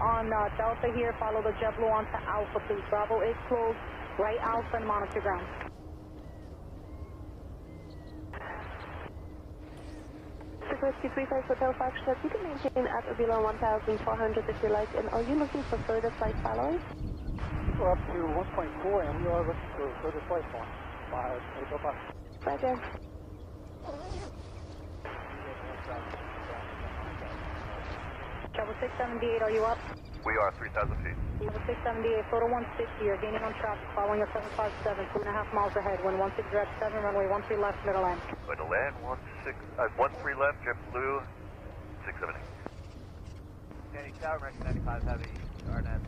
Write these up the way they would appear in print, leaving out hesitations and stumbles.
on Delta here. Follow the JetBlue onto Alpha, please. Bravo is closed. Right Alpha and monitor ground. 635 Hotel 5 Shot, you can maintain at or below 1,400 if you like. And are you looking for further flight following? We're up to 1.4 and we are looking for further flight on. Roger. Travel 678, are you up? We are 3,000 feet. Travel 678, photo 160, you're gaining on traffic, following a 757, 2.5 miles ahead, wind 16 direct 7, runway 13 left, middle end. Going to land, 13 left, JetBlue, 678. Danny Tower, American 95 Heavy, RNAV,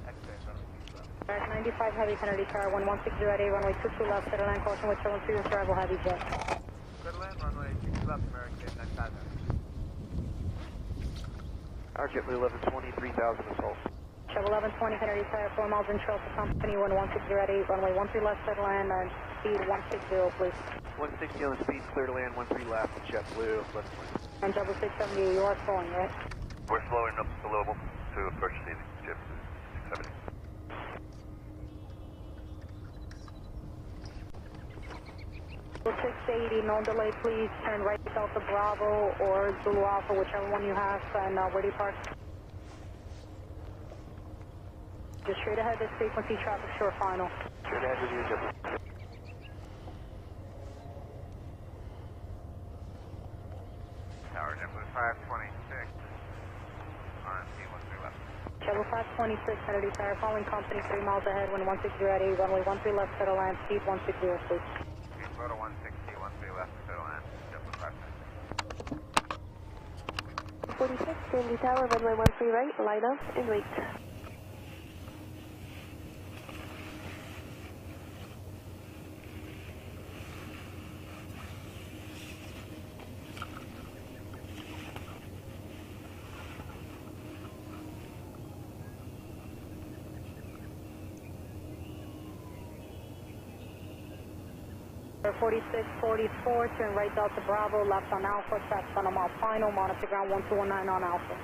X-ray in front of me. American 95 Heavy, Kennedy Tower, wind 16 direct 8, runway 22 left, middle end, caution with 73 arrival heavy jet. Good land, runway 22 left, American 95 Heavy. Our JetBlue 1120, 3,000 assault. Travel 1120, Kennedy Tower, 4 miles in trail for company, wind 16 direct 8, runway 13 left, middle end, and speed 160, please. 160 on the speed, clear to land, 13 left, JetBlue, 1120. And Travel 678, you are slowing, right? We're slowing up below to approach the JetBlue, 670. So 680, no delay, please. Turn right Delta Bravo or Zulu Alpha, whichever one you have, and where do you park? Just straight ahead, this frequency traffic, sure, final. Straight ahead with you, JetBlue. Tower, JetBlue 526, RNC 13 left. Travel 526, Kennedy Tower, following company, 3 miles ahead, wind 16 at 8, runway 13 left, middle land, speed 160, please. Speed photo 160, 13 left, middle land, JetBlue 526. 46, Kennedy Tower, runway 13 right, line up and wait. Air 4644, turn right Delta Bravo, left on Alpha, traffic on a mile final, monitor ground 1219 on Alpha.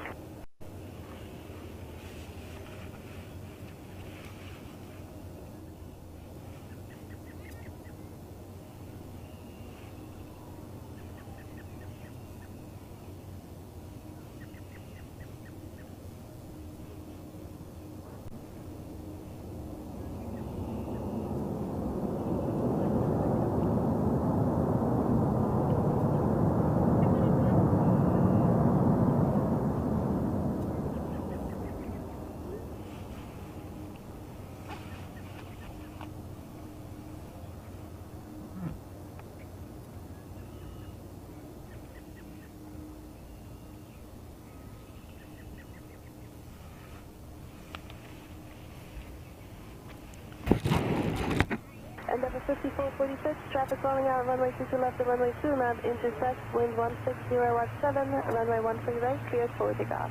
Endeavour 5446, traffic rolling out, runway 22 left to runway 2, nav intersect, wind 160 at 7, runway 13 right, cleared for takeoff.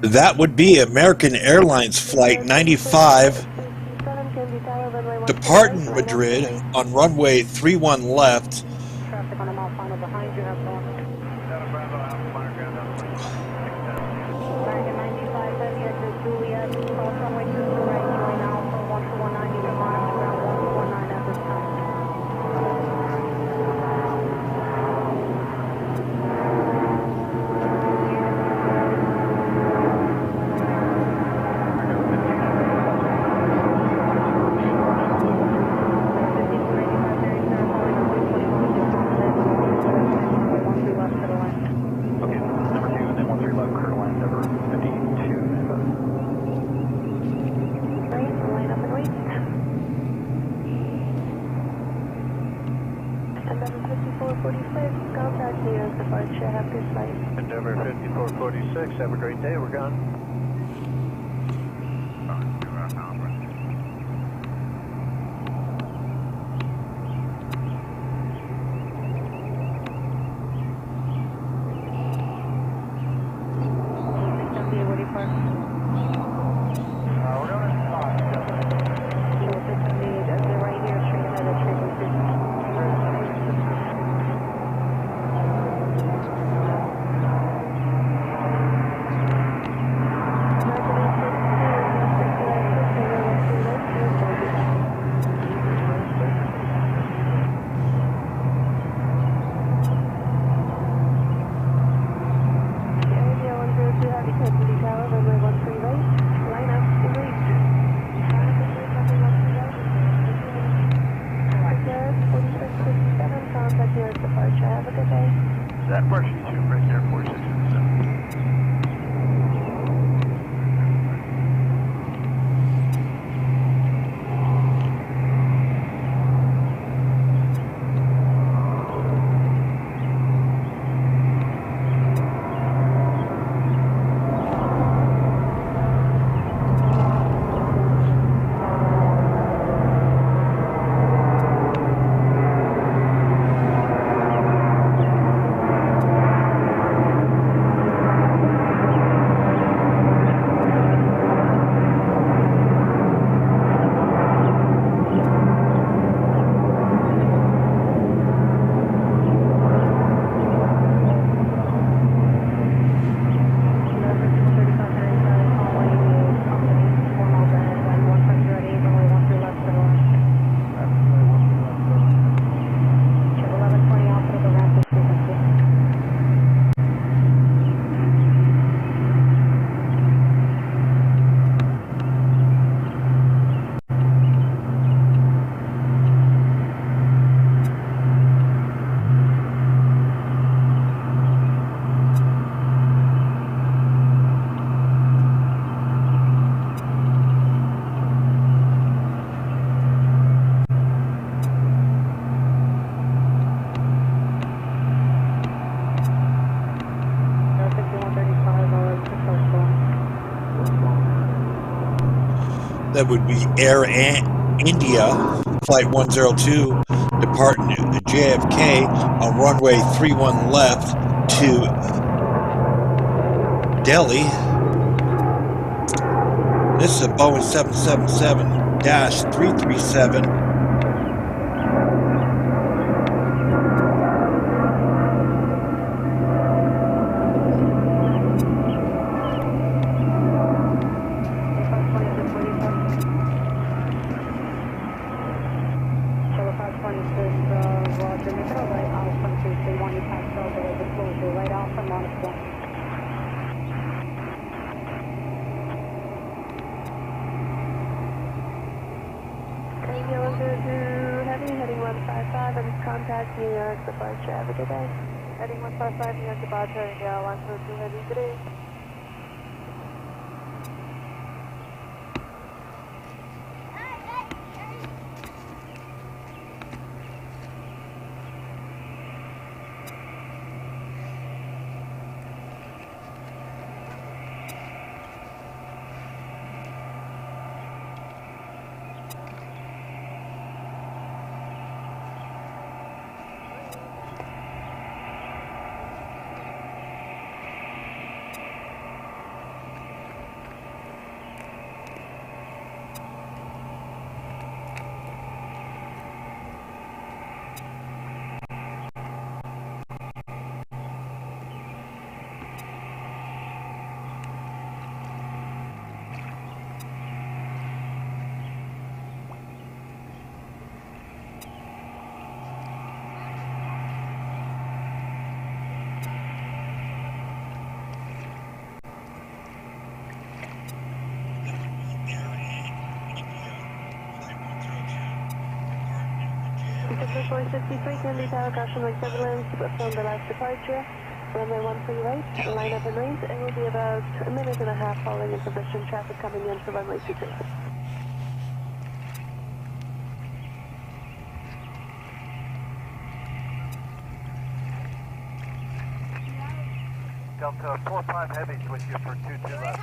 That would be American Airlines Flight 95 departing Madrid on runway 31 left. Traffic on a mile final behind you, have one. American 95 Heavy, exit Juliet, cross runway 22 right, join Alpha, 12190 to monitor ground 1219 at this time. Endeavour 5446, have a great day, we're gone. That would be Air India, Flight 102, departing JFK on runway 31 left to Delhi. This is a Boeing 777-337. Contact New York departure. Have a good day. Heading 155 New York departure, India 122 heavy today. Runway 53, Kennedy Tower, caution like turbulence from the last departure. Runway 13 right, line up and range. It will be about a minute and a half following in position. Traffic coming in for runway 23. Delta 45 heavy with you for 22 left.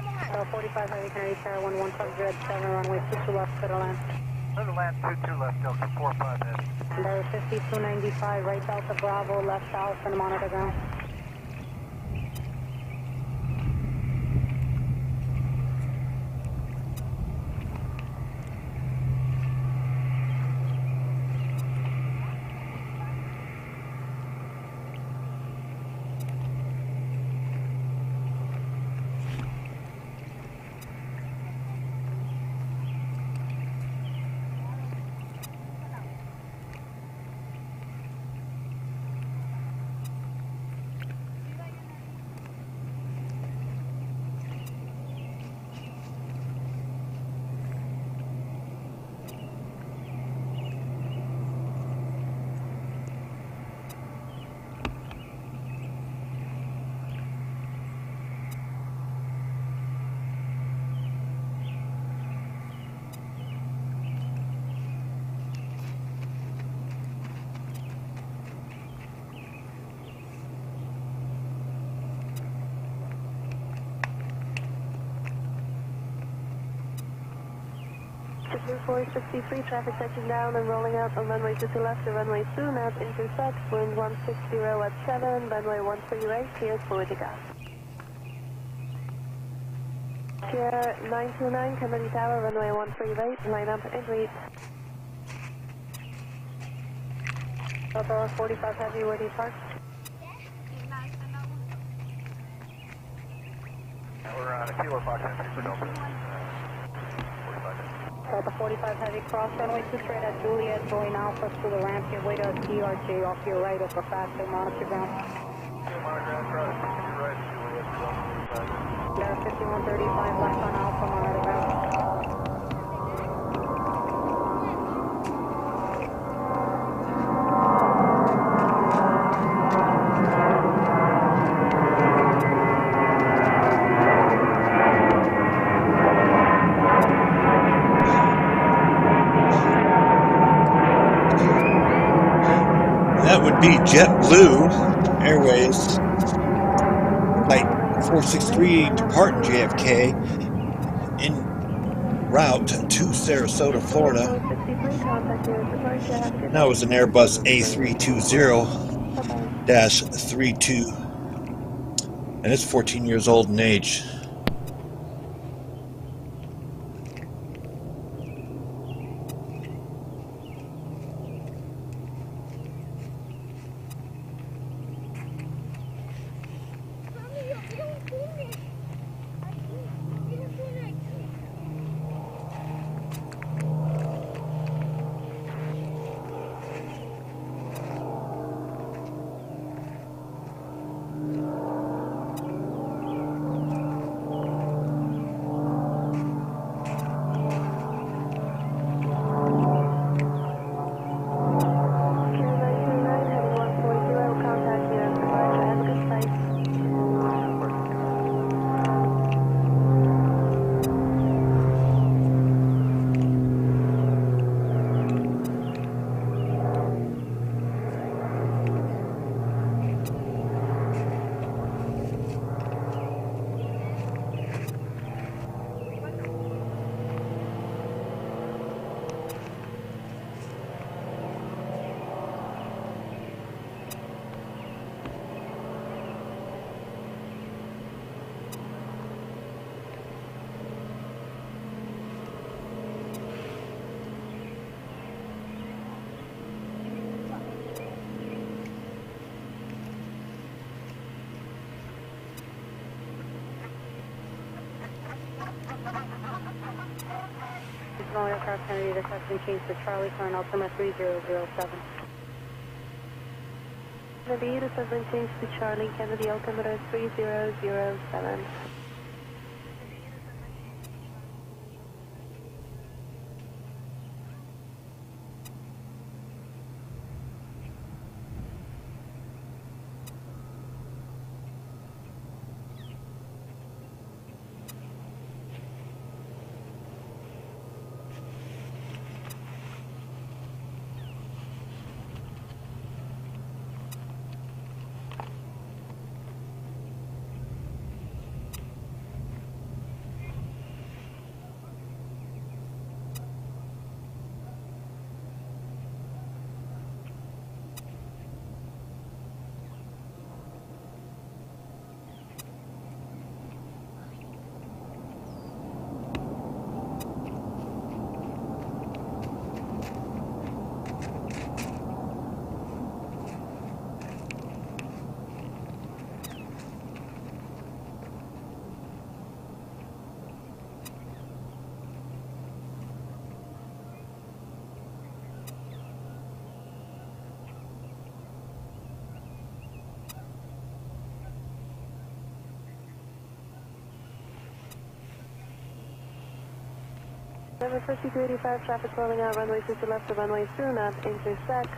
45 heavy, Kennedy Tower, 117 7, runway 22 left, clear to land. Clear to land 22 left, Delta 45 heavy. Number 5295, right Delta Bravo, left south, and monitor ground. Blue 463, traffic touching down and rolling out on runway 22 left to runway 2, now intersect, wind 160 at 7, runway 13 right, cleared for takeoff. Sierra 929, Kennedy Tower, runway 13 right, line up and read. Delta 45 heavy, where do you park? We're on a Kilo Fox entry for Delta. 45 heavy. Delta 45 heavy, cross runway 2 straight at Juliet, going alpha to the ramp, your way to TRJ off your right over faster, monitor ground. Monitor ground, cross to your right, Juliet, Delta 5135, left on alpha, monitor ground. That would be JetBlue Airways, Flight 463, departing JFK in route to Sarasota, Florida. 63, contact your departure. Have a good That was an Airbus Bye-bye. A320-32, and it's 14 years old in age. Small aircraft Kennedy, this has been changed to Charlie for an Ultima 3007. Kennedy, this has been changed to Charlie, Kennedy, altimeter 3007. Number 5285, traffic rolling out, runway 50 left to runway 2, not intersect.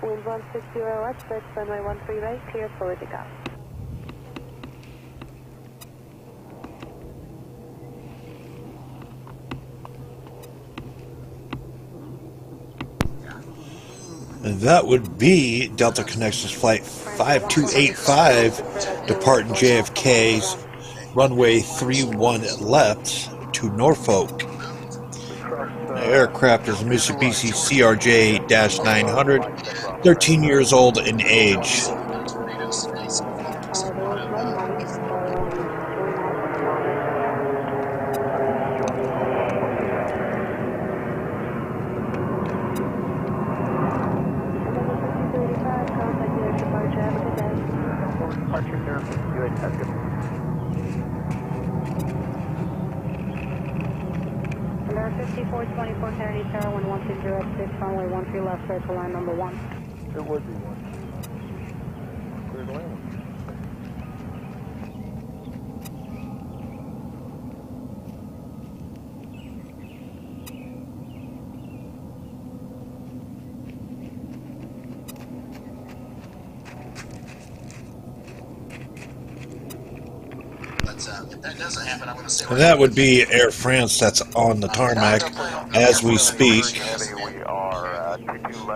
Wind 160 at 6, runway 13 right, clear for takeoff. And that would be Delta Connections Flight 5285, departing JFK's runway 31 left to Norfolk. The aircraft is Mitsubishi CRJ-900, 13 years old in age. Number 5424 Kennedy Tower, 1120 at 6, runway 13 left, clear to line number 1. There would be one. Clear to land. And that would be Air France that's on the tarmac as we speak.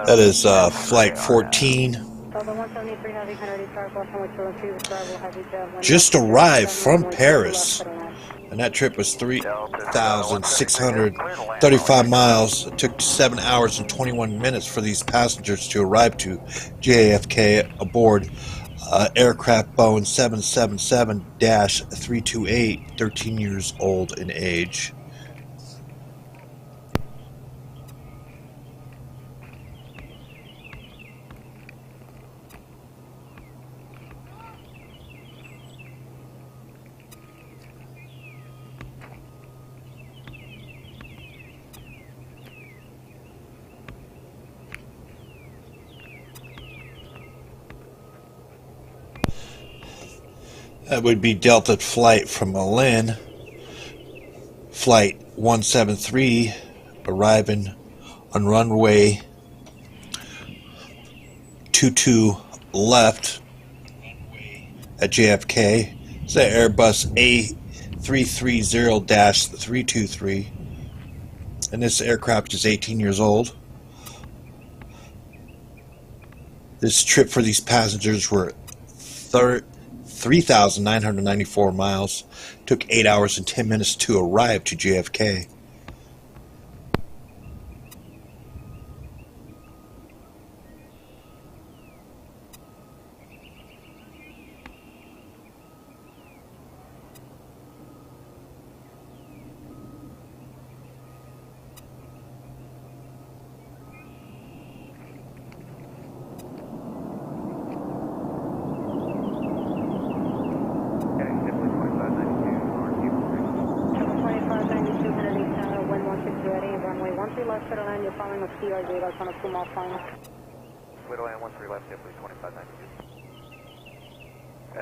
That is Flight 14. Just arrived from Paris. and that trip was 3,635 miles. It took 7 hours and 21 minutes for these passengers to arrive to JFK aboard aircraft Boeing 777-328, 13 years old in age. That would be Delta flight from Berlin, flight 173, arriving on runway 22 left at JFK. It's the Airbus A330-323, and this aircraft is 18 years old. This trip for these passengers were 3,994 miles. Took 8 hours and 10 minutes to arrive to JFK.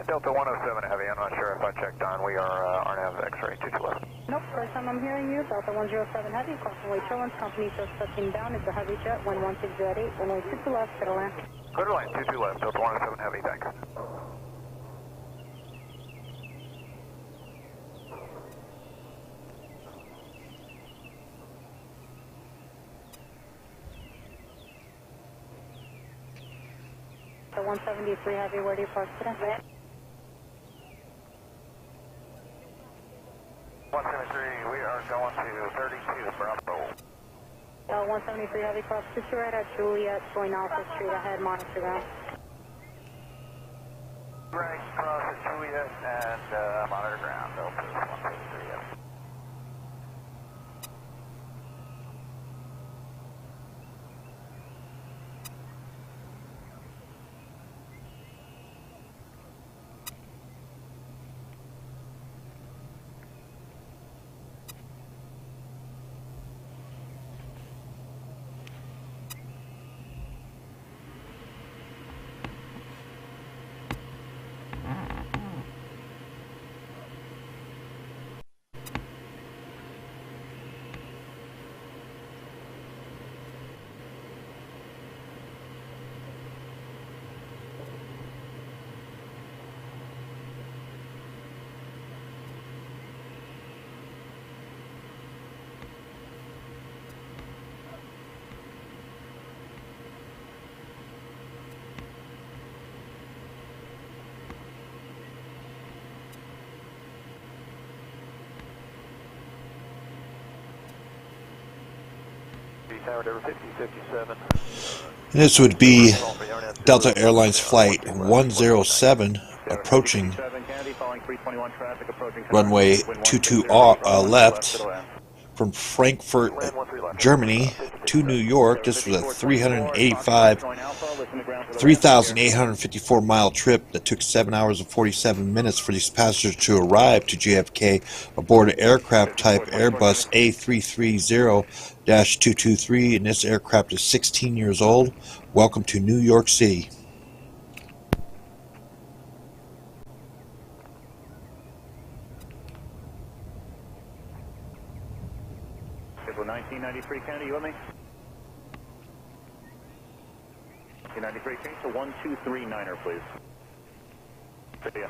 Delta 107 Heavy, I'm not sure if I checked on. We are RNAV X-ray 22 left. Nope, first time I'm hearing you. Delta 107 Heavy, crossing way Trillance, company shows touching down. It's a heavy jet, 11608, runway 22 left, clear to land. Clear to land, 22 left, Delta 107 Heavy, thanks. The 173 Heavy, where do you park today? 173, we are going to 32 Bravo. 173 Heavy, cross to right at Juliet, showing Alpha Street ahead, monitor ground. Right, cross at Juliet and monitor ground, Delta 173 Heavy. This would be Delta Airlines Flight 107 approaching runway 22 left from Frankfurt, Germany to New York. This was a 3,854 mile trip that took 7 hours and 47 minutes for these passengers to arrive to JFK aboard an aircraft type Airbus A330-223, and this aircraft is 16 years old. Welcome to New York City. 1993, Kennedy, you with me? 1993, change to 1239er, please. See ya.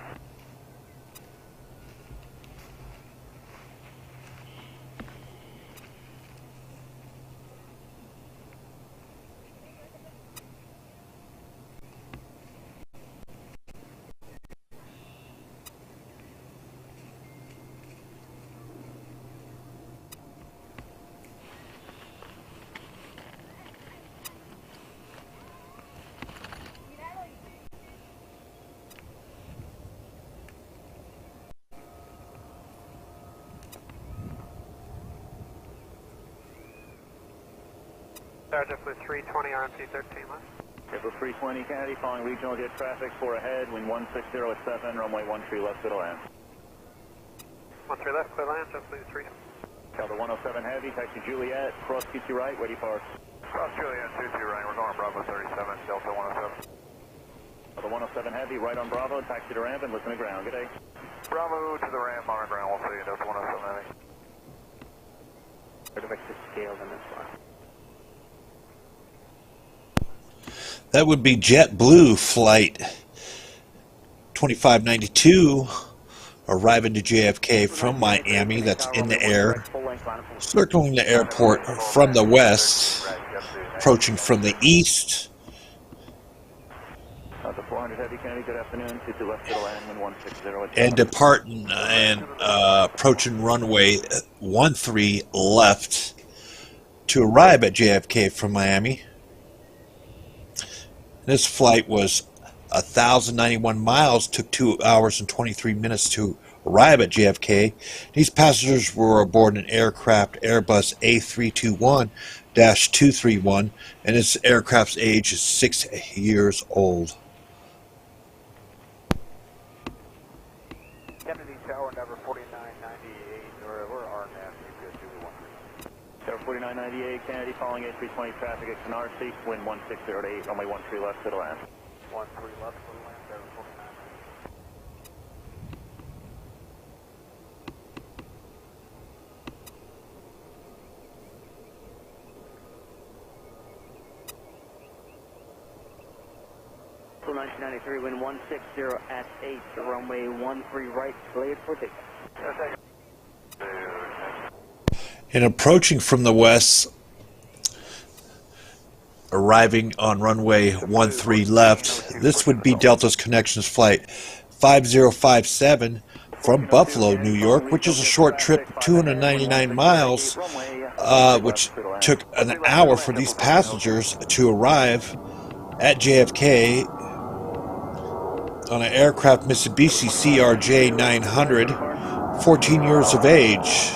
JetBlue 320, RMC 13 left. JetBlue 320 Kennedy, following regional jet traffic, 4 ahead, wind 160 at 7, runway 13 left, clear to land. 13 left, clear land, JetBlue 3. Delta 107 Heavy, taxi Juliet, cross QT right, where do you park? Cross Juliet 22 right, we're going Bravo 37, Delta 107. Delta 107 Heavy, right on Bravo, taxi to ramp and listen to ground, good day. Bravo to the ramp on the ground, we'll see you, Delta 107 Heavy. Directed scale in this one. That would be JetBlue flight 2592 arriving to JFK from Miami. That's in the air, circling the airport from the west, approaching from the east. The 400 Heavy Kennedy, good afternoon. 22 left to the land, wind 160 And departing and approaching runway 13 left to arrive at JFK from Miami. This flight was 1,091 miles, took 2 hours and 23 minutes to arrive at JFK. These passengers were aboard an aircraft Airbus A321-231, and this aircraft's age is 6 years old. Kennedy Tower, number 4998, or we're RNAV, Tower 4998 Kennedy, following A320 traffic at Canarsie, wind 160 at 8, runway 13 left to the land. 13 left, clear land, Tower 49. So 1993, wind 160 at 8, runway 13 right, cleared for takeoff. And approaching from the west, arriving on runway 13 left, this would be Delta's Connections flight 5057 from Buffalo, New York, which is a short trip, 299 miles, which took an hour for these passengers to arrive at JFK on an aircraft Mitsubishi CRJ 900, 14 years of age.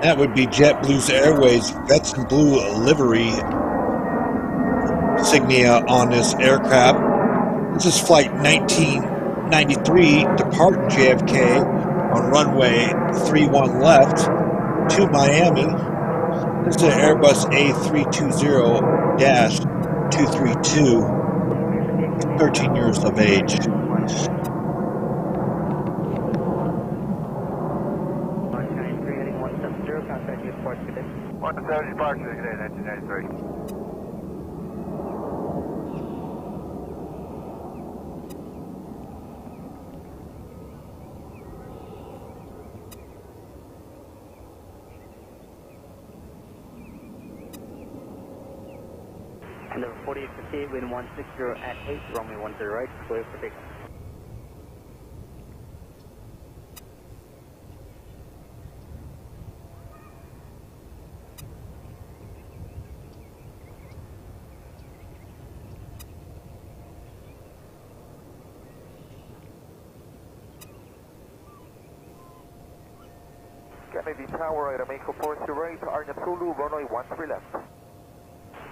That would be JetBlue Airways Vets in Blue livery insignia on this aircraft. This is flight 1993 departing JFK on runway 31 left to Miami. This is an Airbus A320-232, 13 years of age. One 70 departure today, 1993. Number 4858, wind 160 at 8, runway 13 right, clear for takeoff. Kennedy Tower, right, Amico 40 right, Arna Zulu, runway 13 left.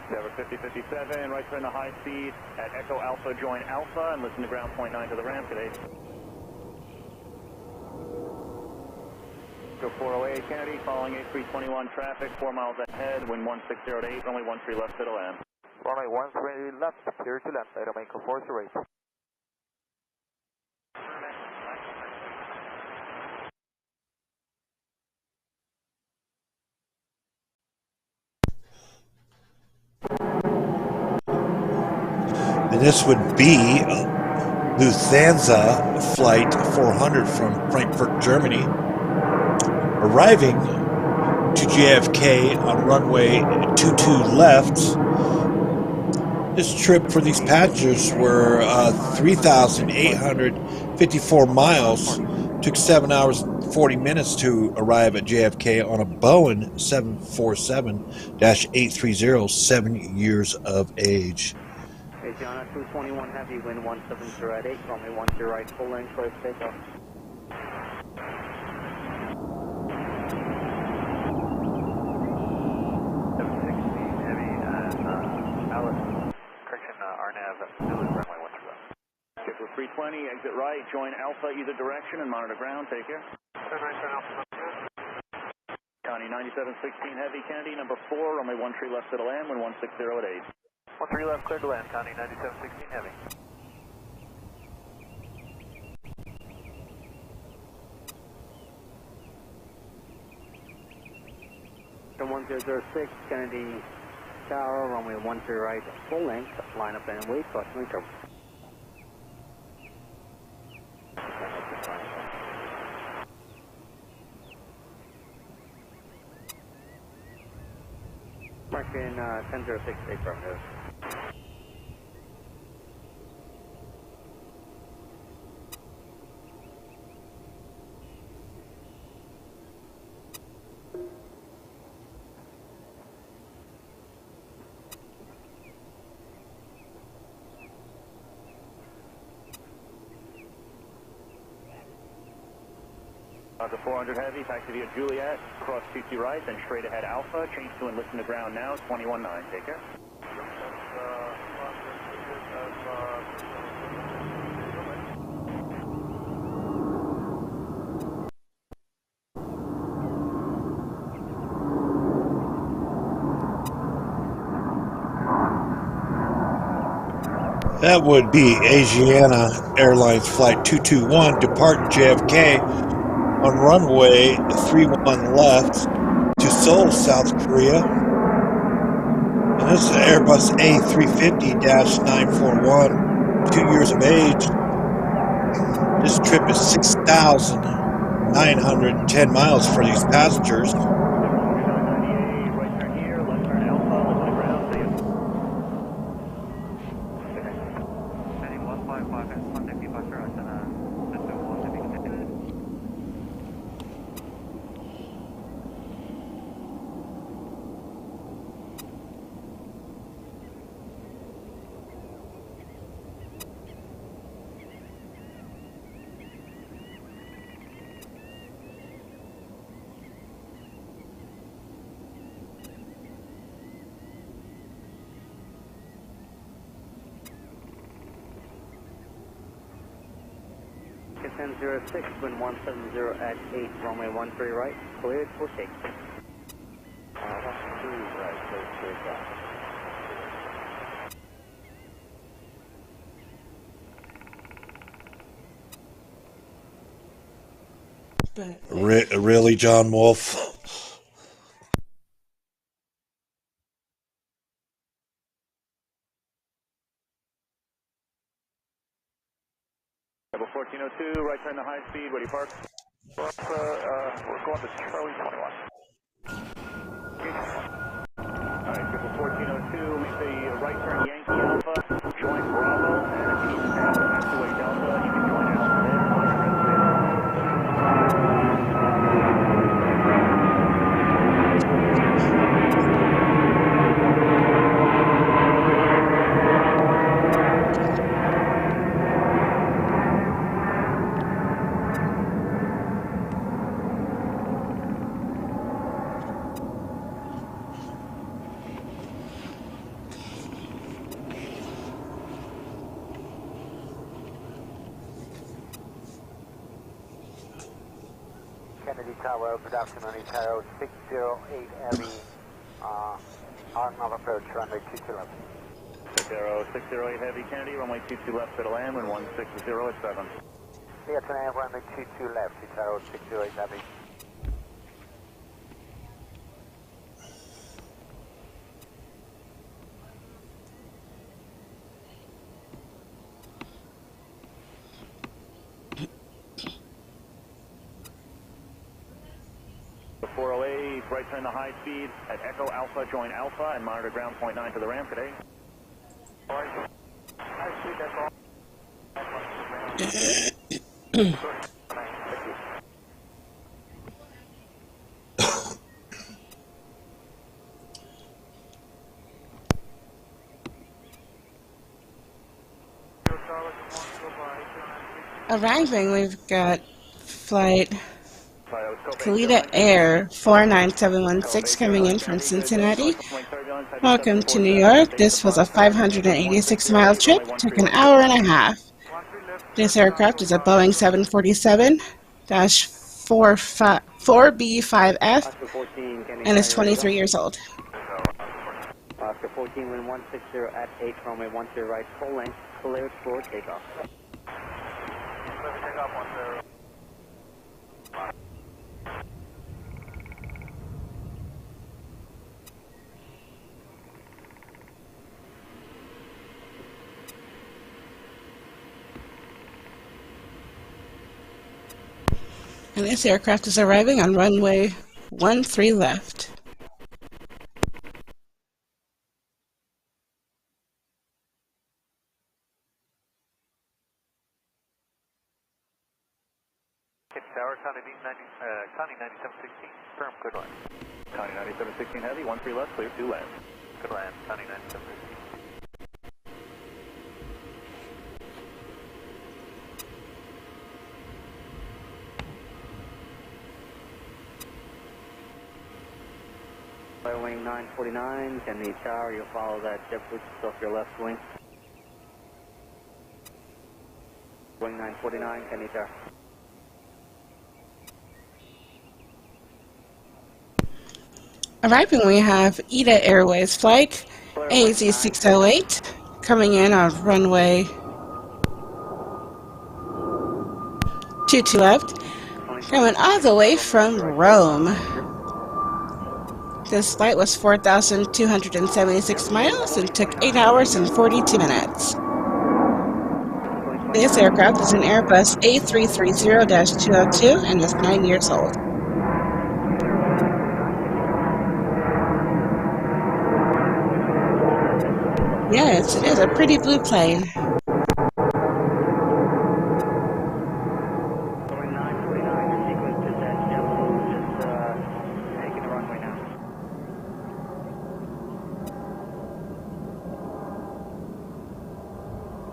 Tower 5057, right turn to high speed at Echo Alpha, join Alpha, and listen to ground point 9 to the ramp today. Go 408 Kennedy, following A321 traffic, 4 miles ahead, wind 160 at 8, runway 13 left to the land. Runway 13 left, clear to left, right, Amico 40 right. And this would be Lufthansa flight 400 from Frankfurt, Germany, arriving to JFK on runway 22 left. This trip for these passengers were 3,854 miles. Took 7 hours and 40 minutes to arrive at JFK on a Boeing 747-830, 7 years of age. John, 221 Heavy, wind 170 at 8, runway 13 right, full length, clear for takeoff. RNAV, Zulu, runway 13 left. Skipper 320, exit right, join Alpha either direction and monitor ground, take care. Turn right, turn Alpha. Connie 9716 Heavy, Kennedy, number 4, runway 13 left to land, wind 160 at 8. 13 left, clear to land, Connie 9716 Heavy. From 1006, Kennedy Tower, runway 13 right, full length, line up and wait, caution recover. Marking 1006, affirmative. To 400 Heavy, taxi via Juliet, cross 22 right, then straight ahead Alpha, change to and listen to ground now, 21-9, take care. That would be Asiana Airlines Flight 221 departing JFK on runway 31 left to Seoul, South Korea. And this is an Airbus A350-941, 2 years of age. This trip is 6,910 miles for these passengers. Right turn here, left turn Alpha, listen to ground, see you. Heading 155 and contact departure at Ticket 1006, wind 170 at 8, runway 13 right, cleared for take. 13 right, cleared for take. Really, John Wolf? Level 1402, right turn to high speed, ready park. We're going to Charlie 21. Alright, triple 1402, make the right turn Yankee Alpha, join Bravo, and if you need to pass taxiway Delta, you can join Alpha there, monitor ground clear. Kennedy Tower, good afternoon, Tower 608 Heavy, Arnold approach, runway 22 left. 608 Heavy, Kennedy, runway 22 left to the land, wind 160 at 7. Yeah, tonight, runway 22 left, Tower 608 Heavy. The 408, right turn to high speed at Echo Alpha, join Alpha, and monitor ground point 9 to the ramp today. High speed, that's all. Arriving, we've got flight Kalita Air 49716 coming in from Cincinnati. Welcome to New York. This was a 586-mile trip. Took an hour and a half. This aircraft is a Boeing 747-4B5F and is 23 years old. Oscar 14, wind 160 at 8, runway 10 right, full length, cleared for takeoff. Takeoff 10. And this aircraft is arriving on runway 13 left. Tower, Connie 9716, firm, good line. Connie 9716 heavy, 13 left, clear 2 left. Good land, Connie 9716. Wing 949, can the tower, you'll follow that JetBlue off your left wing. Wing 949, can the tower. Arriving, we have ETA Airways flight AZ608 coming in on runway 22 left, coming all the way from Rome. This flight was 4,276 miles and took 8 hours and 42 minutes. This aircraft is an Airbus A330-202 and is 9 years old. Yes, it is a pretty blue plane. Wing 949, your sequence is at JetBlue, just taking the runway now.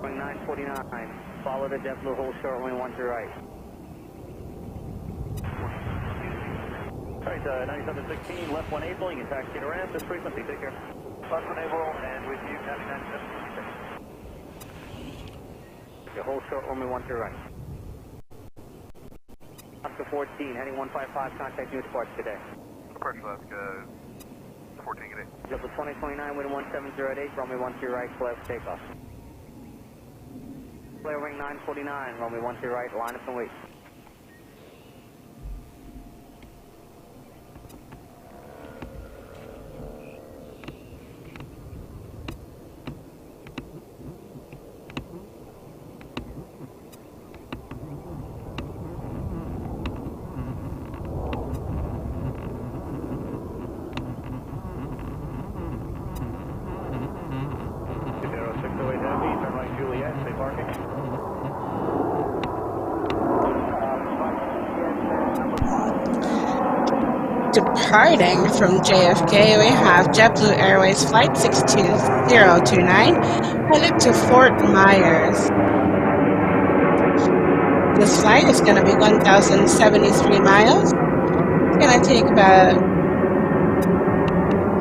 Wing 949, follow the JetBlue, hold short, wing 10 right. Alright, 9716, left 18, you can taxi to ramp, this frequency, take care. Left enable, and with you, Connie 9716. Okay, hold short, runway 10 right. Oscar 14, heading 155, contact new departure today. Departure left, 14, good day. JetBlue 2029, wind 1708, runway 10 right, clear for takeoff. Clear wing 949, runway 10 right, line up and wait. Departing from JFK, we have JetBlue Airways Flight 62029 headed to Fort Myers. This flight is going to be 1,073 miles. It's going to take about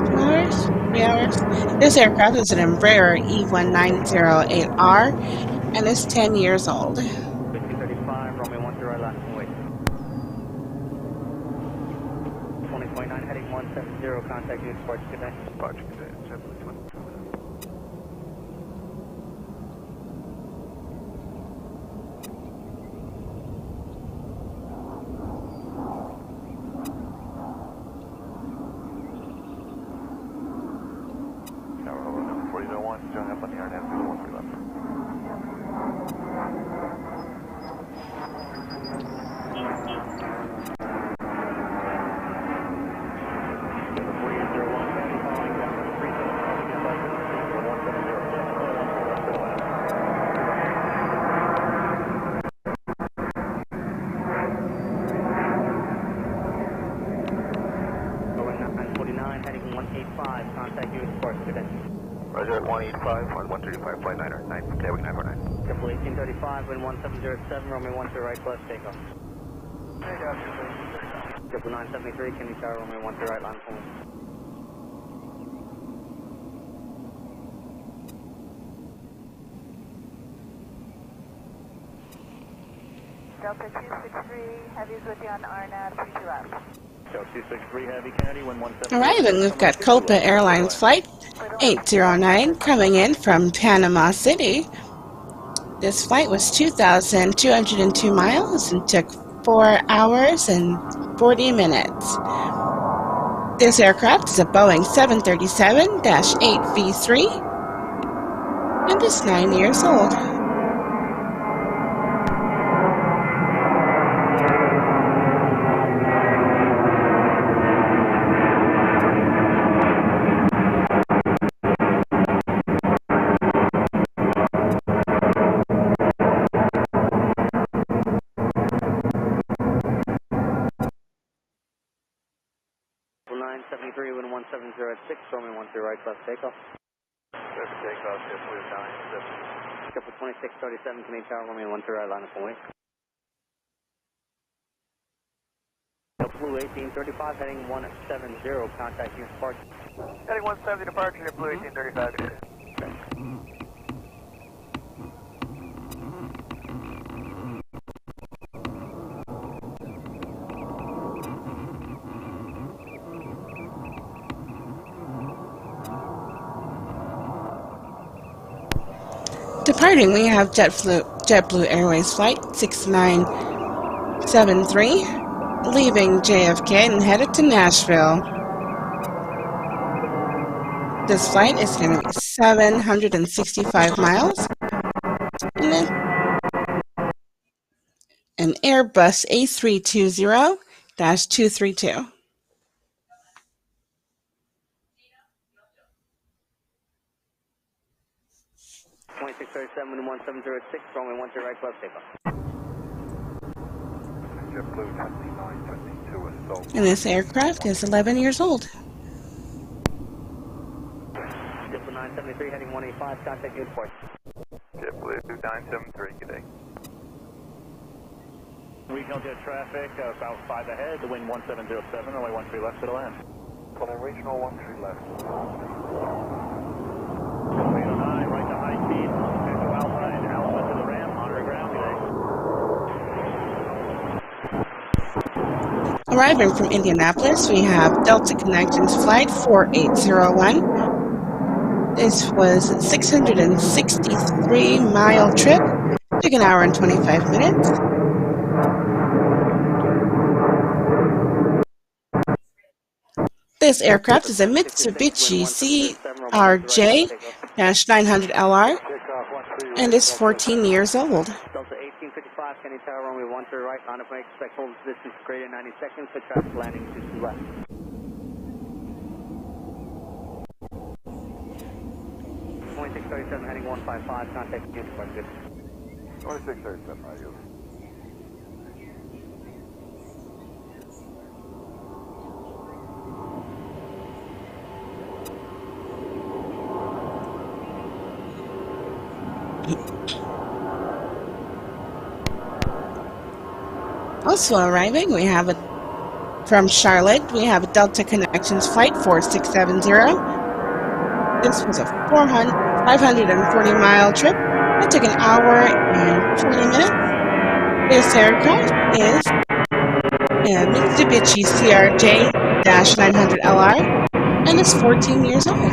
2 hours, 3 hours. This aircraft is an Embraer E1908R and is 10 years old. 1535, runway 10 right, last and wait. 2029, heading 170, contact new departure today. Departure today, JetBlue 27. Tower, hold on, 4001, join up on the RNAV 013 left. Heading 185, contact you departure today. Roger, 185 on 135, flight 9, Gatwick 949. JetBlue 1835, wind 1707, runway 10 right, close takeoff. Takeoff, Triple 973, Kennedy Tower, runway 13 right, line full length. Delta 263, heavies with you on RNAV 32 left. Delta 263 Heavy, Kennedy, wind 17. Arriving, we've got Copa Airlines Flight 809 coming in from Panama City. This flight was 2,202 miles and took 4 hours and 40 minutes. This aircraft is a Boeing 737-8V3 and is 9 years old. Triple 973, wind 170 at 6, runway 13 right, left takeoff. That's takeoff, JetBlue 970. Triple 2637, Kennedy Tower, runway 13 right, line full length. JetBlue 1835, heading 170, contact unit departure. Heading 170 departure, JetBlue 1835. Departing, we have JetBlue Airways Flight 6973, leaving JFK and headed to Nashville. This flight is going to be 765 miles, and then an Airbus A320-232. 2637, wind 170 at 6, runway 13 right, left takeoff. JetBlue 2972 assault. And this aircraft is 11 years old. Triple 973, heading 185, contact unit departure. JetBlue 973, good day. Regional jet traffic, about 5 ahead, the wind 1707, runway 13 left to the land. Calling regional 13 left. 809, right to high speed, Echo Alpha and Alpha to the ramp, monitor ground, good day. Arriving from Indianapolis, we have Delta Connections Flight 4801. This was a 663-mile trip, took an hour and 25 minutes. This aircraft is a Mitsubishi CRJ-900LR and is 14 years old. Delta 1855, Kennedy Tower, runway 13 right, line of way, expect hold distance greater than 90 seconds, for traffic landing 22 left. .637, heading 155, contact unit departure. 2637, right, you. Also arriving, we have from Charlotte, we have a Delta Connections Flight 4670. This was a 540-mile trip. It took an hour and 20 minutes. This aircraft is a Mitsubishi CRJ-900LR and is 14 years old.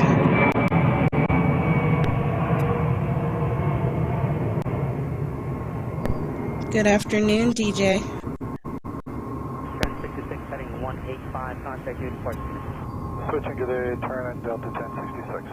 Good afternoon, DJ. 1066, heading 185, contact unit departure. Switching to the turn on Delta 1066.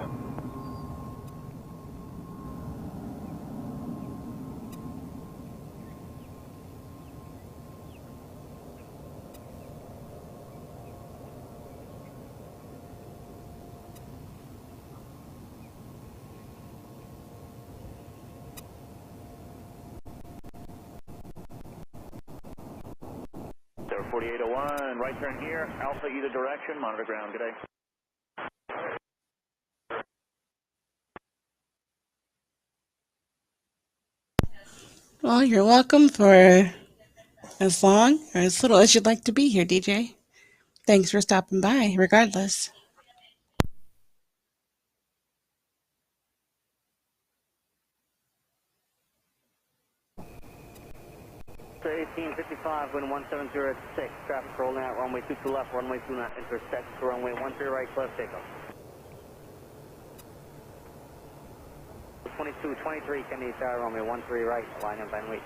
Tower 4801, right turn here, Alpha either direction, monitor ground, good day. Well, you're welcome for as long or as little as you'd like to be here, DJ. Thanks for stopping by, regardless. So 1855, wind 170 at 6. Traffic rolling out runway 2 to left, runway 2 not intersect to runway 13 right, left takeoff. 2223, Kennedy Tower, runway 13 right, line up and wait.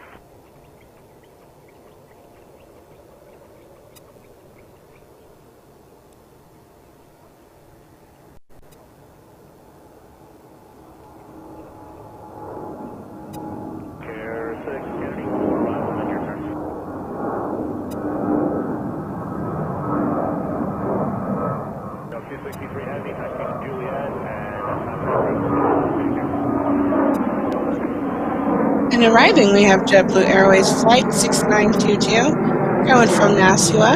Care 6, Kennedy, 4 arrival, then your turn. Delta 263 Heavy, taxiing to Juliet, And arriving, we have JetBlue Airways Flight 6922 going from Nassau.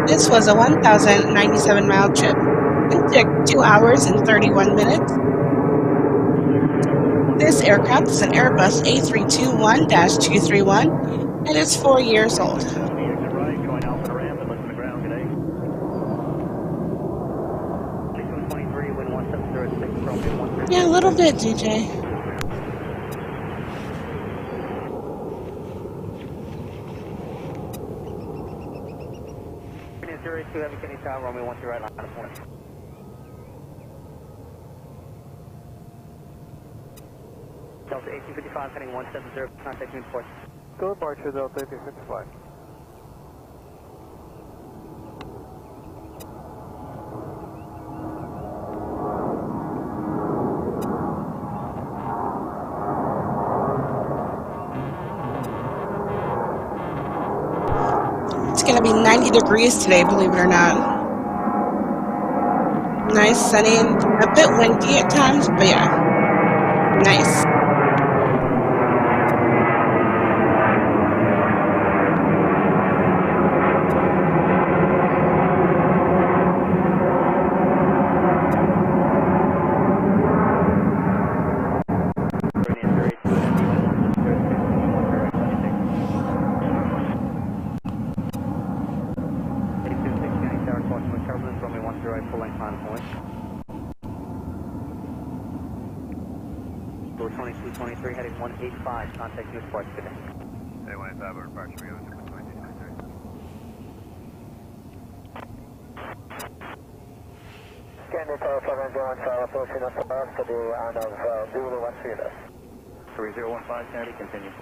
This was a 1,097-mile trip and took 2 hours and 31 minutes. This aircraft is an Airbus A321-231 and is 4 years old. Yeah, a little bit, DJ. Heavy Kennedy Tower, runway 13 right, line of point. Delta 1855, heading 170, contact me port. Go departure Delta 1855. It's going to be 90 degrees today, believe it or not. Nice, sunny, and a bit windy at times, but yeah, nice. Door 2223, heading 185, contact you port today. Hey, 185, our departure, we have a 2223. Scanning Tower 701, Charlie, approaching us above to the on of Zulu 13. 3015, Kennedy, continue.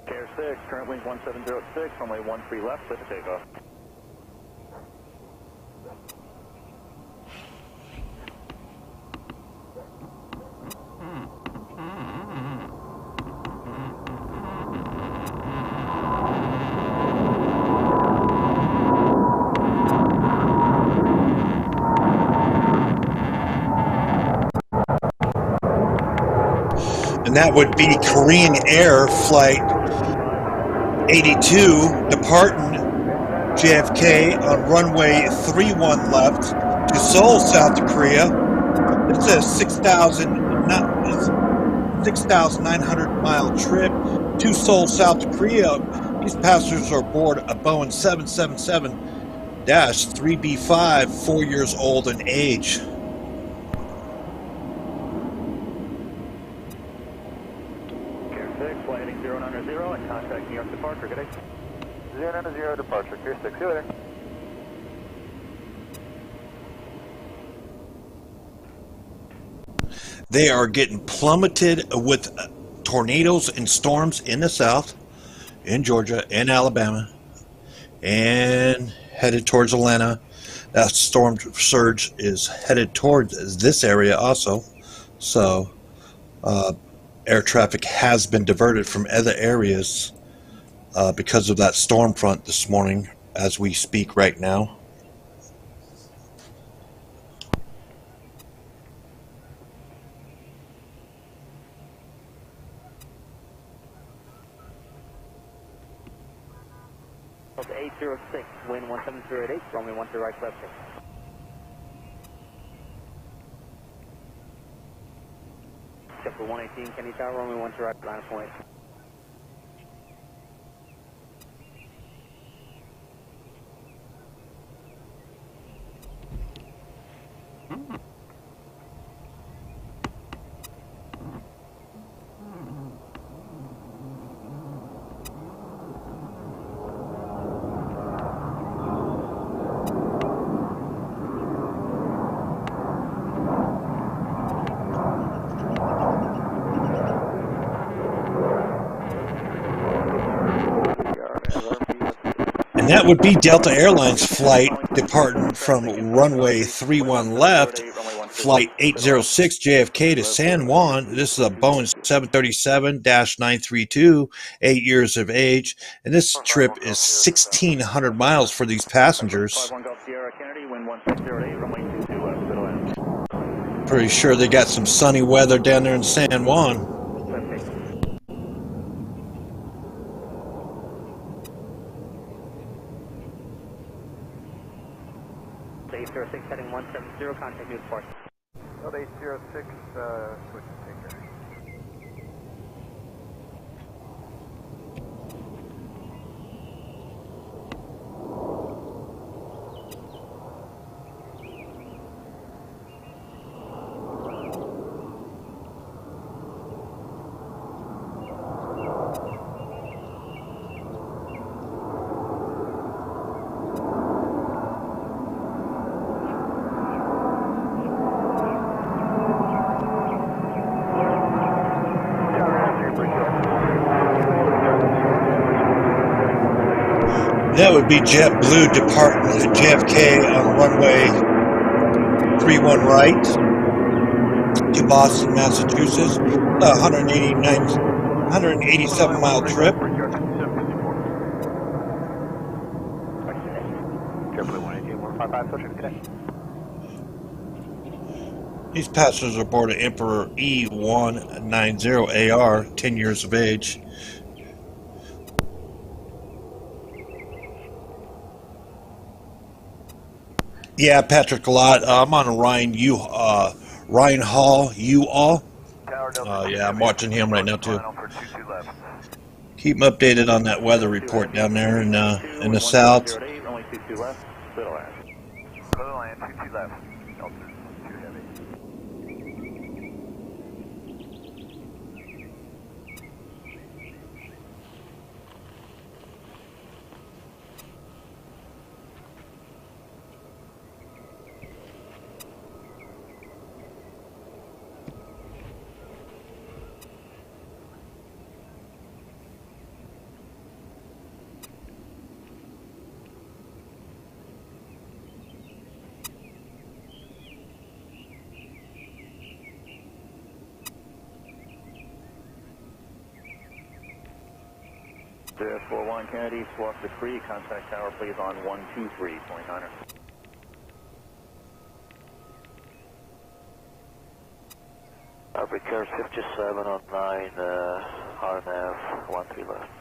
Care 6, current wind 1706, runway 13 left, clear for takeoff. And that would be Korean Air Flight 82 departing JFK on runway 31 left to Seoul, South Korea. It's a 6,900 mile trip to Seoul, South Korea. These passengers are aboard a Boeing 777-3B5, 4 years old in age. Flight 090 and contact New York departure, good day. 090 departure, Pier 6, see you later. They are getting plummeted with tornadoes and storms in the south, in Georgia and Alabama, and headed towards Atlanta. That storm surge is headed towards this area also. So air traffic has been diverted from other areas because of that storm front this morning as we speak right now. Delta 806, wind 17088, runway 13 right, left. For 118, Kennedy Tower, runway 13 right, line up and wait. And that would be Delta Airlines flight departing from runway 31 left, flight 806 JFK to San Juan. This is a Boeing 737-932, 8 years of age, and this trip is 1,600 miles for these passengers. Pretty sure they got some sunny weather down there in San Juan. 806 heading 170, contact Newport. 806, switch to taker. That would be JetBlue departing JFK on runway 31 right to Boston, Massachusetts. 187 mile trip. These passengers are aboard an Emperor E190AR, 10 years of age. Yeah, Patrick, a lot. I'm on Ryan Hall, U-All. Yeah, I'm watching him right now too. Keep him updated on that weather report down there in the south. JS41 Kennedy, swap the Cree, contact tower please on 123, 29er. Recurve 5709, RNAV 13 left.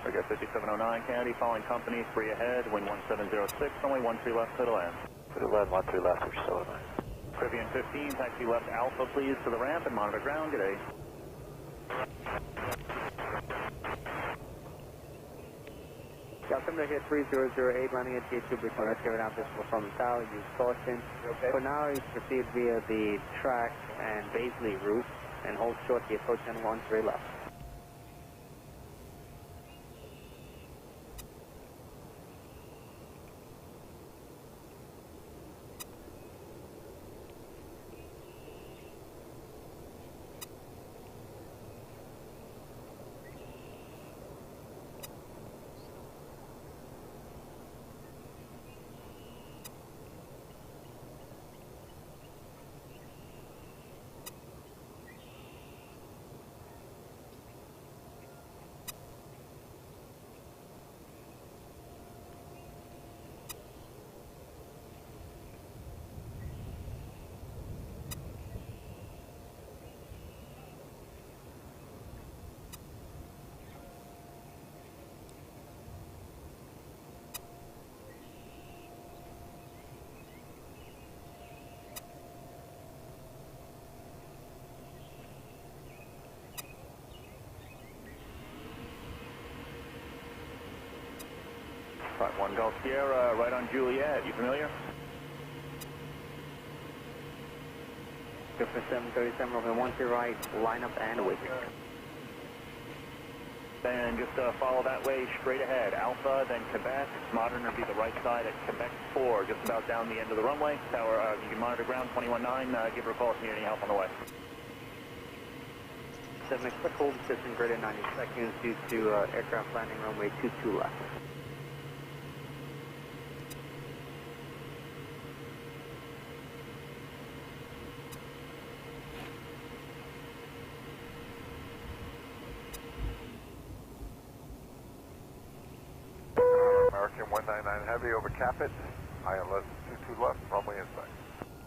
Okay, 5709 Kennedy, following company, 3 ahead, wind 1706, only 13 left to the land. To the land, 13 left, 5709. Caribbean 15, taxi left Alpha please to the ramp and monitor ground, good day. Welcome to hit 3008, landing at Gate 2 Bridgeport. Let's give it out this from the tower, use caution. Okay. For now, you proceed via the track and Baisley route and hold short the approach on 13 left. 51 Golf Sierra, right on Juliet. You familiar? Go for 737, over 1 to your right, line up and await. Then just follow that way straight ahead. Alpha, then Quebec. Modern will be the right side at Quebec 4, just about down the end of the runway. Tower, you can monitor ground 21-9. Give her a call if you need any help on the way. 7, expect hold position greater 90 seconds due to aircraft landing runway 22 left. American 199 Heavy over Capit. ILS 22 left, runway inside.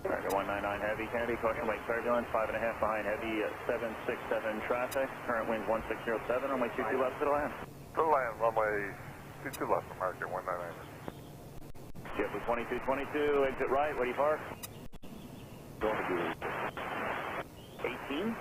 American 199 Heavy, Kennedy, caution wake turbulence, 5.5 behind Heavy, 767 traffic. Current wind 1607, runway 22 left to the land. To the land, runway 22 left, American 199. Jet with 2222, exit right, where do you park? 18?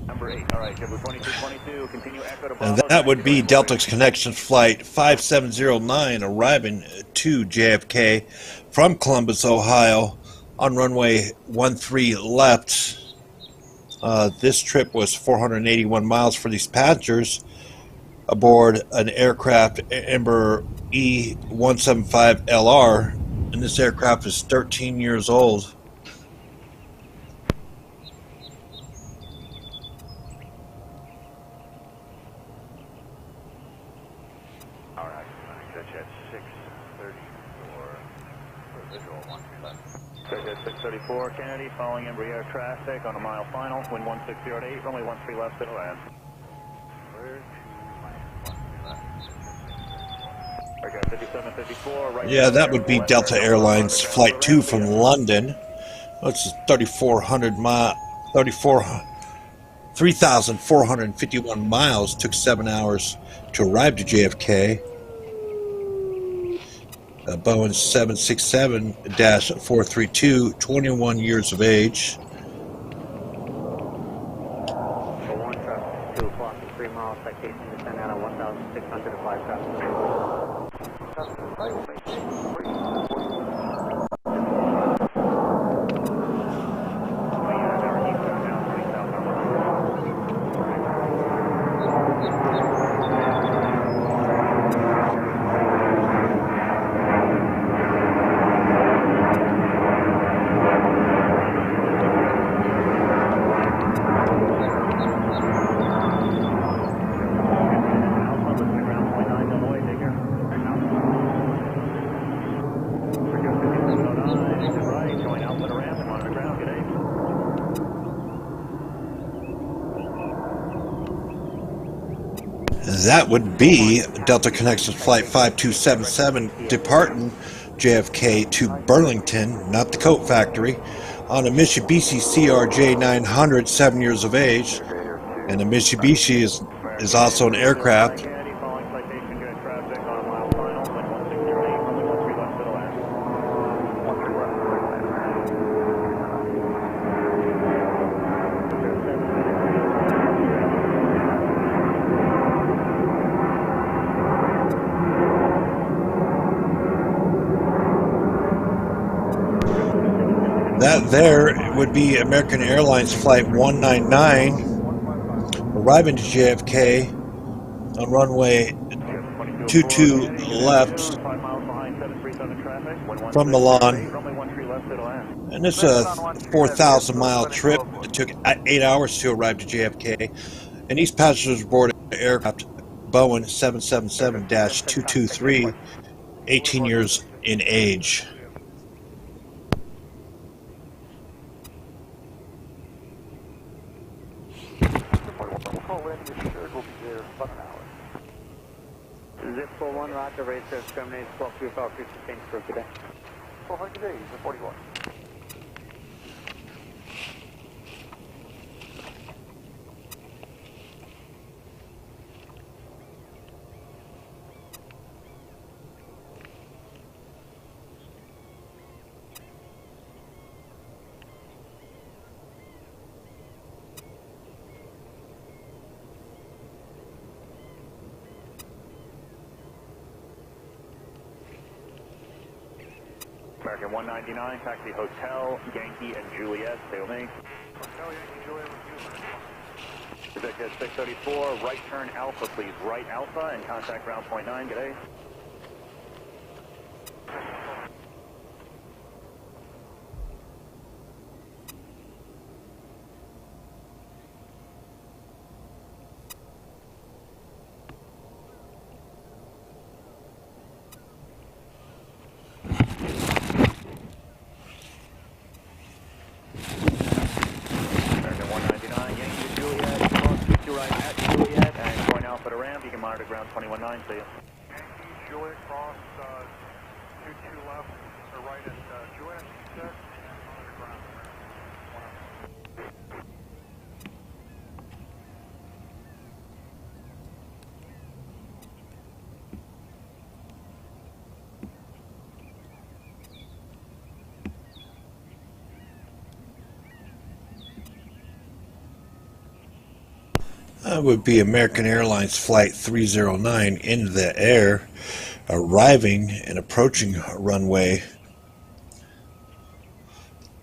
Number 8, all right, Jet with 2222, continue echo to Bravo. And that would be Delta's Connections Flight 5709 arriving to JFK from Columbus, Ohio on runway 13 left. This trip was 481 miles for these passengers aboard an aircraft Embraer E175LR, and this aircraft is 13 years old. Alright, set you at 634 for visual 13 left. Jet 634, Kennedy, following Embraer traffic on a mile final, wind 1608, runway 13 left to the land. Yeah, that would be Delta Airlines Flight 2 from London. That's 3,451 miles. Took 7 hours to arrive to JFK. Boeing 767-432, 21 years of age. For 1 traffic, 2 o'clock and 3 miles, citation descend out of 1,605 traffic. That would be Delta Connections Flight 5277 departing JFK to Burlington, not the coat factory, on a Mitsubishi CRJ 900, 7 years of age. And the Mitsubishi is also an aircraft. That there would be American Airlines Flight 199 arriving to JFK on runway 22 left from Milan. And it's a 4,000-mile trip. It took 8 hours to arrive to JFK. And these passengers aboard aircraft Boeing 777-223, 18 years in age. Zip 41, roger, race service terminates, 12 3 Falcon, sustained for today. 400 days, 41. American 199, taxi Hotel, Yankee and Juliet, stay with me. Hotel Yankee Juliet with you. Executive 634, right turn Alpha, please. Right Alpha and contact ground point 9. Good day. American 199, Yankee to Juliet, cross 22 right at Juliet, and join Alpha to ramp. You can monitor ground 21-9, see you. Yankee Juliet cross 22 left or right at Juliet, you said, and underground. That would be American Airlines Flight 309 in the air, arriving and approaching runway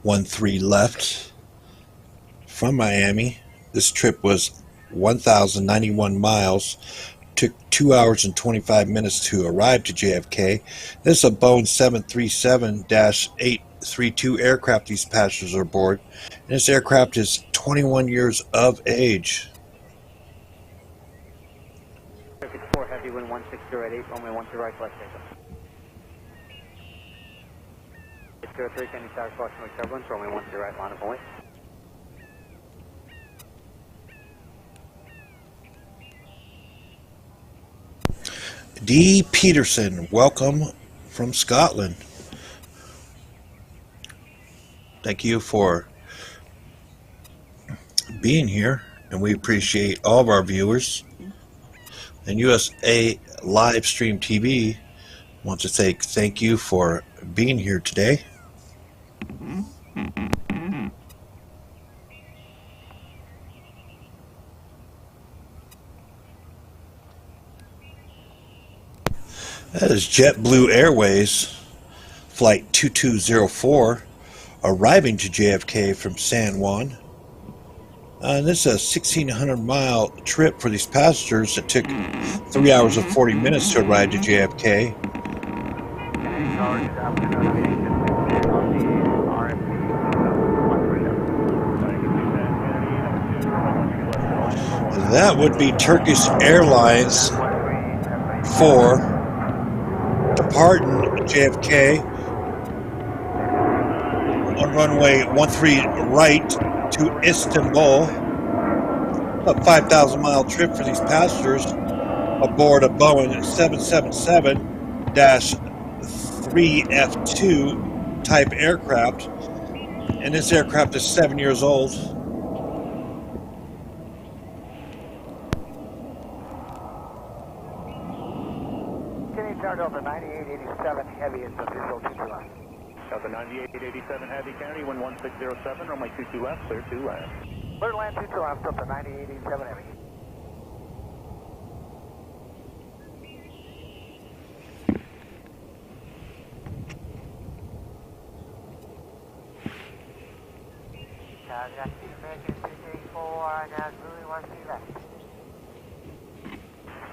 13 left from Miami. This trip was 1,091 miles. Took 2 hours and 25 minutes to arrive to JFK. This is a Boeing 737-832 aircraft these passengers are aboard. And this aircraft is 21 years of age. 4 heavy wind 16088, runway 12 right, left takeoff. 603, Kenny Tower, caution turbulence, runway 12 right, line of way. D. Peterson, welcome from Scotland. Thank you for being here, and we appreciate all of our viewers. And USA Live Stream TV wants to say thank you for being here today. That is JetBlue Airways Flight 2204 arriving to JFK from San Juan. This is a 1,600-mile trip for these passengers that took 3 hours and 40 minutes to arrive to JFK. That would be Turkish Airlines for departing JFK on runway 13 right to Istanbul. A 5,000-mile trip for these passengers aboard a Boeing 777-3F2 type aircraft, and this aircraft is 7 years old. Delta 9887 heavy is official 22 left. Delta 9887 heavy, Kennedy, wind 1607, runway 22 left, clear 2 left. Clear to land 22 left, Delta 9887 heavy. American 234, now Louis 13 left.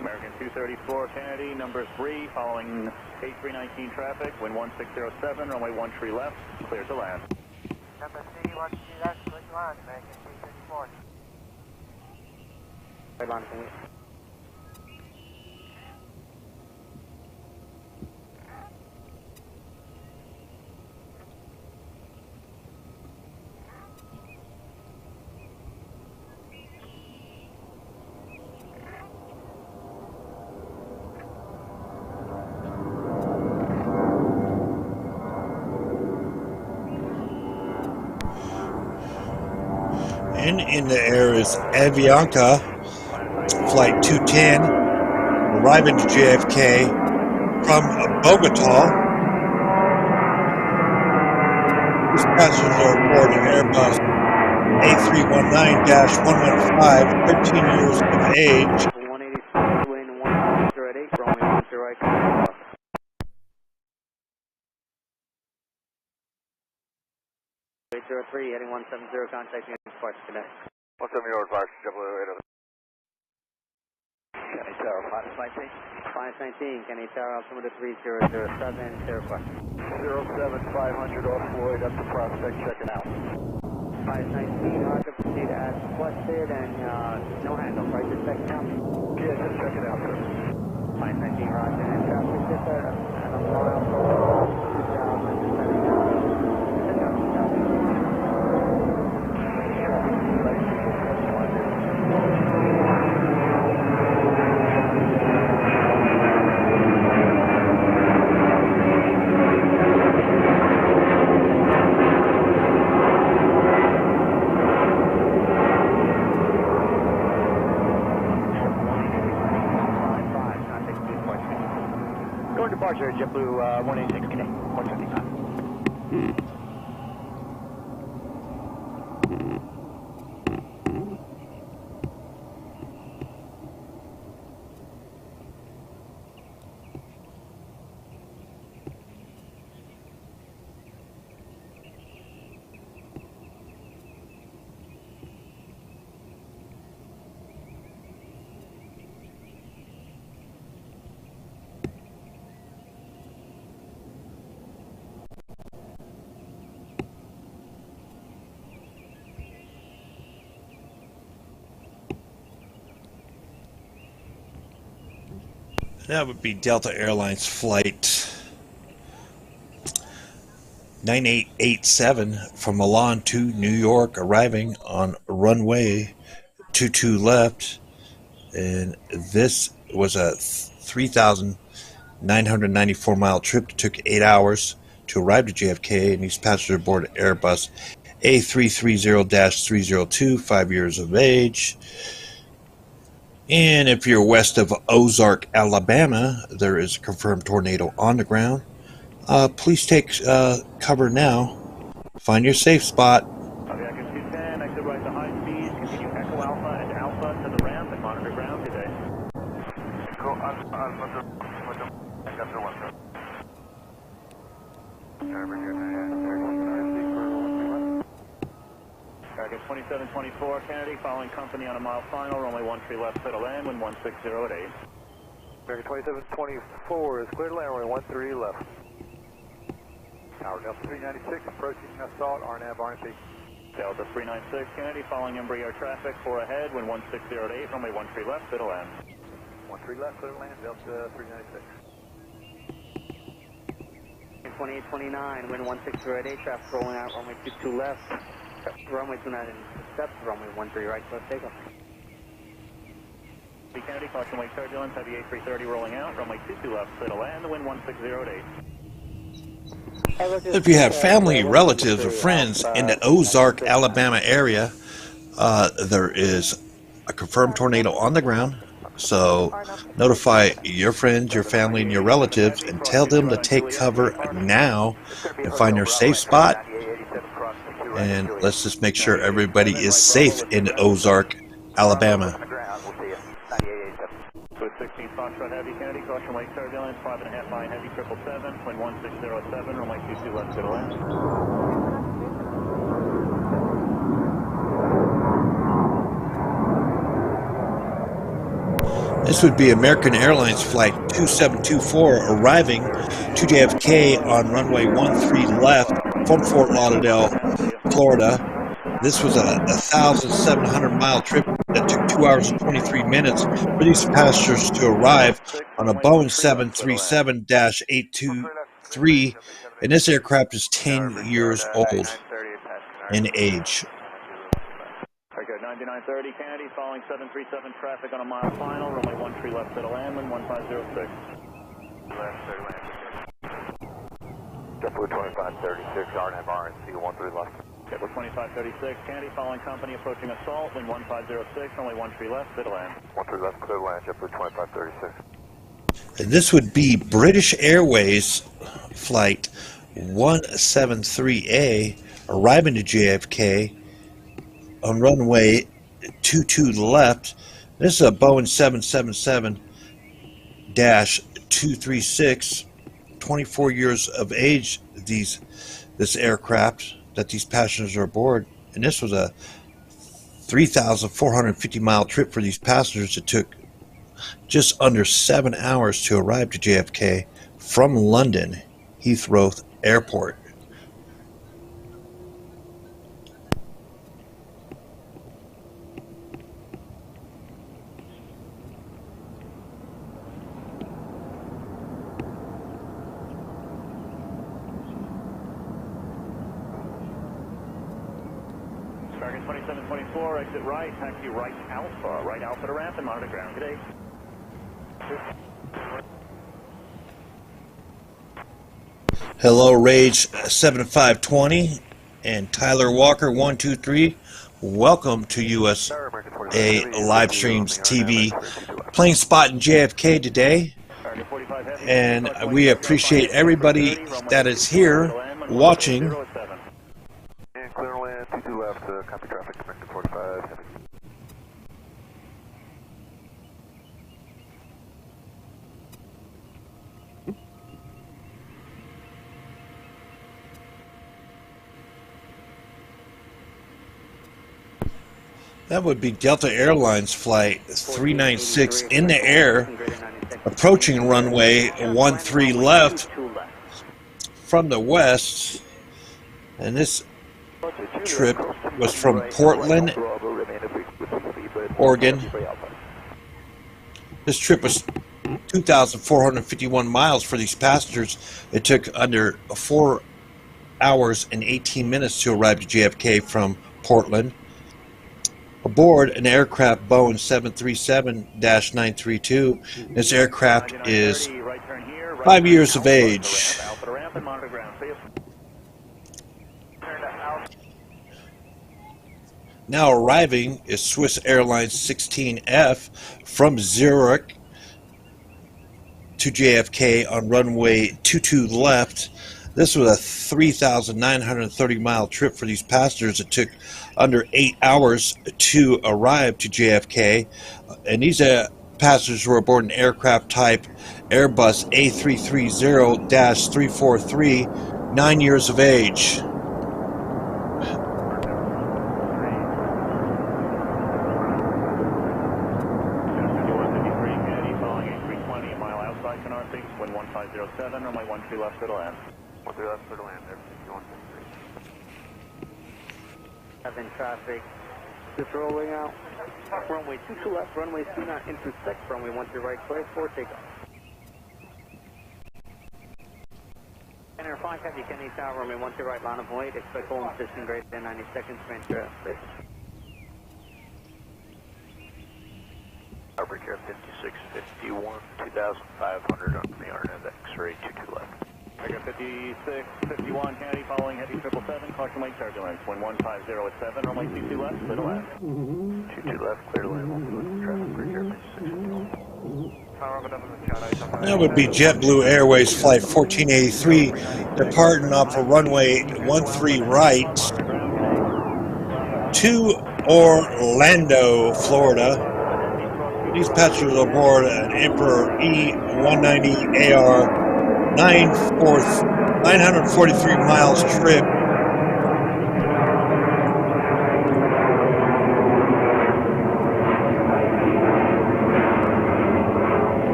American 234, Kennedy, number 3, following 8319 traffic, wind 1607, runway 13 left, clear to land. Number 3, 13 left, clear to land, American 234. Right line, please. And in the air is Avianca Flight 210 arriving to JFK from Bogota. These passengers are aboard an Airbus A319-115, 13 years of age. 186, wind 1008, runway 10 right. 003, heading 170, contacting Sparks Connect. 170 York, Fire, JetBlue 800. Kenny Tower, 519. 519, Kenny Tower, altimeter 3007, clear question. 07500 off Floyd, up to Prospect, checking out. 519, roger, proceed as requested, and no handoff, right? Just checking out? Yeah, just checking out, sir. 519, roger, and traffic just at a mile for 2000. Going departure, JetBlue 186 Connect, 175. That would be Delta Airlines flight 9887 from Milan to New York, arriving on runway 22 left. And this was a 3,994 mile trip. It took 8 hours to arrive to JFK, and these passengers aboard Airbus A330-302, 5 years of age. And if you're west of Ozark, Alabama, there is a confirmed tornado on the ground. Please take cover now. Find your safe spot. Aviation 210, exit right to high speed, continue Echo Alpha and Alpha to the ramp and monitor ground. Good day. Go Alpha to Alpha 1, sir. Target 2724, Kennedy, following company on a mile final, runway 13 left, clear to land, wind 160 at 8. American 2724 is clear to land, runway 13 left. Tower Delta 396, approaching assault, RNAV, RNP. Delta 396, Kennedy, following Embraer traffic, 4 ahead, wind 160 at 8, runway 13 left, clear to land. 13 left, clear to land, Delta 396. 2829, wind 160 at 8, traffic rolling out, runway 22 left. Runway 29 steps, runway 13 right, close takeoff. Kennedy, caution wake turbulence, heavy A330 rolling out, runway 22 left, clear to land, wind 160 at 8. If you have family, relatives, or friends in the Ozark, Alabama area, there is a confirmed tornado on the ground. So notify your friends, your family, and your relatives and tell them to take cover now and find their safe spot. And let's just make sure everybody is safe in Ozark, Alabama. With 16 Foxtrot Heavy, Kennedy, caution wake turbulence, 5.5 line heavy 777, wind 160 runway 22 left, clear to land. This would be American Airlines flight 2724 arriving to JFK on runway 13 left from Fort Lauderdale, Florida. This was a 1,700 mile trip that took 2 hours and 23 minutes for these passengers to arrive on a Boeing 737-823, and this aircraft is 10 years old in age. Very good, 9930 Kennedy, following 737 traffic on a mile final, runway 13 left to the land, wind 1506. JetBlue 2536, RNAV, RNC 13 left. JetBlue 2536, Kennedy, following company approaching assault, wind 1506, runway 13 left, clear to land. 13 left, clear to land, JetBlue 2536. And this would be British Airways flight 173A arriving to JFK on runway 22 left. This is a Boeing 777-236, 24 years of age, this aircraft. that these passengers are aboard, and this was a 3,450-mile trip for these passengers. It took just under 7 hours to arrive to JFK from London Heathrow Airport. Target 2724, exit right, taxi right Alpha to ramp and monitor ground. Good day. Hello, Rage 7520 and Tyler Walker 123. Welcome to USA Live Streams TV. Plane spotting JFK today, and we appreciate everybody that is here watching. And clear land, 22 left, copy traffic, American 45, heavy. That would be Delta Airlines flight 396 in the air, approaching runway 13 left from the west. And this trip was from Portland, Oregon. This trip was 2,451 miles for these passengers. It took under 4 hours and 18 minutes to arrive to JFK from Portland. Aboard an aircraft Boeing 737-932. This aircraft is 5 years of age. Now arriving is Swiss Airlines 16F from Zurich to JFK on runway 22 left. This was a 3,930-mile trip for these passengers. It took under 8 hours to arrive to JFK. And these passengers were aboard an aircraft type Airbus A330-343, 9 years of age. Runway 13 left for the land. 13 left for the land there, 5163. 7 traffic, just rolling out. Runway 22 left, runway 2 not intersect, runway 13 right clear for takeoff. Center 5 heavy, Kennedy Tower, runway 13 right, line of weight, expect full position greater than 90 seconds, transfer space. Average air 5651, 2,500 on the RNAV X-ray 22 left. I got 5651, Kennedy following heavy 777, caution weight turbulence, 1150 at 7, runway 22 left, clear to land. 22 left, clear to land, 1 traffic, bridge air 5651. That would be JetBlue Airways Flight 1483, departing off of runway 13 right to Orlando, Florida. These passengers aboard an Emperor E190 AR 943 miles trip.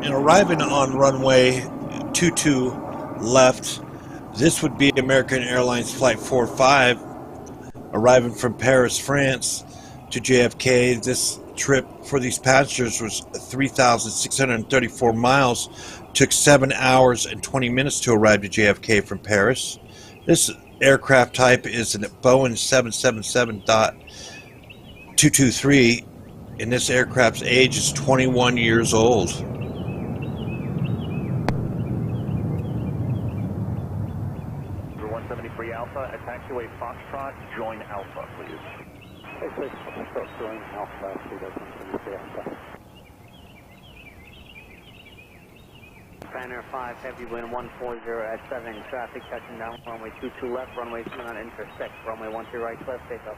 And arriving on runway 22 left, this would be American Airlines Flight 45, arriving from Paris, France to JFK. This trip for these passengers was 3,634 miles, took 7 hours and 20 minutes to arrive to JFK from Paris. This aircraft type is a Boeing 777-223, and this aircraft's age is 21 years old. 173 Alpha, at taxiway Foxtrot, join Alpha, please. Taxiway Foxtrot, join Alpha, 173 Alpha. Spanner 5, heavy wind 140 at 7, traffic touching down, runway 22 left, runway 2 not intersect, runway 13 right, left, takeoff.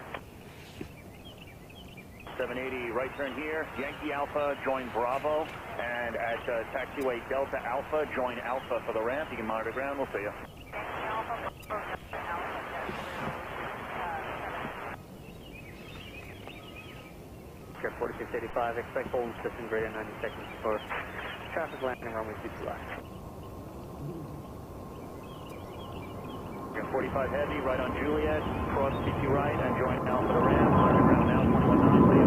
780, right turn here, Yankee Alpha, join Bravo, and at taxiway Delta Alpha, join Alpha for the ramp. You can monitor ground, we'll see you. Air 4685, expect holding system greater than 90 seconds for traffic landing runway 22 left. Air 45 heavy, right on Juliet, cross CT right, and join Alpha for the ramp. Monitor ground now, 219, see you.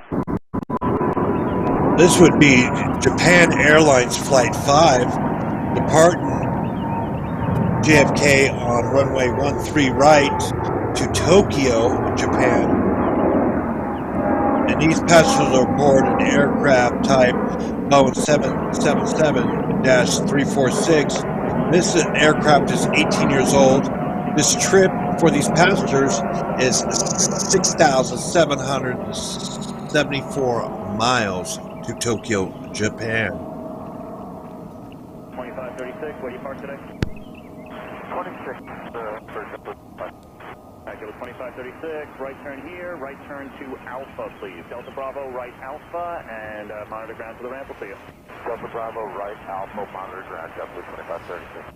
This would be Japan Airlines Flight 5 departing JFK on runway 13 right to Tokyo, Japan. And these passengers are aboard an aircraft type Boeing 777-346. This aircraft is 18 years old. This trip for these passengers is 6,774 miles to Tokyo, Japan. 2536, where do you park today? 26, Accurate 2536, right turn here, right turn to Alpha, please. Delta Bravo, right Alpha, and monitor ground to the ramp, we'll see you. Delta Bravo, right Alpha, monitor ground, JetBlue 2536.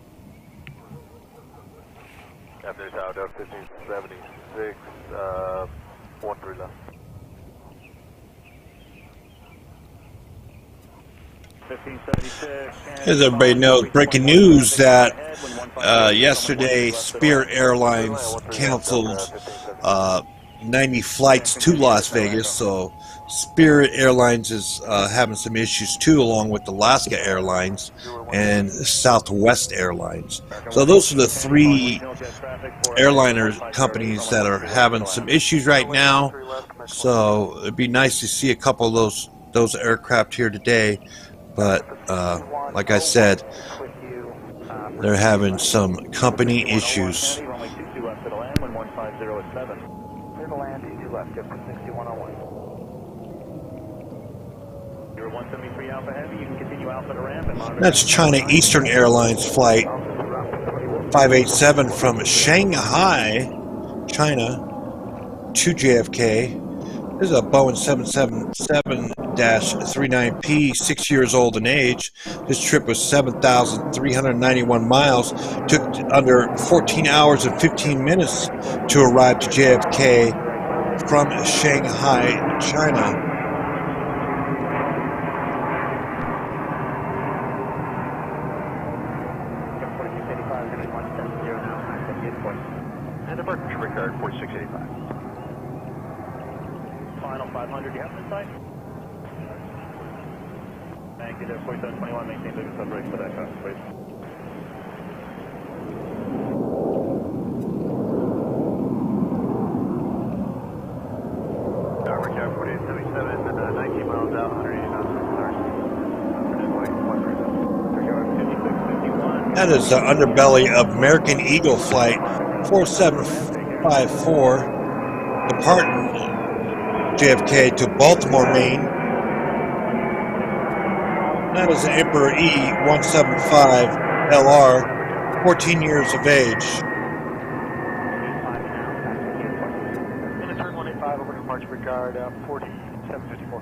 After Tower Delta 1576, 13 left. 1576. As everybody knows, breaking news that yesterday Spirit Airlines canceled 90 flights to Las Vegas, so Spirit Airlines is having some issues too, along with Alaska Airlines and Southwest Airlines. So those are the three airliner companies that are having some issues right now. So it'd be nice to see a couple of those aircraft here today. But like I said, they're having some company issues. Runway 22 left to the land, when 150 at 7. Clear to land, 22 left, good for 6101. You're 173 Alpha Heavy, you can continue Alpha to ramp and monitor. That's China Eastern Airlines Flight 587 from Shanghai, China to JFK. This is a Boeing 777-39P, 6 years old in age. This trip was 7,391 miles. Took under 14 hours and 15 minutes to arrive to JFK from Shanghai, China. And departure required 4685. Final 500, you have an insight? Thank you there, 4721, maintain bigger sub-brakes for that cost, please. Tower Cap 4877, 19 miles out, 180 knots. That is the underbelly of American Eagle Flight 4754, departing JFK to Baltimore, Maine. That is an Emperor E-175 LR, 14 years of age. And turn 185 over departure regard 4754.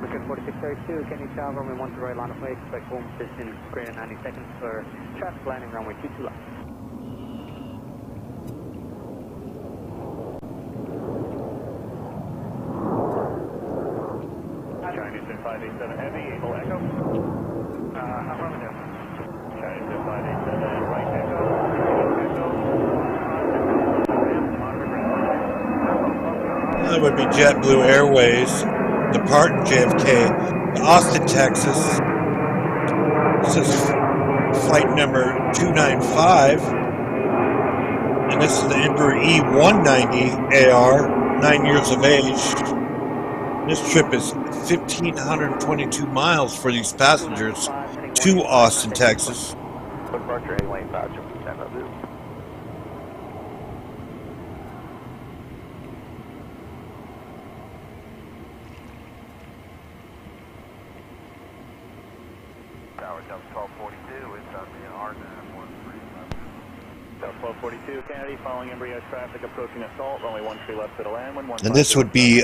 Wicked 4632, can you travel runway 1 to right line of way, expect home distance greater than 90 seconds for traffic landing runway 22 left. China Eastern 587 Heavy, Able Echo. Affirmative. China Eastern 587, right Echo. Echo. That would be JetBlue Airways, departing JFK to Austin, Texas. This is flight number 295. And this is the Emperor E-190 AR, 9 years of age. This trip is 1,522 miles for these passengers to Austin, Texas. Departure A-Lane 5, stand up. Tower Delta 1242, it's on the R913. Delta 1242, Kennedy, following embryo traffic approaching assault, runway 13 left to the land, when 150. And this would be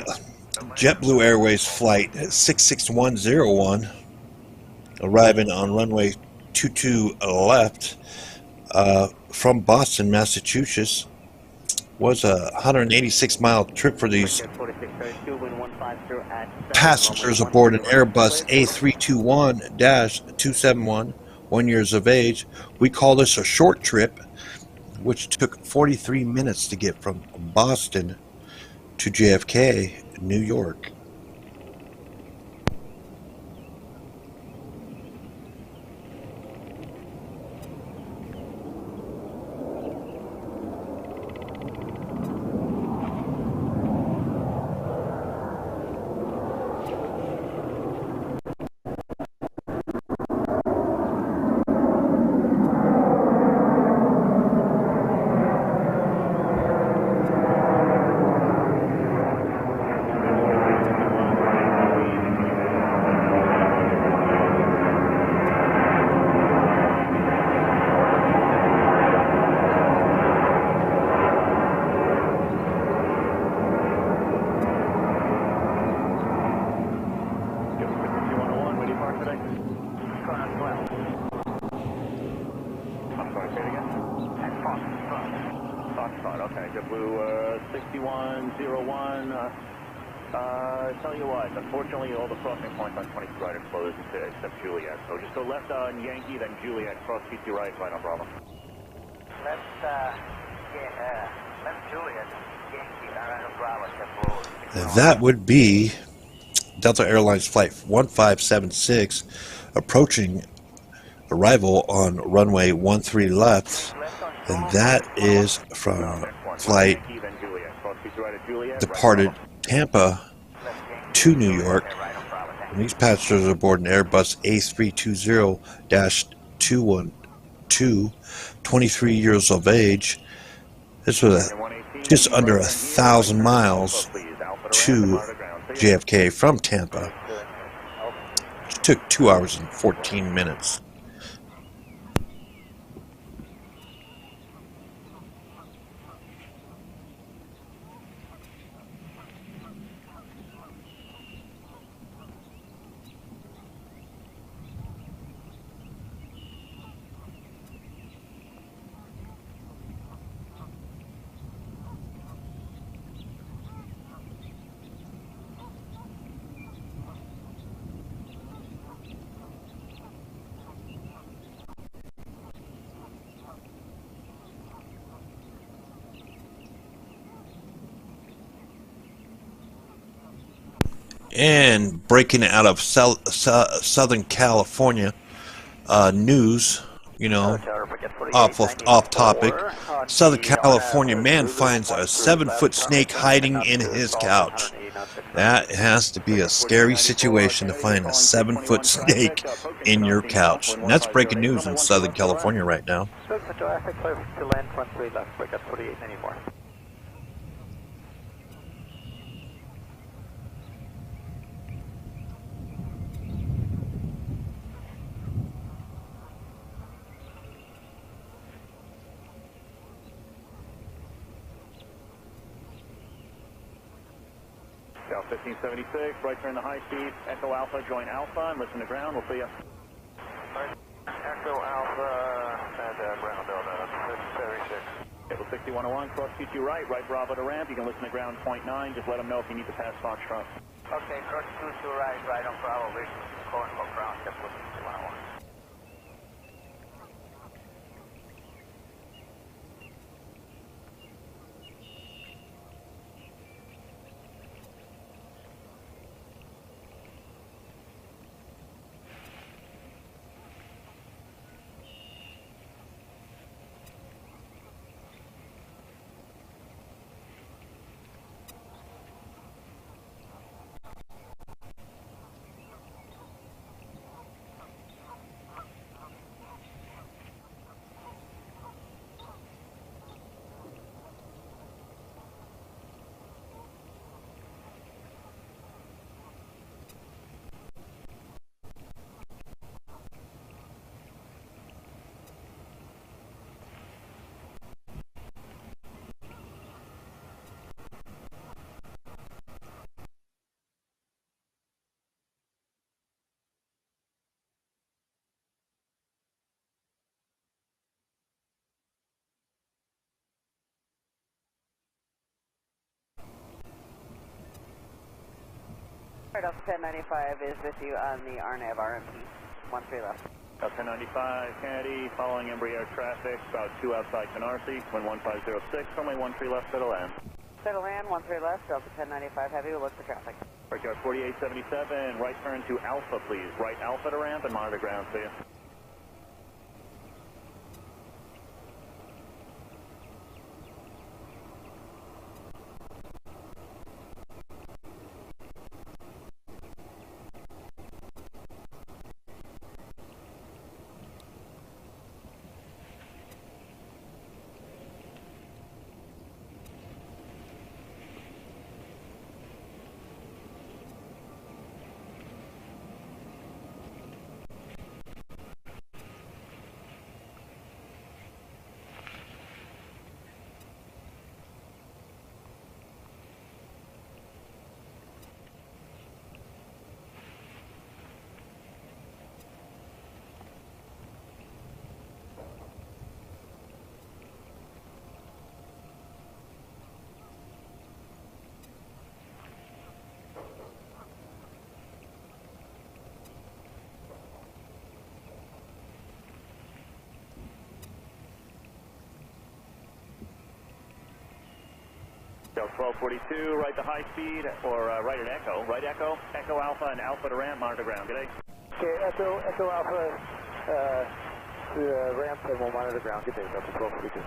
JetBlue Airways flight 66101, arriving on runway 22 left from Boston, Massachusetts. Was a 186-mile trip for these passengers aboard an Airbus A321-271, 1 year of age. We call this a short trip, which took 43 minutes to get from Boston to JFK, New York. Okay, JetBlue 6101. Tell you what, unfortunately all the crossing points on 22 right are closed except Juliet. So just go left on Yankee, then Juliet, cross 22 right on Bravo. Left Juliet, Yankee, right on Bravo, JetBlue. That would be Delta Airlines Flight 1576, approaching arrival on runway 13 left, and that is from flight departed Tampa to New York. And these passengers are aboard an Airbus A320-212, 23 years of age. This was just under 1,000 miles to JFK from Tampa. It took 2 hours and 14 minutes. And breaking out of Southern California news, you know, off topic. Southern California man finds a 7-foot snake hiding in his couch. That has to be a scary situation to find a 7-foot snake in your couch. And that's breaking news in Southern California right now. South 1576, right turn the high speed, Echo Alpha, join Alpha, and listen to ground, we'll see you. Echo Alpha, and ground Delta, 676. Table 6101, cross T2 right, right Bravo to ramp, you can listen to ground point 9, just let them know if you need to pass Foxtrot. Okay, cross 22 right, right on Bravo, we're calling for ground, JetBlue 6101. Right off 1095 is with you on the RNAV RMP. 13 left. Delta 1095, Kennedy, following Embraer traffic, about 2 outside Canarsie, wind 1506, runway 13 left, clear to land. Clear to land, 13 left, Delta 1095 heavy, we'll look for traffic. Brickyard 4877, right turn to Alpha, please. Right Alpha to ramp and monitor ground, see you. Delta 1242, right to high speed, or right at Echo. Right Echo, Echo Alpha and Alpha to ramp, monitor ground. Good day. Okay, Echo Alpha to ramp and we'll monitor ground. Good day, Delta 1242.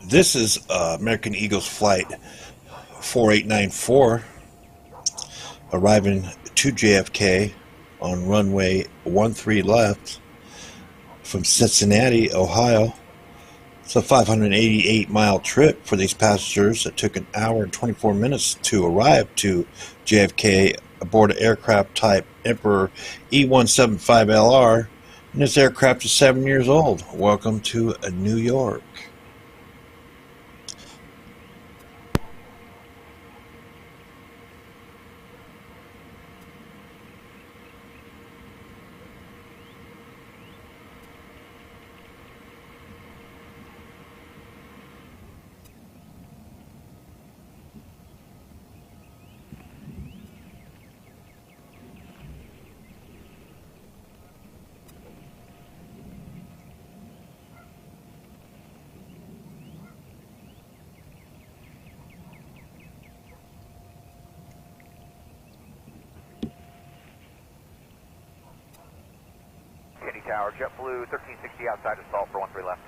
This is American Eagle's flight 4894 arriving to JFK on runway 13 left from Cincinnati, Ohio. It's a 588-mile trip for these passengers. It took an hour and 24 minutes to arrive to JFK aboard an aircraft type Emperor E175LR. And this aircraft is 7 years old. Welcome to New York. Tower, JetBlue 1360 outside of stall for 13 left.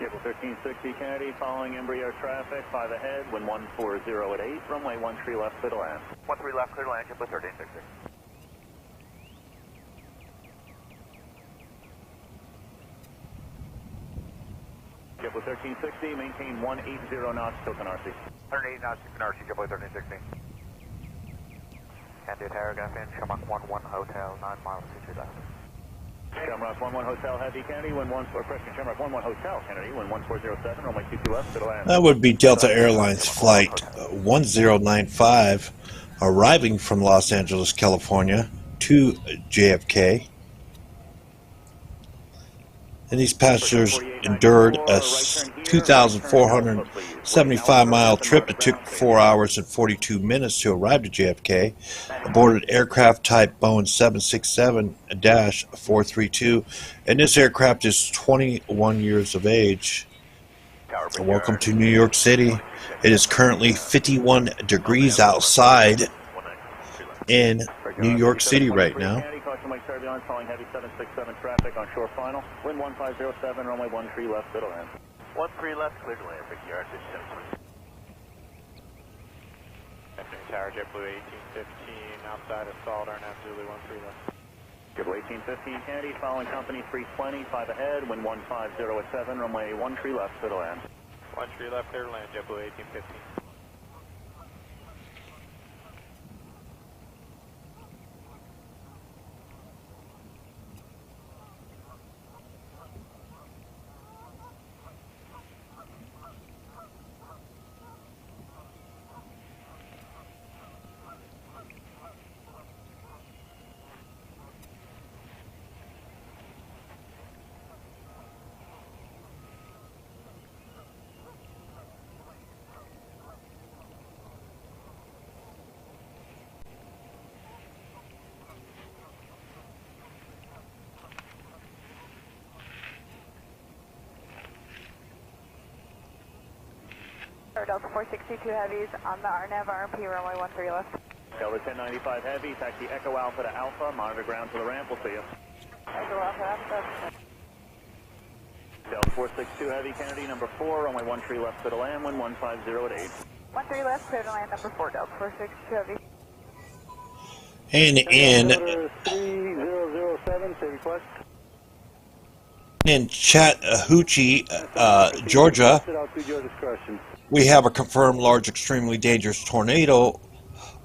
JetBlue 1360 Kennedy, following Embraer traffic, 5 ahead, wind 140 at 8, runway 13 left, clear to land. 13 left, clear to land, JetBlue 1360. JetBlue 1360, maintain 180 knots till Canarsie. 180 knots to Canarsie, JetBlue 1360. Candy Tower, gap in, Shamrock 11 Hotel, 9 miles, 23 left. Shamrock 11 Hotel Heavy Kennedy, wind 1, or correction, Shamrock 11 Hotel Kennedy, wind 1407, runway 22 left, to the land. That would be Delta Airlines flight 1095 arriving from Los Angeles, California to JFK. And these passengers endured a 2,475-mile trip. It took 4 hours and 42 minutes to arrive to JFK aboard an aircraft type Boeing 767-432. And this aircraft is 21 years of age. So welcome to New York City. It is currently 51 degrees outside in New York City right now. Turbulence following heavy 767 traffic on shore final. Wind 1507, runway 13 left, clear to land. 13 left, clear to land, Brickyard 673. Afternoon Tower, JetBlue 1815, outside of stalled, RNAV Zulu 13 left. JetBlue 1850, Kennedy, following company 320, 5 ahead, wind 150 at 7, runway 13 left, clear to land. 13 left, clear to land, JetBlue 1850. Delta 462 heavies on the RNAV RMP runway 13 left. Delta 1095 heavy, taxi Echo Alpha to Alpha, monitor ground to the ramp, we'll see you. Echo Alpha, Alpha. Delta 462 heavy, Kennedy, number 4, runway 13 left, clear to land, wind 150 at 8. 13 left, clear to land, number 4, Delta 462 heavy. And in 3007, say request. Chattahoochee, Georgia, we have a confirmed large, extremely dangerous tornado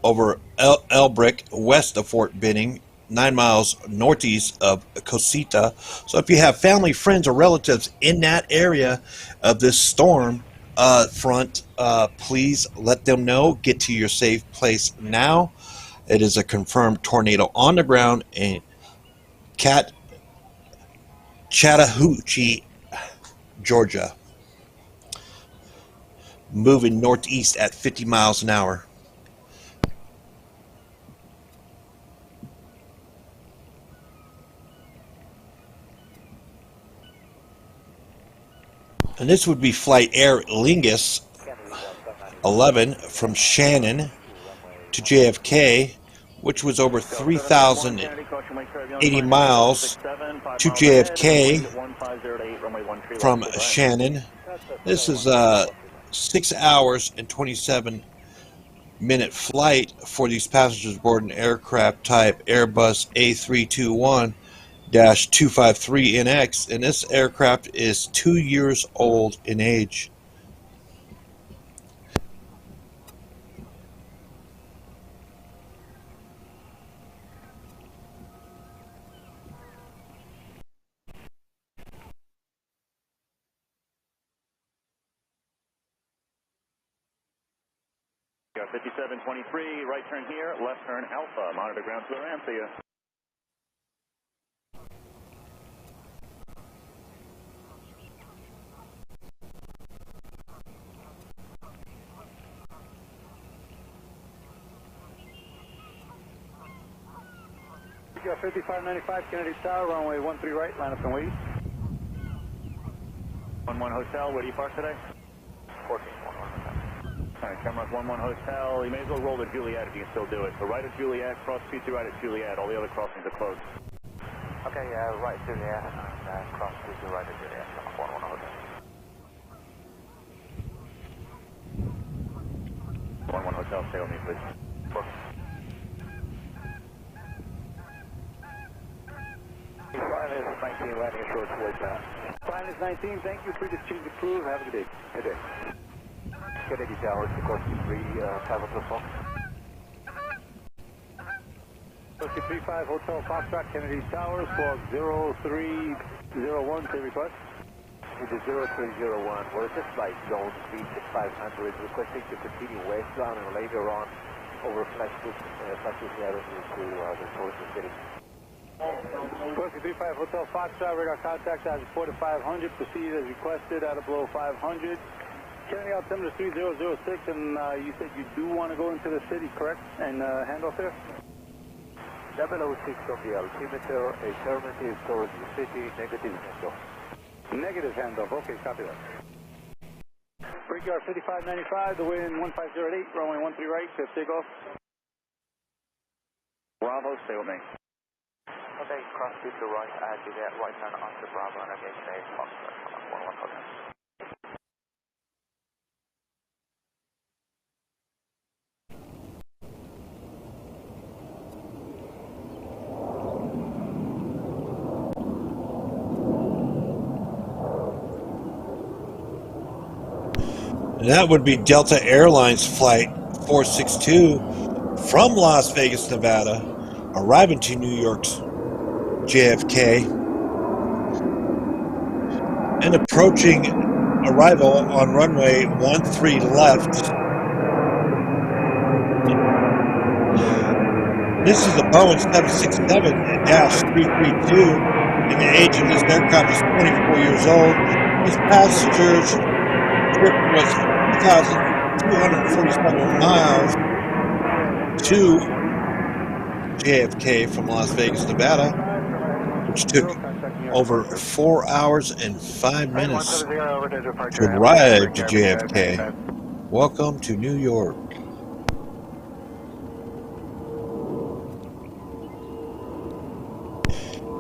over Elbrick, west of Fort Benning, 9 miles northeast of Cosita. So if you have family, friends, or relatives in that area of this storm front, please let them know. Get to your safe place now. It is a confirmed tornado on the ground in Chattahoochee, Georgia, moving northeast at 50 miles an hour. And this would be flight Air Lingus 11 from Shannon to JFK, which was over 3,080 miles to JFK from Shannon. This is a 6 hours and 27-minute flight for these passengers aboard an aircraft type Airbus A321-253NX, and this aircraft is 2 years old in age. Got 5723, right turn here, left turn Alpha, monitor ground to the ramp, see you. Got 5595, Kennedy Tower, runway 13 right, line up and wait. 11 Hotel, where do you park today? 14. Alright, Cameron 11 Hotel, you may as well roll to Juliet if you can still do it. So right at Juliet, cross 22 right at Juliet, all the other crossings are closed. Okay, right at Juliet, and cross 22 right at Juliet, 11 Hotel. 11 Hotel, stay with me please. Flying is 19, landing short towards that. Flying is 19, thank you, free to change the crew, have a good day. Good day. Kennedy Tower, course 3, 5 o'clock Fox. Course 35, Hotel Foxtrot, Kennedy Tower, squawk 0301, say request. It is 0301, we're just like zone speed 500, requesting to continue westbound and later on over Flagship Avenue to the Source City. Course 35, Hotel Foxtrot, radar contact as reported 500, proceed as requested out of below 500. Kennedy altimeter 3006, and you said you do want to go into the city, correct? And handoff there? 006 on the altimeter, affirmative towards the city, negative handoff. Negative handoff, okay, copy that. Brickyard 5595, the wind 1508, runway 13 right, clear takeoff. Bravo, stay with me. Okay, cross to the right, Juliet, right turn onto Bravo, and again, stay Foxtrot, 11 Hotel. And that would be Delta Airlines Flight 462 from Las Vegas, Nevada, arriving to New York's JFK and approaching arrival on runway 13 left. This is a Boeing 767-332, and the age of this aircraft is 24 years old. Its passengers trip was 2,247 miles to JFK from Las Vegas, Nevada, which took over 4 hours and 5 minutes to arrive to JFK. Welcome to New York.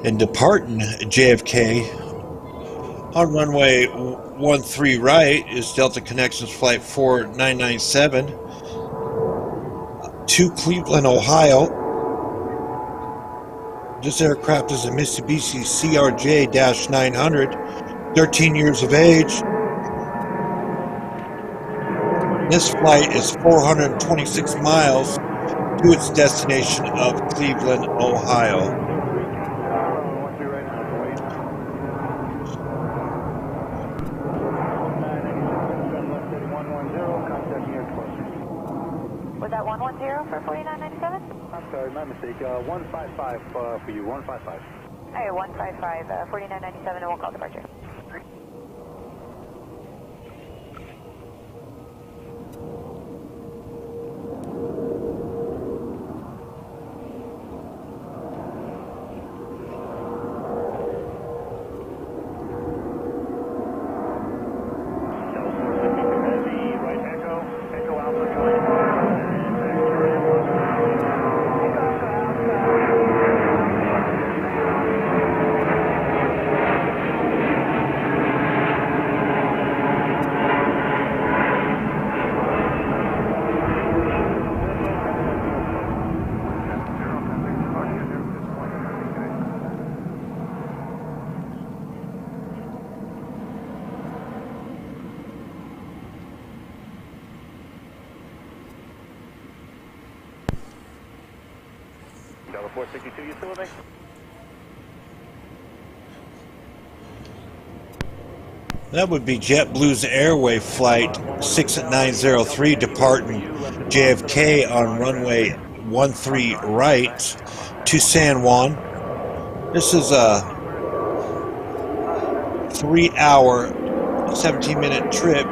And departing JFK on runway 13 right is Delta Connections Flight 4997 to Cleveland, Ohio. This aircraft is a Mitsubishi CRJ-900, 13 years of age. This flight is 426 miles to its destination of Cleveland, Ohio. Was that 110 for 4997? I'm sorry, my mistake. 155 for you, 155. Hey, 155, 4997, and we'll call departure. Delta 462, you still with me? That would be JetBlue's Airway Flight 6903 departing JFK on runway 13 right to San Juan. This is a 3-hour, 17-minute trip,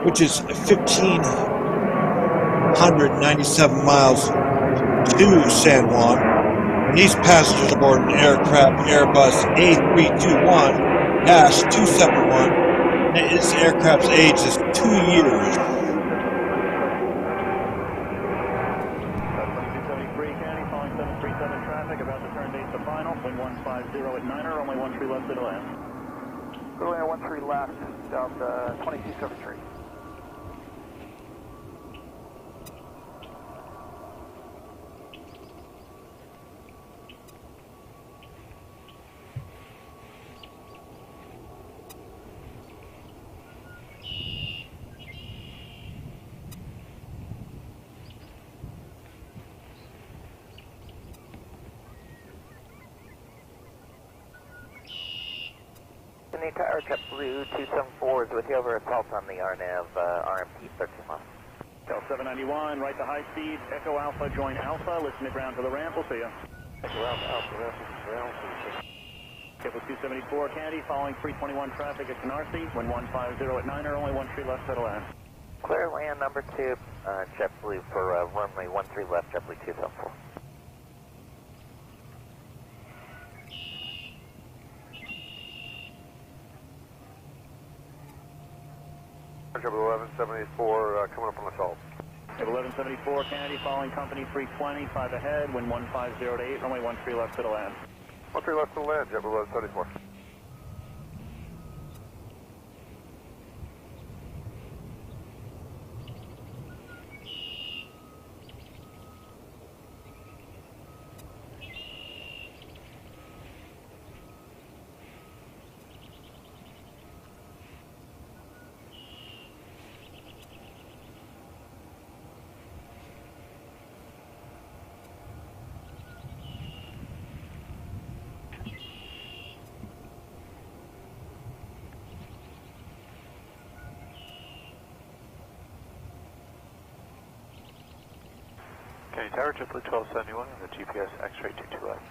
which is 1,597 miles to San Juan. And these passengers aboard an aircraft Airbus A321-271. This aircraft's age is 2 years. 2273 County, following 737 traffic, about to turn base to final. Wind 150 at Niner, only 13 left to the land. Going at 13 left, Delta 2273. The entire JetBlue 274 is with you over assault on the RNAV RMP 13 left. Del 791, right to high speed, Echo Alpha, join Alpha, listen to ground to the ramp, we'll see you. Echo Alpha, Alpha. Kipple 274 Candy, following 321 traffic at Canarsie, wind 150 at Niner, only 13 left to the land. Clear land number 2, JetBlue for runway 13 left, JetBlue 274. JetBlue 1174 coming up on assault. Kipple 1174 Candy, following company 320, 5 ahead, wind 150 to 8, runway 13 left to the land. 13 left to the land, JetBlue 1174. Kennedy Tower, JetBlue 1271 on the GPS X-ray 22 left.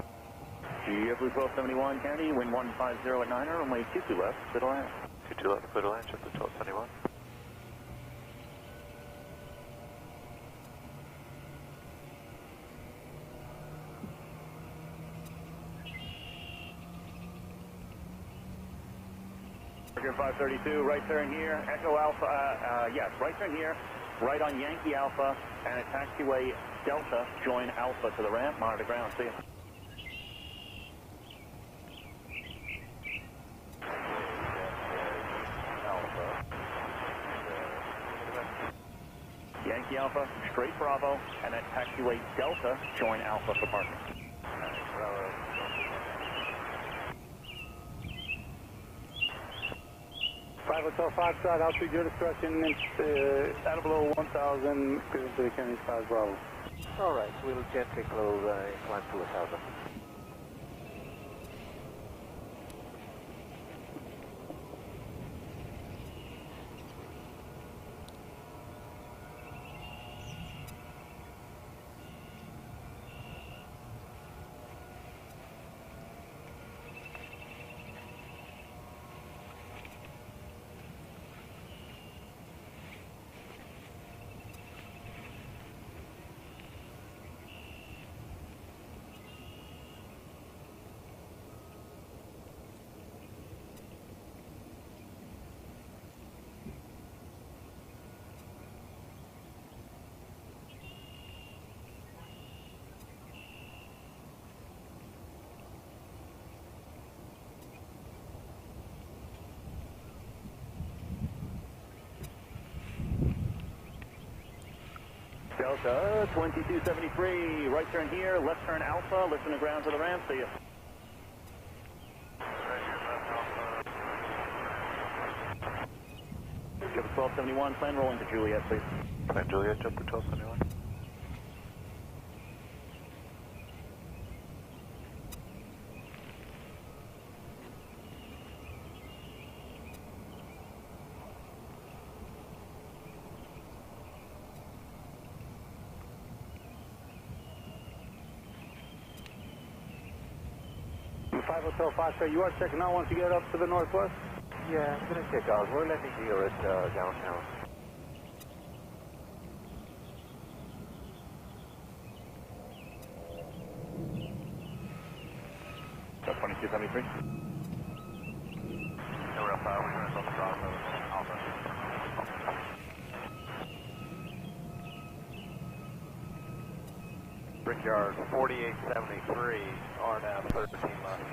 JetBlue 1271, Kennedy, wind 150 at 9er, runway 22 left, clear to land. 22 left, clear to land, JetBlue 1271. Here 532, right turn here, Echo Alpha, yes, right turn here, right on Yankee Alpha, and a taxiway Delta, join Alpha to the ramp, monitor ground, see you. Yankee Alpha, straight Bravo, and then taxiway Delta, join Alpha for parking. 5 Hotel Foxtrot, altitude your discretion, at below 1,000, clear to the Kennedy Skies Bravo. All right, we'll gently close climb to 1,000. Delta 2273, right turn here, left turn Alpha, listen to ground to the ramp, see you. JetBlue 1271, plan rolling to Juliet, please. Plan Juliet, JetBlue 1271. Hotel Foxtrot, you are checking out once you get up to the northwest? Yeah, I'm going to check out. We're landing here at downtown. That's 2273. We're up, we're going to stop the Bravo, Alpha. Brickyard 4873, RNAV 13 left.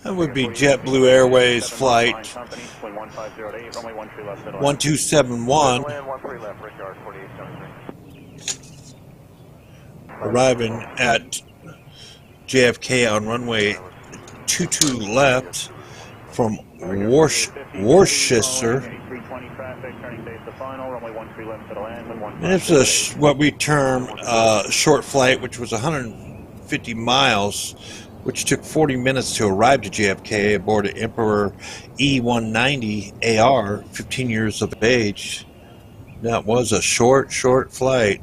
That would be JetBlue Airways flight 1271, Land 13 left, Brickyard 4873. arriving at JFK on runway 22 left from Worcester. And it's what we term a short flight, which was 150 miles, which took 40 minutes to arrive to JFK aboard an Emperor E-190 AR, 15 years of age. That was a short flight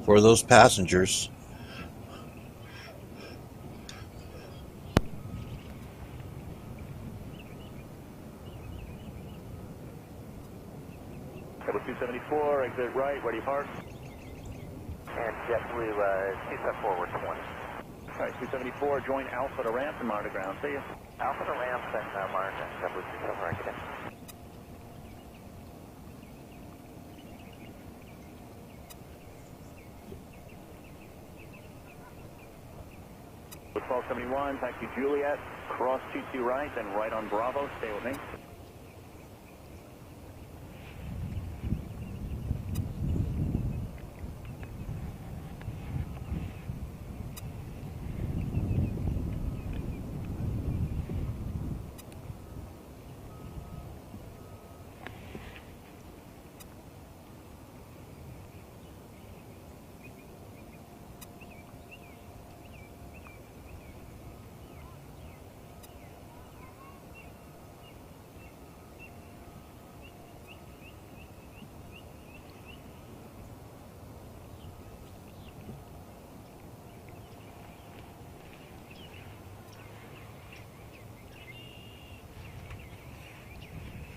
for those passengers. Level 274, exit right, ready park. And JetBlue, CSET forward 20. All right, 274, join Alpha to ramp and monitor ground, see you. Alpha to ramp and monitor, JetBlue 274, get in. With 1271, taxi Juliet, cross 22 right, then right on Bravo, stay with me.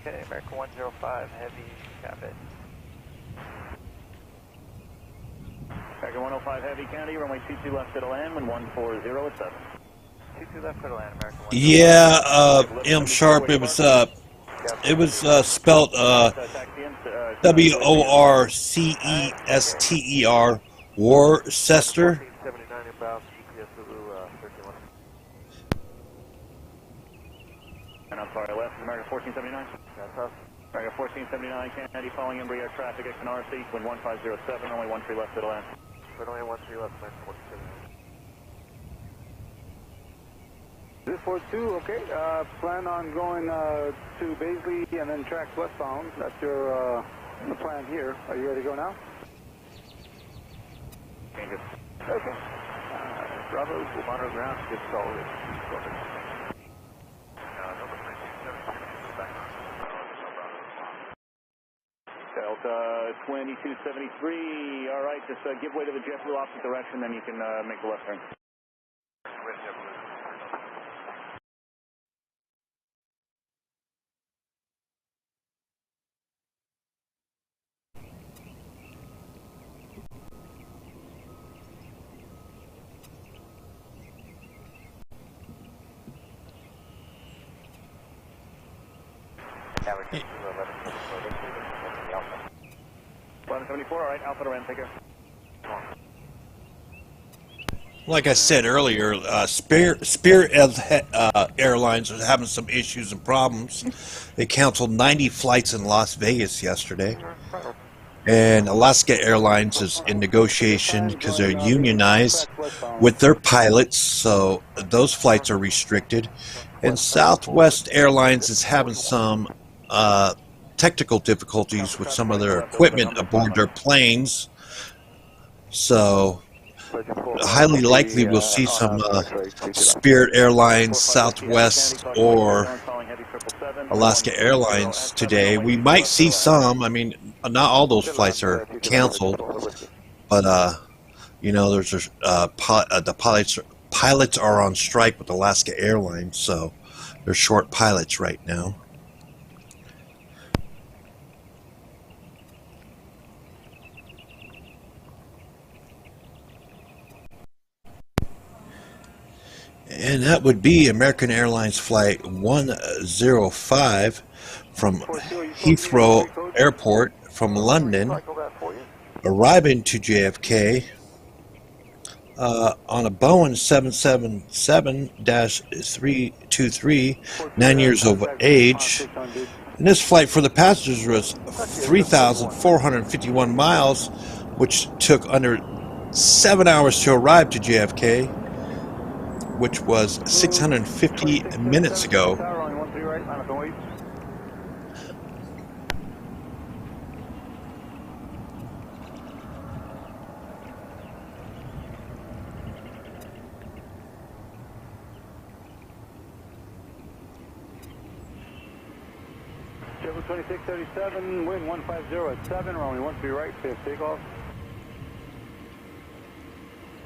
Okay, American 105 Heavy, copy. American 105 Heavy, County, runway 22 left to the land, wind 140 at 7. 22 left to the land, American 105. Yeah, M Sharp, it was spelled Worcester, Worcester. 1479 inbound, GPS Zulu 31. And I'm sorry, left is American 1479. That's us. American 1479, Kennedy, following Embraer traffic at Canarsie, wind 1507, runway 13 left to the land. Runway 13 left, American 1479. This is 42, okay. Plan on going to Baisley and then tracks westbound. That's your the plan here. Are you ready to go now? Changes. Okay. Bravo, we'll monitor ground, get solid. Delta 2273, all right, just give way to the JetBlue opposite direction, then you can make the left turn. Now we're going to 1174, all right, Alpha to Ren, take care. Like I said earlier, Spirit Airlines are having some issues and problems. They canceled 90 flights in Las Vegas yesterday. And Alaska Airlines is in negotiation because they're unionized with their pilots, so those flights are restricted. And Southwest Airlines is having some technical difficulties with some of their equipment aboard their planes. So highly likely we'll see some Spirit Airlines, Southwest, or Alaska Airlines today. We might see some. I mean, not all those flights are canceled, but you know, there's the pilots are on strike with Alaska Airlines, so they're short pilots right now. And that would be American Airlines Flight 105 from Heathrow Airport from London, arriving to JFK on a Boeing 777-323, 9 years of age. And this flight for the passengers was 3,451 miles, which took under 7 hours to arrive to JFK, which was 650 minutes ago. Chevrolet 2637, wind 150 at 7, runway 13 right, clear takeoff.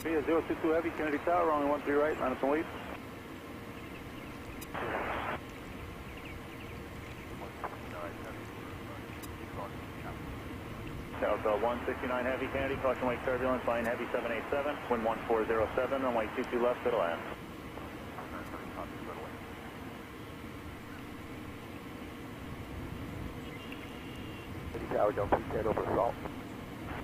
Via 022 Heavy, Kennedy Tower, runway 13 right, line up and wait. Delta 169 Heavy, Kennedy, caution wake turbulence, line heavy 787, wind 1407, runway 22 left to the land. Tower, Delta 310 over salt.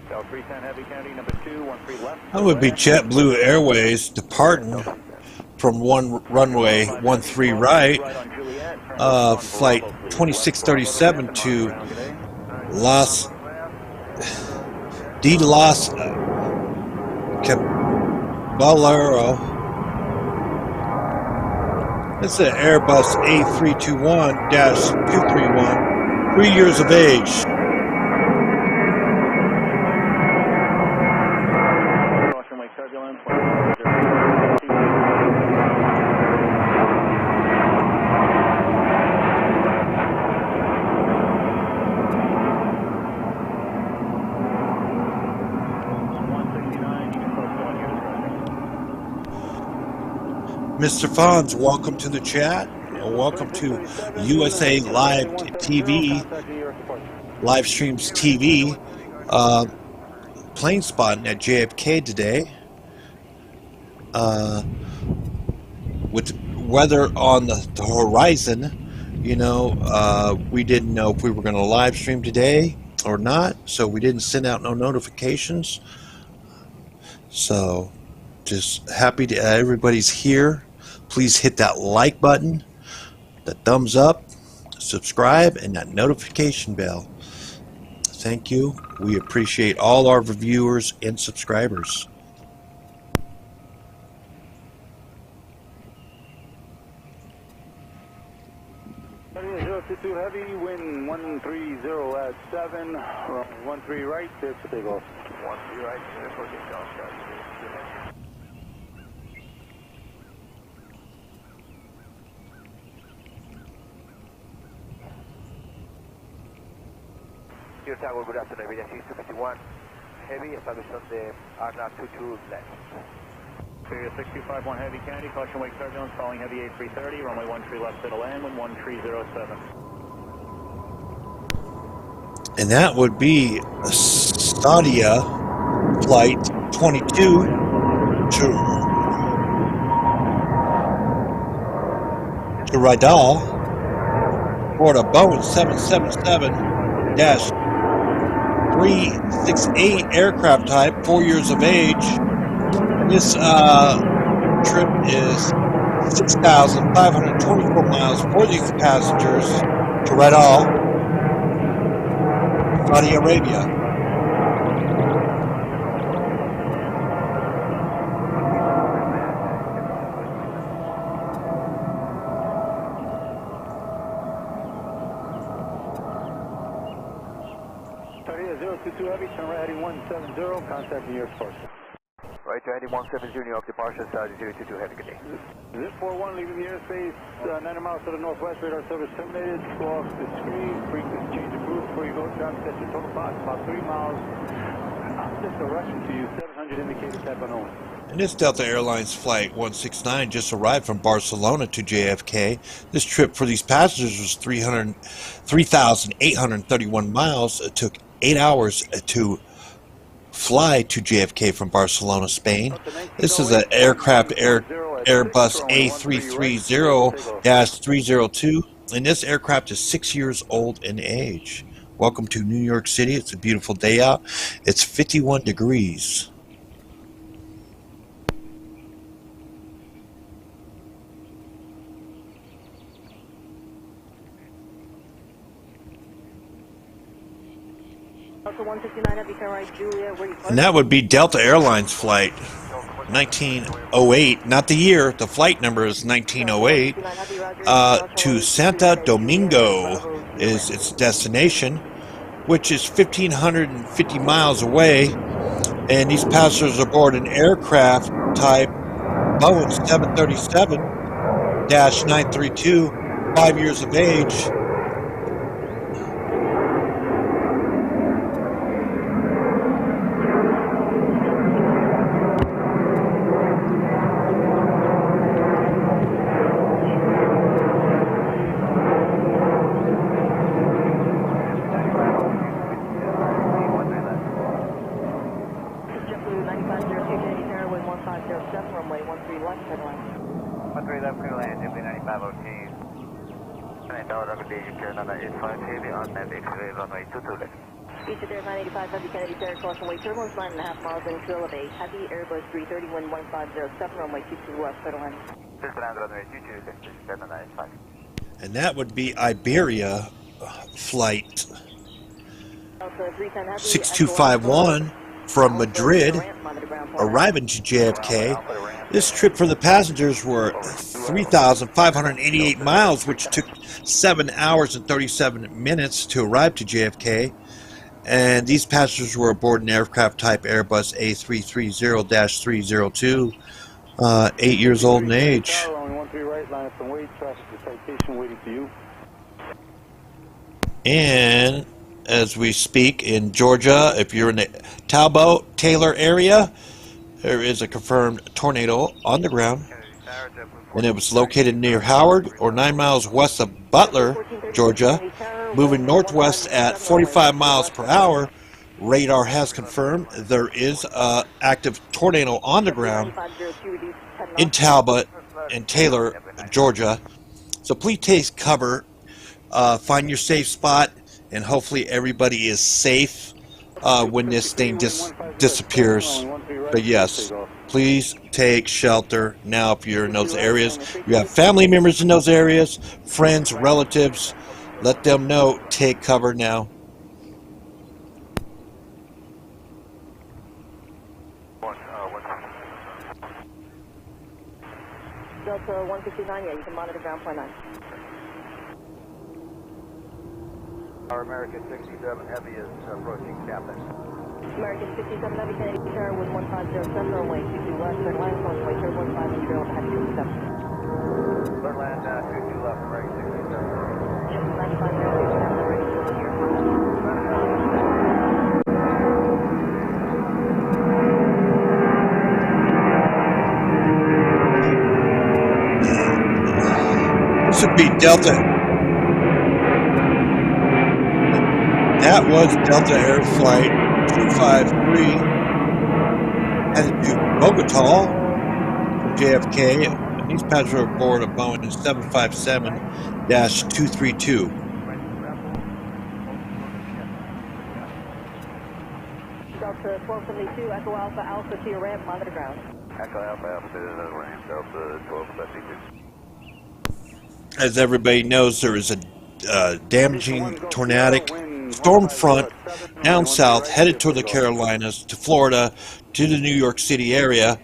Delta 310 Heavy, Kennedy, number 213 left. That would be JetBlue Airways departing from runway 13 right, flight 2637 to Los Caballero. It's an Airbus A321-231, 3 years of age. Mr. Fonz, welcome to the chat. welcome to USA Live TV, Live Streams TV, plane spotting at JFK today. With weather on the horizon, you know, we didn't know if we were going to live stream today or not, so we didn't send out no notifications. So just happy to everybody's here. Please hit that like button, the thumbs up, subscribe, and that notification bell. Thank you. We appreciate all our viewers and subscribers. Altitude heavy, wind 130 at 7, 13 right, clear for takeoff. 13 right, clear for takeoff, guys. Your tower, good afternoon, aviation 251, heavy, establishment the RNAV 22 left. Area 651 heavy Kennedy, caution wake turbulence, following heavy A330, runway 13 left to the land, wind 1307. And that would be Stadia Flight 22 to Rydal aboard a Boeing 777-368 aircraft type, 4 years of age. This trip is 6,524 miles for these passengers to Rydal, Saudi Arabia. Stadia 022 heavy, turn right heading 170, contact New York Force. Right to heading 170, New York departure, Saudi 022 heavy, good day. Zip 41 leaving the airspace, 90 miles to the northwest, radar service terminated, go off the screen, frequency change approved before you go, traffic at your total box, about 3 miles. I'm just a Russian to you, 700 indicated type unknown. And this Delta Airlines Flight 169 just arrived from Barcelona to JFK. This trip for these passengers was 3,831 miles. It took 8 hours to fly to JFK from Barcelona, Spain. This is an aircraft Airbus A330-302, and this aircraft is 6 years old in age. Welcome to New York City. It's a beautiful day out. It's 51 degrees. And that would be Delta Airlines flight 1908, not the year, the flight number is 1908, to Santo Domingo is its destination, which is 1,550 miles away, and these passengers are aboard an aircraft type Boeing 737-932, 5 years of age. East Air 985, heavy Kennedy, Sarah, caution wake turbulence, 9.5 miles into elevate. Heavy Airbus 330, wind 1507, runway 22 left, clear to land. And that would be Iberia flight 6251 from Madrid, arriving to JFK. This trip for the passengers were 3,588 miles, which took 7 hours and 37 minutes to arrive to JFK. And these passengers were aboard an aircraft type Airbus A330-302, 8 years old in age. And as we speak in Georgia, if you're in the Talbot, Taylor area, there is a confirmed tornado on the ground. and it was located near Howard or 9 miles west of Butler, Georgia, moving northwest at 45 miles per hour. Radar has confirmed there is an active tornado on the ground in Talbot and Taylor, Georgia. So please take cover, find your safe spot, and hopefully everybody is safe when this thing disappears. But yes, please take shelter now if you're in those areas. You have family members in those areas, friends, relatives. Let them know. Take cover now. Delta 159, yeah, you can monitor ground point 9. Our American 67 Heavy is approaching Captain. American 67 Heavy, Kennedy Tower, wind 1507, runway 22 left, turn left, runway 15 trail, Heavy 67. Turn land 22 left, American 67. Just 95 0, ready to run your contact. This would be Delta. That was Delta Air Flight 253 headed to Bogota from JFK, and these passengers are aboard a Boeing 757-232. Delta 1272, Echo Alpha Alpha to your ramp, monitor ground. Echo Alpha Alpha to the ramp, Delta 1272. As everybody knows, there is a damaging tornadic storm front down south headed toward the Carolinas to Florida to the New York City area,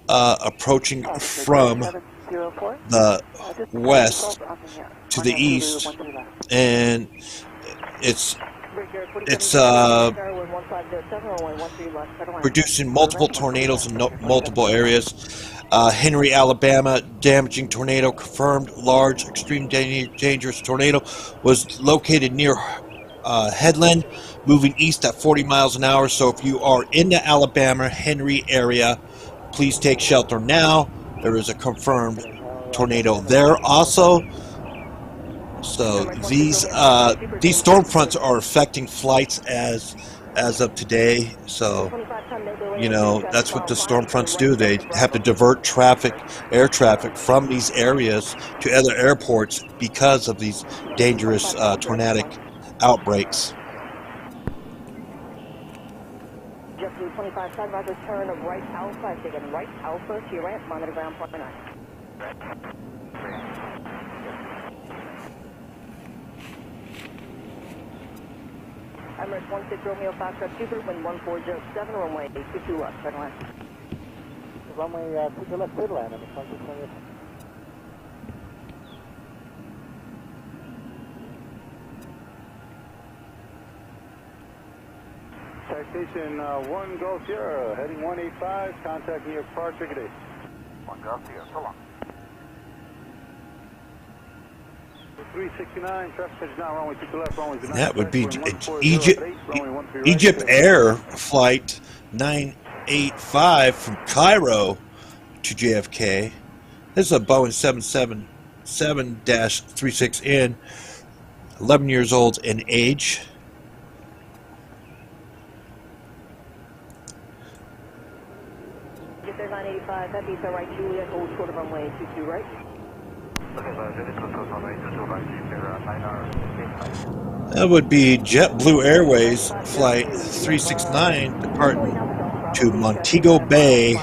approaching from the west to the east, and it's producing multiple tornadoes in multiple areas. Henry, Alabama, damaging tornado confirmed. Large, extreme dangerous tornado was located near Headland, moving east at 40 miles an hour. So if you are in the Alabama, Henry area, please take shelter now. There is a confirmed tornado there also. So these storm fronts are affecting flights as of today. So, you know, that's what the storm fronts do. They have to divert traffic, air traffic, from these areas to other airports because of these dangerous tornadic outbreaks. JetBlue 25 side roger, turn of right Alpha, taking right Alpha to your ramp, monitor ground point 9. Emirates 16 Romeo Foxtrot 2 group, wind 1407, runway 22 left, turn left. Runway 22 left, clear to land, Emirates 16 Romeo. Citation 1 Gulf Sierra, heading 185, contact New York Park, ticket 8. 1 Gulf Sierra, so long. 369, traffic now, runway 22 left, runway 9. That would be Egypt Air Flight 985 from Cairo to JFK. This is a Boeing 777-36N, 11 years old in age. Get there 985, that beats our right Juliet, hold short of runway 22 right. That would be JetBlue Airways Flight 369 departing to Montego Bay.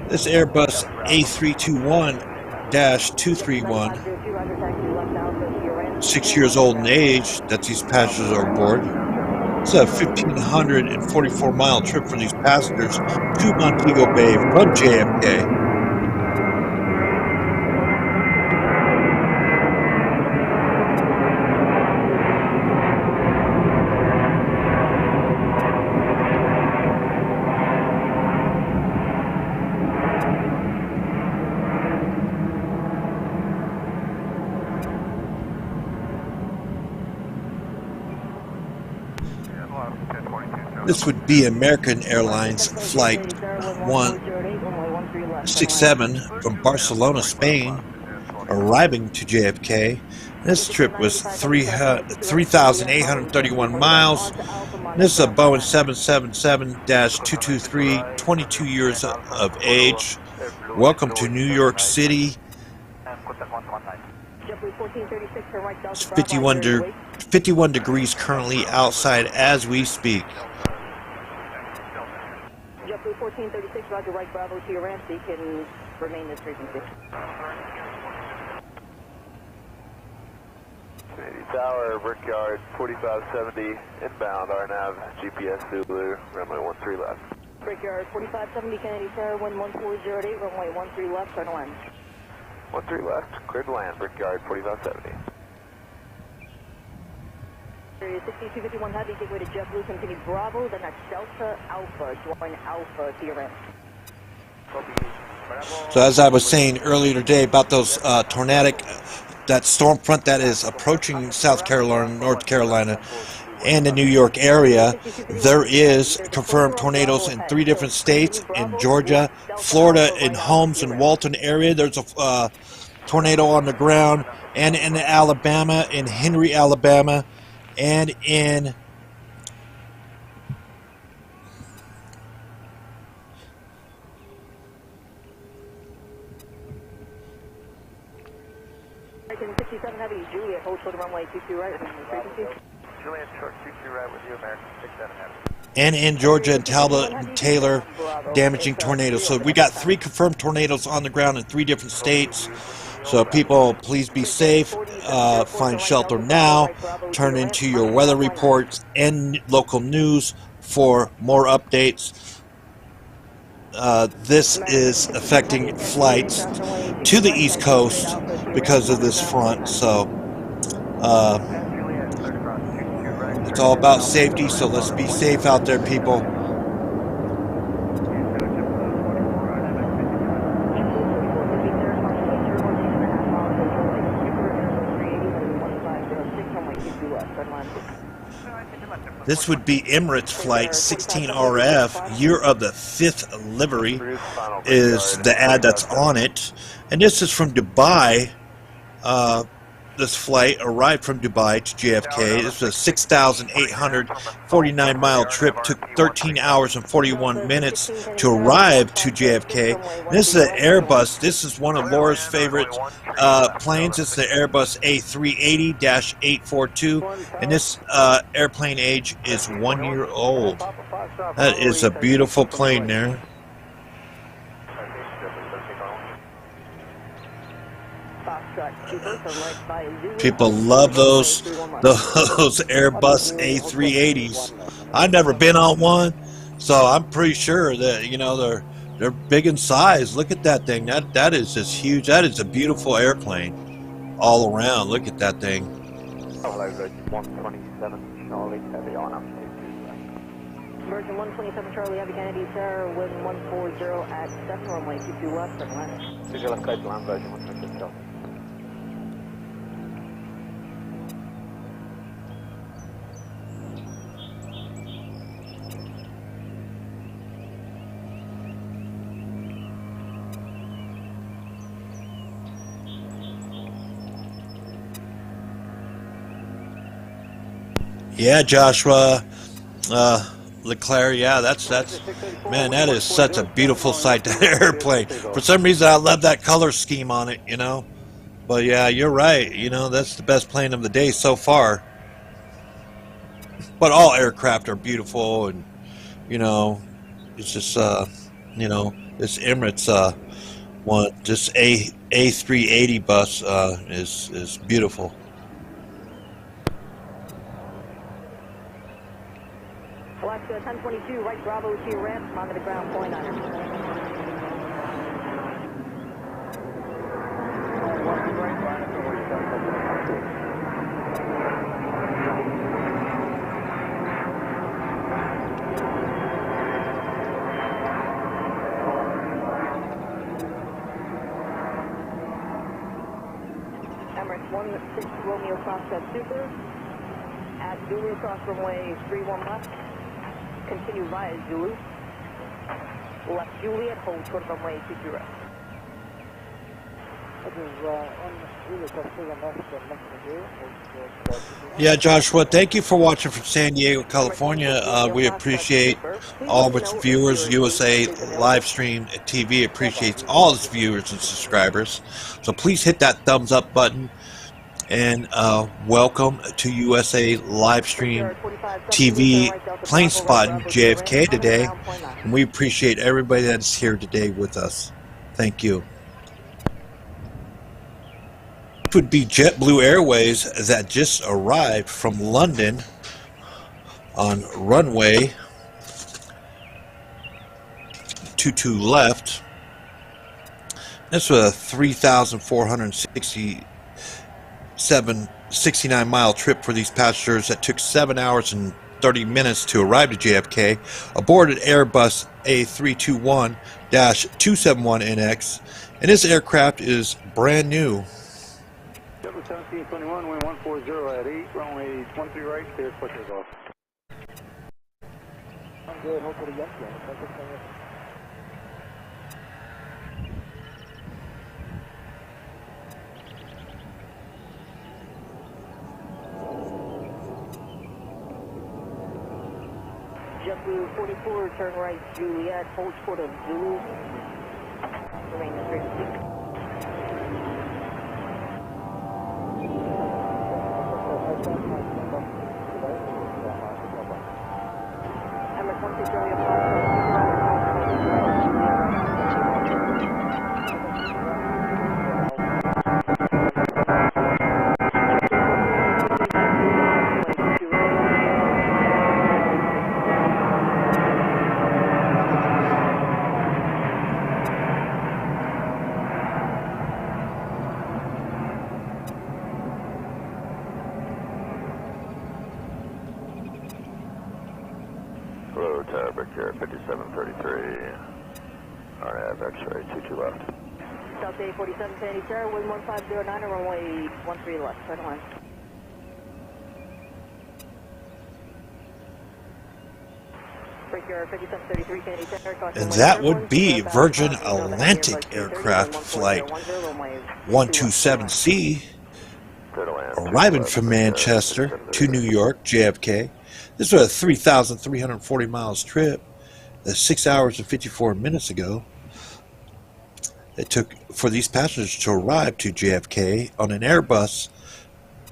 This Airbus A321-231, 6 years old in age, that these passengers are aboard. It's a 1,544-mile trip for these passengers to Montego Bay from JFK. This would be American Airlines Flight 67 from Barcelona, Spain, arriving to JFK. This trip was 3,831 miles. This is a Boeing 777-223, 22 years of age. Welcome to New York City. It's 51 degrees currently outside as we speak. JetBlue 1436, Roger, right Bravo to your ramp, so you can remain this frequency. Tower, Brickyard, 4570, inbound, RNAV, GPS Zulu, runway 13 left. Brickyard 4570, Kennedy Tower, 11408, runway 13 left, turn land. 13 left, cleared to land, Brickyard, 4570. Area 6251 Heavy, gateway to JetBlue, continue Bravo, then that's Delta Alpha, join Alpha to your ramp. So as I was saying earlier today about those tornadic, that storm front that is approaching South Carolina, North Carolina, and the New York area, there is confirmed tornadoes in 3 different states, in Georgia, Florida, in Holmes and Walton area. There's a tornado on the ground, and in Alabama, in Henry, Alabama, and in American 67 Heavy, Juliet, hold short of runway 22 right, frequency. Juliet, short 22 right with you, American 67 Heavy. and in Georgia and Talbot and Taylor, damaging tornadoes. So we got 3 confirmed tornadoes on the ground in 3 different states. So people, please be safe, find shelter now, turn into your weather reports and local news for more updates. This is affecting flights to the East Coast because of this front. So it's all about safety, so let's be safe out there, people. This would be Emirates Flight 16RF, year of the 5th livery, is the ad that's on it. And this is from Dubai. This flight arrived from Dubai to JFK. This was a 6,849-mile trip. Took 13 hours and 41 minutes to arrive to JFK. This is an Airbus. This is one of Laura's favorite planes. It's the Airbus A380-842, and this airplane age is 1 year old. That is a beautiful plane there. People love those Airbus A380s. I've never been on one, so I'm pretty sure that, you know, they're big in size. Look at that thing. That is just huge. That is a beautiful airplane all around. Look at that thing. Virgin 127 Charlie Heavy on up. Virgin 127 Charlie Heavy, Kennedy Tower, wind 140 at 7, runway 22 left, turn left. Visual left code to land, Virgin 127 Charlie. Yeah, Joshua, Leclerc, yeah, that's man, that is such a beautiful sight, that airplane. For some reason, I love that color scheme on it, you know. But yeah, you're right, you know, that's the best plane of the day so far. But all aircraft are beautiful, and, you know, it's just, you know, this Emirates one, this A380 bus is beautiful. Alaska 1022, right Bravo to your ramp, onto the ground, point on it. Emirates 16 Romeo Foxtrot Super, at Zulu cross runway 31 left. Continue via Zulu. Left Juliet, hold short runway 22 right. Yeah, Joshua, thank you for watching from San Diego, California. We appreciate all of its viewers. USA live stream TV appreciates all its viewers and subscribers. So please hit that thumbs up button. And welcome to USA live stream TV plane spotting JFK today. And we appreciate everybody that's here today with us. Thank you. Would be JetBlue Airways that just arrived from London on runway 22 left. This was a 3,469 mile trip for these passengers that took 7 hours and 30 minutes to arrive to JFK aboard an Airbus A321-271NX, and this aircraft is brand new. 1721, wind 140 at 8, runway 13 right, clear for takeoff. I'm good, hopefully yes, JetBlue 44, turn right Juliet, hold short of Zulu. Remain in frequency. Hello, Tower Brickyard 5733. RNAV X-ray 22 left. South Day 47 Sandy Tower, wind 1509, runway 13 left, turn line. Brickyard 5733 Sandy Tower. And that would be Virgin Atlantic aircraft flight 127C arriving from Manchester to New York, JFK. This was a 3,340 miles trip. 6 hours and 54 minutes ago. It took for these passengers to arrive to JFK on an Airbus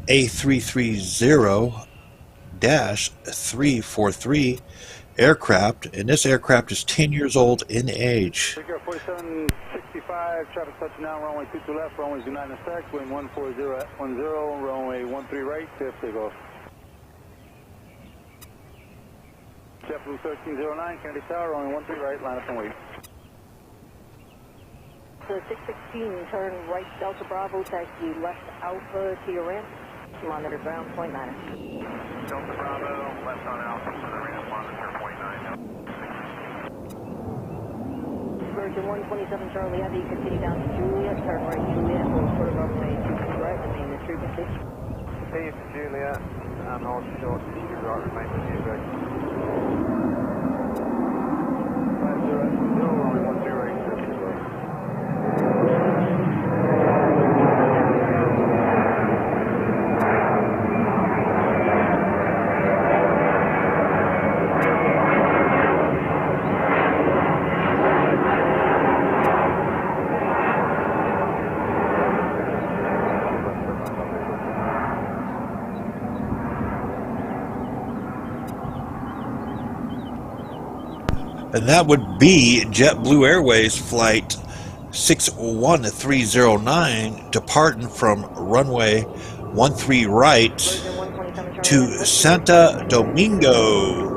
A330-343 aircraft, and this aircraft is 10 years old in age. 4765, traffic touchdown, runway 22 left, runway 29 in stack, wind 140 at 10, runway 13 right, clear for takeoff. JetBlue 1309, Kennedy Tower, runway 13 right, line up and wait. So 616, turn right Delta Bravo, taxi left Alpha to your ramp, monitor ground, point 9. Delta Bravo, left on Alpha to the ramp, monitor point 9. Virgin 127 Charlie Heavy, continue down to Juliet, turn right Juliet, hold short of runway 22 right, remain in frequency. Continue to Juliet, and hold short to right, remain in frequency. 50, runway 13 right, clear for takeoff. And that would be JetBlue Airways flight 61309 departing from runway 13 right to Santo Domingo.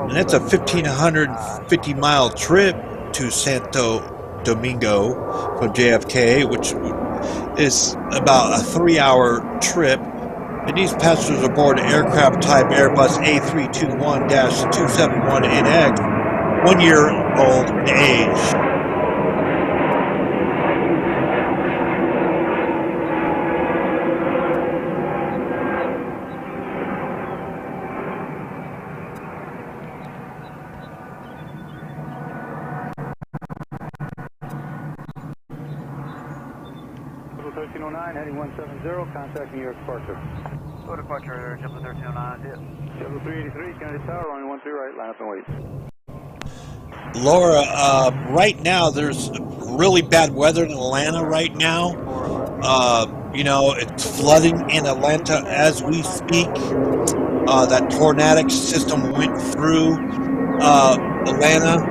And that's a 1,550 mile trip to Santo Domingo from JFK, which is about a 3-hour trip. And these passengers aboard aircraft type Airbus A321-271NX, 1 year old in age. 1309, heading 170, contact New York departure. Go departure, JetBlue 1309, JetBlue 383, Kennedy Tower, runway 13 right, line up and wait. Laura, right now there's really bad weather in Atlanta right now. You know, it's flooding in Atlanta as we speak. That tornadic system went through Atlanta,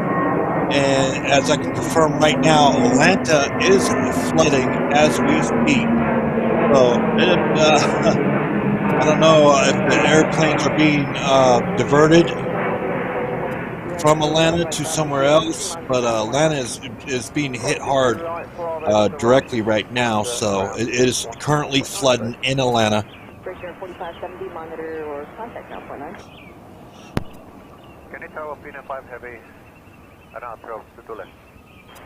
and as I can confirm right now, Atlanta is flooding as we speak. So I don't know if the airplanes are being diverted from Atlanta to somewhere else, but Atlanta is being hit hard directly right now, so it is currently flooding in Atlanta. Breaker 4570, monitor or contact now, 49. Kennedy Tower, Pina 5 heavy, and outro, to left.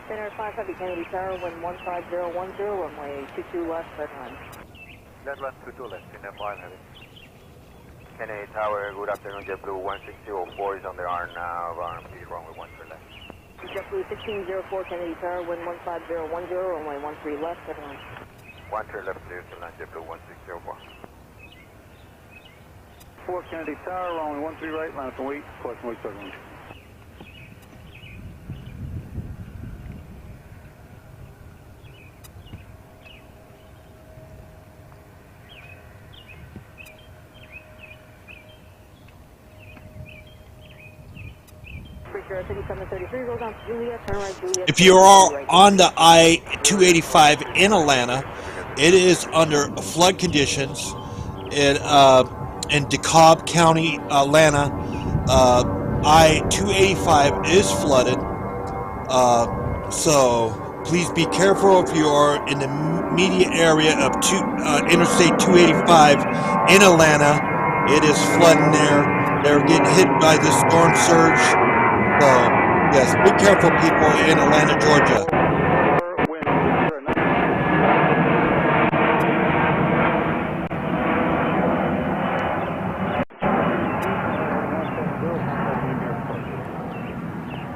Center 5 heavy, Kennedy Tower, wind 15010, runway 22 left, red line. Left run, 22 left, Pina 5 heavy. Kennedy Tower, good afternoon, JetBlue 1604 is on the RNAV, RMP, runway 13 left. JetBlue 1604, Kennedy Tower, wind 15010, runway 13 left, red line. 13 left, clear to land, JetBlue 1604. 4 Kennedy Tower, runway 13 right, line up and wait, course and wait, circling. If you are on the I-285 in Atlanta, it is under flood conditions in DeKalb County, Atlanta. I-285 is flooded, so please be careful if you are in the immediate area of Interstate 285 in Atlanta. It is flooding there. They're getting hit by this storm surge. So, yes, be careful, people in Atlanta, Georgia.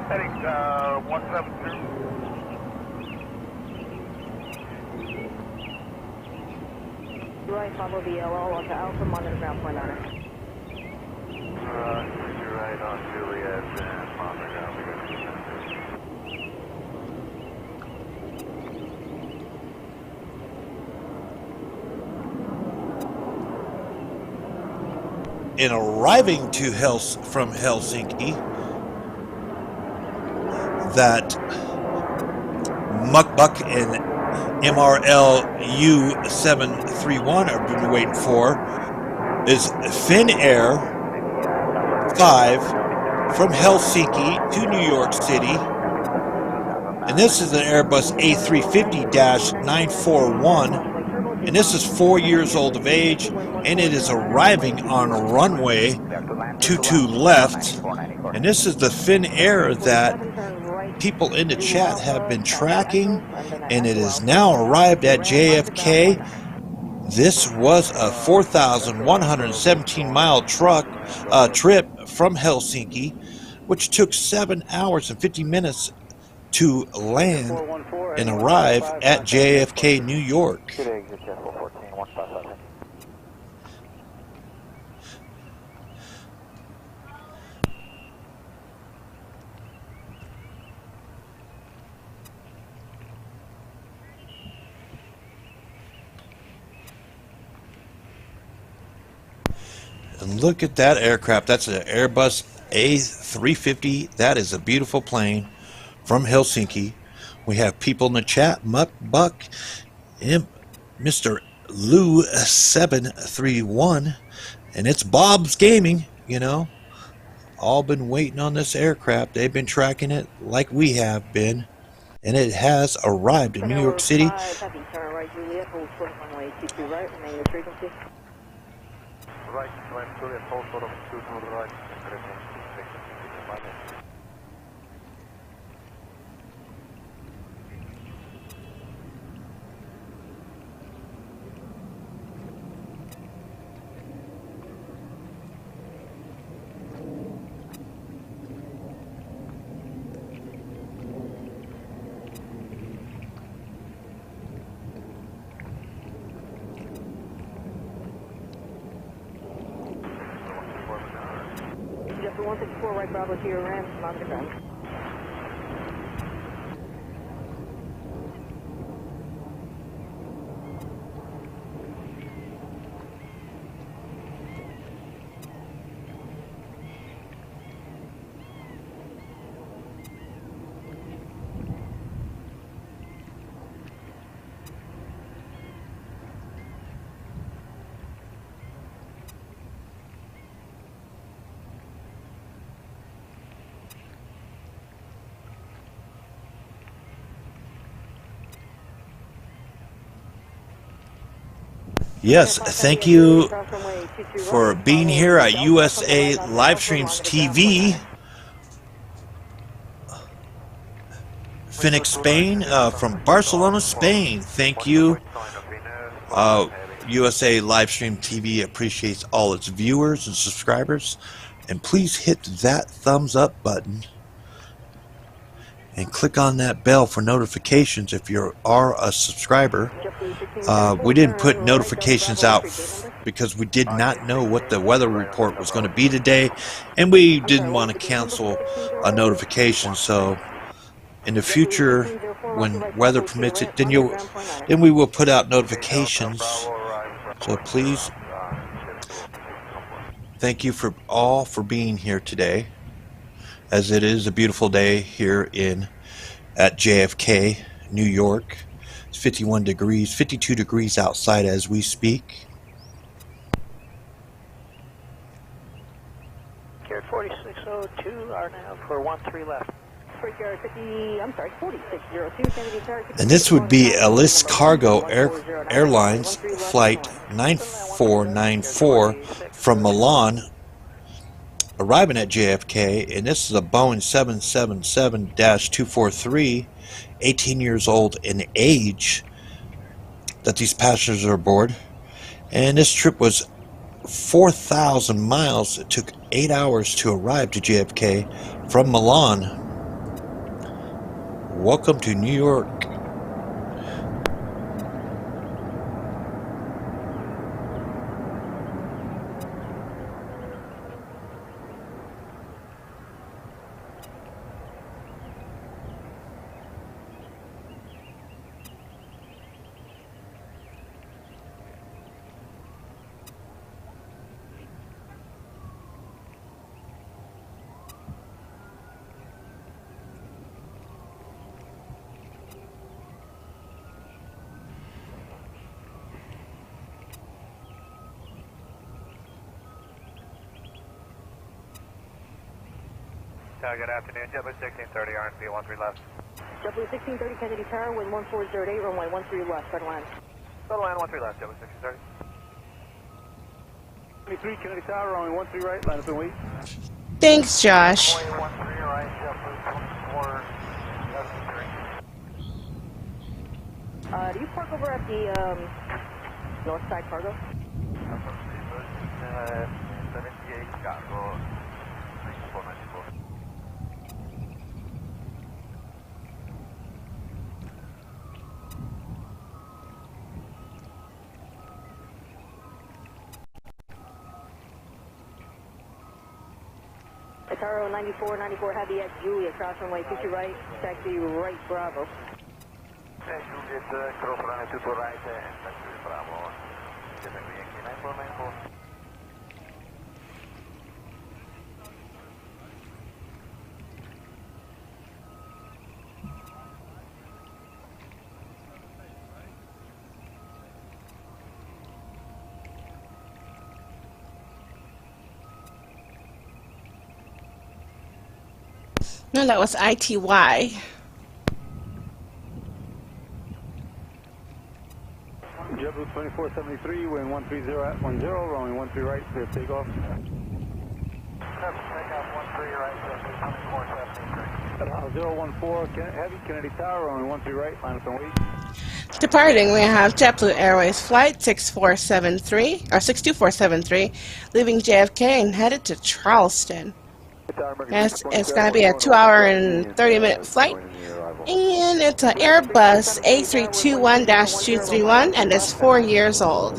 Heading 170. Right, follow the LL onto Alpha, monitor ground 49. You're right on Juliet and monitor ground, we got 2 In arriving to from Helsinki, that Muckbuck and MRL U731 are been waiting for is Finnair 5 from Helsinki to New York City, and this is an Airbus A350-941, and this is 4 years old of age, and it is arriving on runway 22 left, and this is the Finnair that people in the chat have been tracking, and it is now arrived at JFK. This was a 4,117 mile trip from Helsinki, which took 7 hours and 50 minutes to land and arrive at JFK, New York. And look at that aircraft. That's an Airbus A350. That is a beautiful plane from Helsinki. We have people in the chat, Muck Buck, Mr. Lou 731, and it's Bob's Gaming, you know. All been waiting on this aircraft. They've been tracking it like we have been, and it has arrived in New York City. Right, climb Juliet, hold sort of 2 to the right. 24 right Bravo to your ramp, on the ground. Yes, thank you for being here at USA Livestreams TV, Phoenix, Spain, from Barcelona, Spain. Thank you. USA Livestream TV appreciates all its viewers and subscribers. And please hit that thumbs up button and click on that bell for notifications if you are a subscriber. We didn't put notifications out because we did not know what the weather report was going to be today, and we didn't want to cancel a notification. So in the future, when weather permits it, then we will put out notifications. So please, thank you for all for being here today, as it is a beautiful day here at JFK, New York. It's 51 degrees, 52 degrees outside as we speak. Gear 4602, RNAV for 13 left. And this would be Alice Cargo Airlines Flight 9494 from Milan, arriving at JFK, and this is a Boeing 777-243, 18 years old in age that these passengers are aboard. And this trip was 4,000 miles. It took 8 hours to arrive to JFK from Milan. Welcome to New York. Good afternoon, JetBlue 1630, RNP 13 left. JetBlue 1630 Kennedy Tower, wind 1408, runway 13 left, red line. Total line 13 left, JetBlue 1630. 23 Kennedy Tower, runway 13 right, line up and wait. Thanks, Josh. Runway 13 right, JetBlue 2473. Do you park over at the north side cargo? 78 cargo. Ataro 94 Heavy at Juliet, cross runway 22 right, taxi right Bravo. Juliet, cross runway 22 right, taxi Bravo. JFK Yankee 9494. No, that was ITY. JetBlue 2473, wind 130 at 10, runway 13 right, clear takeoff. Takeoff 13 right, JetBlue 014, Heavy Kennedy Tower, runway 13 right, line up and wait. Departing, we have JetBlue Airways Flight 62473, leaving JFK and headed to Charleston. It's going to be a 2-hour and 30-minute flight, and it's an Airbus A321-231, and it's 4 years old.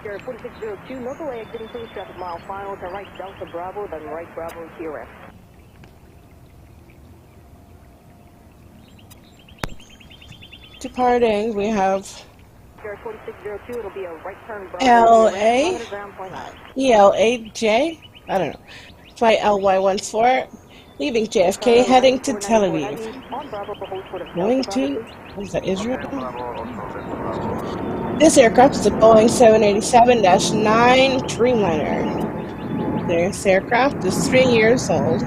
Sierra 4602, no delay exiting, please. Traffic mile final, turn right Delta Bravo, then right Bravo to your left. Departing, we have Sierra 4602, it'll be a right turn Bravo to your LA, left, ground point 9. ELAJ, I don't know, flight LY14, leaving JFK, heading to Tel Aviv. On Bravo, hold short of Going Delta Bravo, to, please. what is that, Israel? Bravo. This aircraft is a Boeing 787-9 Dreamliner. This aircraft is 3 years old.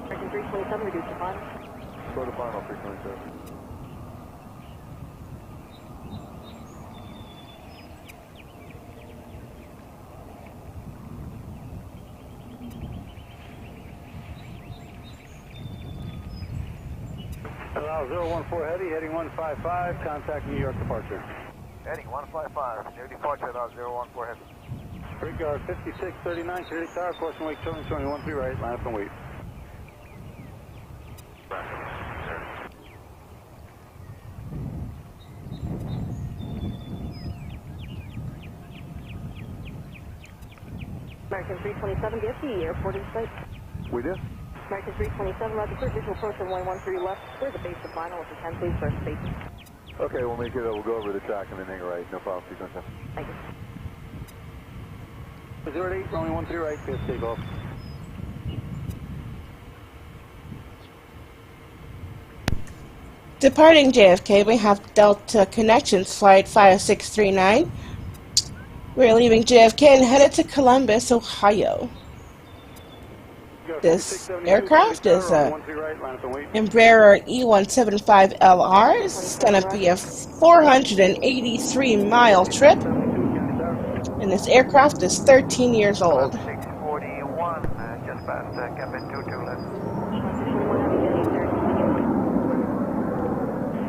American 327, reduce your final. Go to final 327. Allow 014 heavy, heading 155, contact New York departure. Heading 155, new departure about 014 heavy. Brickyard 5639, Kinetic Tower, caution wake, showing 13 right, line up and wait. American 327, DFC, airport in sight. We did? American 327, roger, clear, visual approach from 113 left, clear the base to final, if you can, please, first base. Okay, we'll make it, we'll go over the track and then hang right. No problem, sequence. Thank you. 08, runway 13 right, clear takeoff. Departing JFK, we have Delta Connections Flight 5639. We're leaving JFK and headed to Columbus, Ohio. This aircraft is a Embraer E175LR. It's going to be a 483-mile trip, and this aircraft is 13 years old. 641, just past cabin 22 left.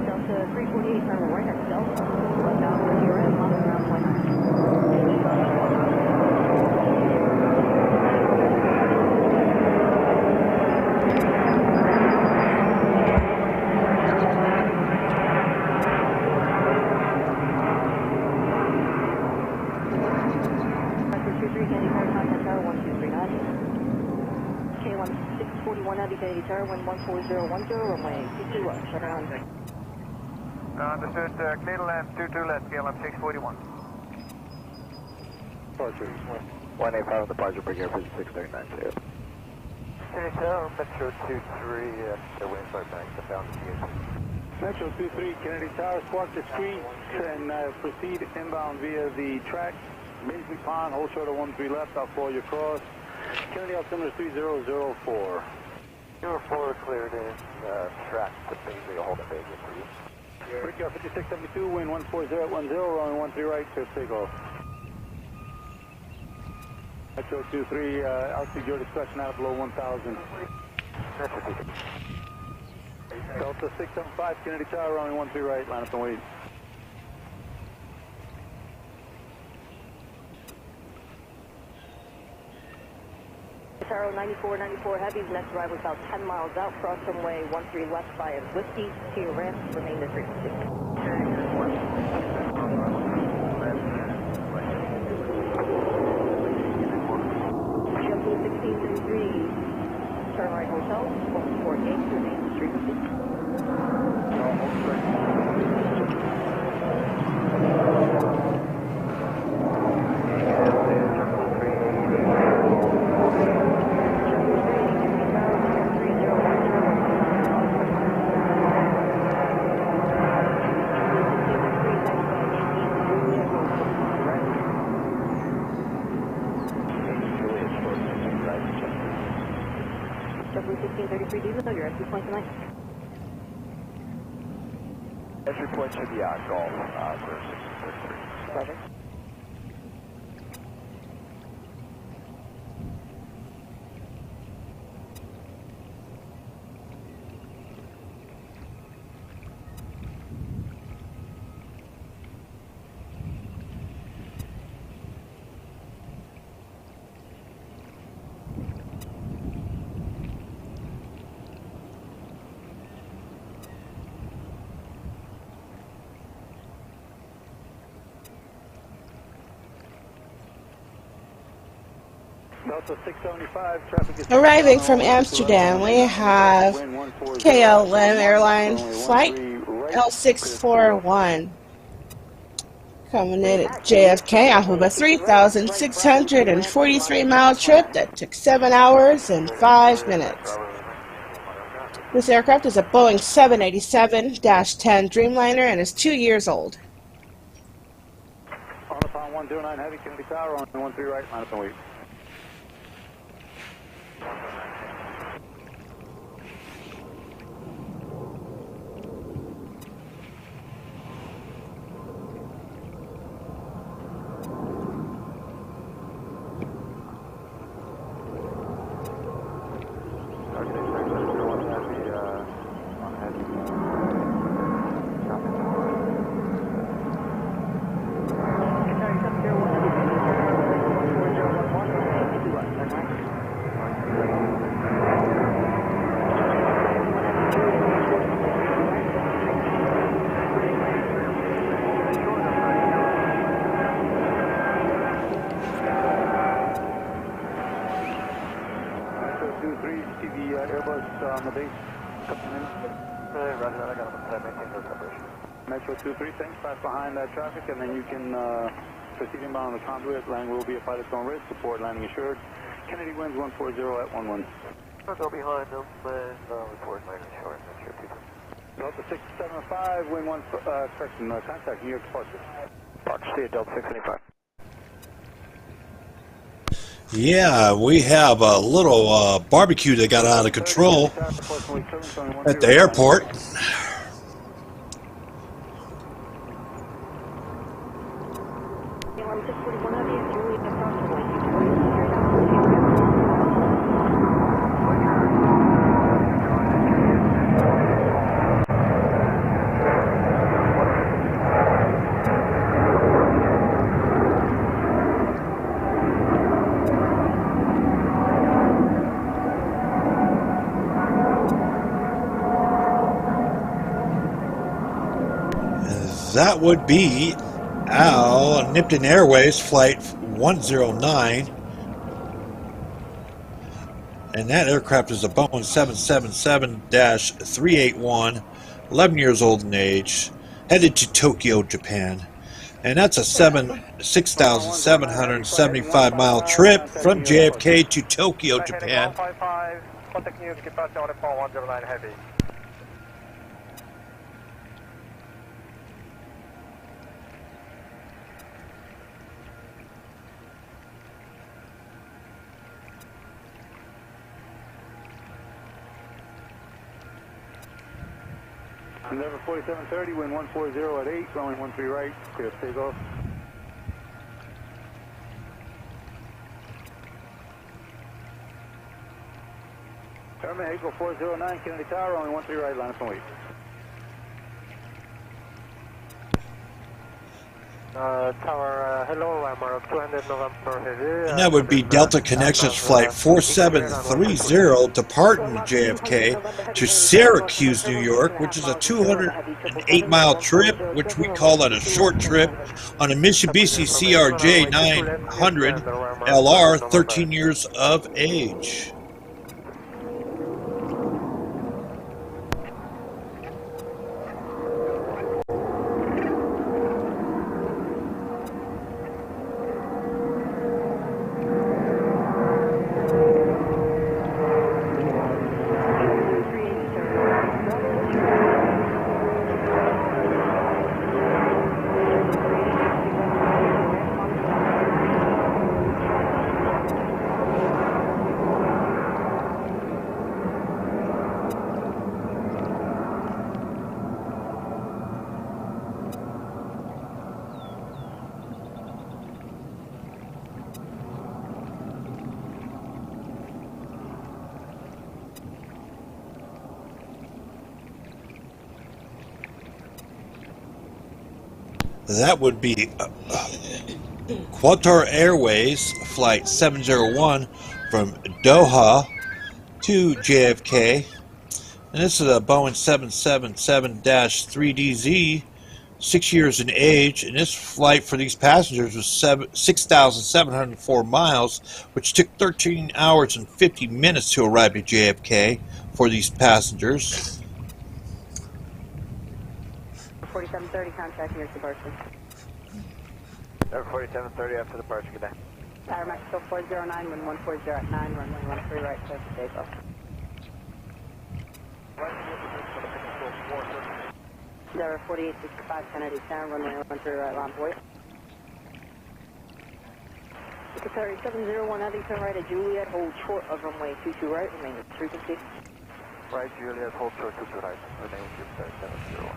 Delta 348, turn right at Delta, right down to your end, on the ground point 9. Kennedy Tower, wind 14010, runway 22 left, turn around. Understood, clear to land, 22 left, KLM 641. Departure. 185 departure, Brigade 5639, clear. Kennedy Tower, Metro 23, the wind start back, the bound to Metro 23, Kennedy Tower, spark the screen and proceed inbound via the track. Maisley Pond, hold short of 13 left, I'll follow you across. Kennedy altimeter 3004. 04 cleared in, track to Baisley, hold at Baisley, please. Brickyard 5672, wind 14010, runway 13 right, clear takeoff. Metro 23, altitude your discretion out below 1000. Delta 675, Kennedy Tower, runway 13 right, line up and wait. Tower 9494 heavies, next arrival about 10 miles out, cross runway 13 left via Whiskey, to your ramp, remain at frequency. JFK 1633, turn right hotel, 148, remain at frequency. JFK 1633 diesel, your entry point tonight. Entry point should be at golf for 1633. Pleasure. Delta 675, traffic is Arriving from Amsterdam, we have KLM Airline flight L641. Coming in at JFK off of a 3,643-mile trip that took 7 hours and 5 minutes. This aircraft is a Boeing 787-10 Dreamliner and is 2 years old. On the pound 109 heavy, Kennedy Tower, on 13 right, line up and wait. Metro 23, thanks. Pass behind that traffic, and then you can proceed inbound on the conduit. Landing will be a pilot's own risk. Support landing assured. Kennedy winds 140 at 11. Go behind them, report landing assured. Delta 675, wind 1, correction, contact New York departure. Park, see it, Delta 675. Yeah, we have a little barbecue that got out of control at the airport. That would be Al Nipton Airways Flight 109. And that aircraft is a Boeing 777-381, 11 years old in age, headed to Tokyo, Japan. And that's a 6,775-mile trip from JFK to Tokyo, Japan. Contact New York departure on the phone 109 heavy. Endeavor 4730, wind 140 at 8, runway 13 right, clear takeoff. Airman Eagle 409, Kennedy Tower, runway 13 right, line up and wait. Tower, hello, I'm 200 November heavy. And that would be Delta Connections Flight 4730 departing JFK to Syracuse, New York, which is a 208-mile trip, which we call it a short trip, on a Mitsubishi CRJ 900 LR, 13 years of age. That would be Qatar Airways Flight 701 from Doha to JFK. And this is a Boeing 777-3DZ 6 years in age, and this flight for these passengers was 6,704 miles, which took 13 hours and 50 minutes to arrive at JFK for these passengers. 4730, contact near departure. 4730 after departure, good day. Tower Mexico 409, wind 140 at 9, runway 13 right, clear for takeoff. Tower 4865, Kennedy Sound, runway 13 right, line point. Secretary 701 Heavy, turn right at Juliet, hold short of runway 22 right, remain at frequency. Right, Juliet, hold short 22 right, remain at 701.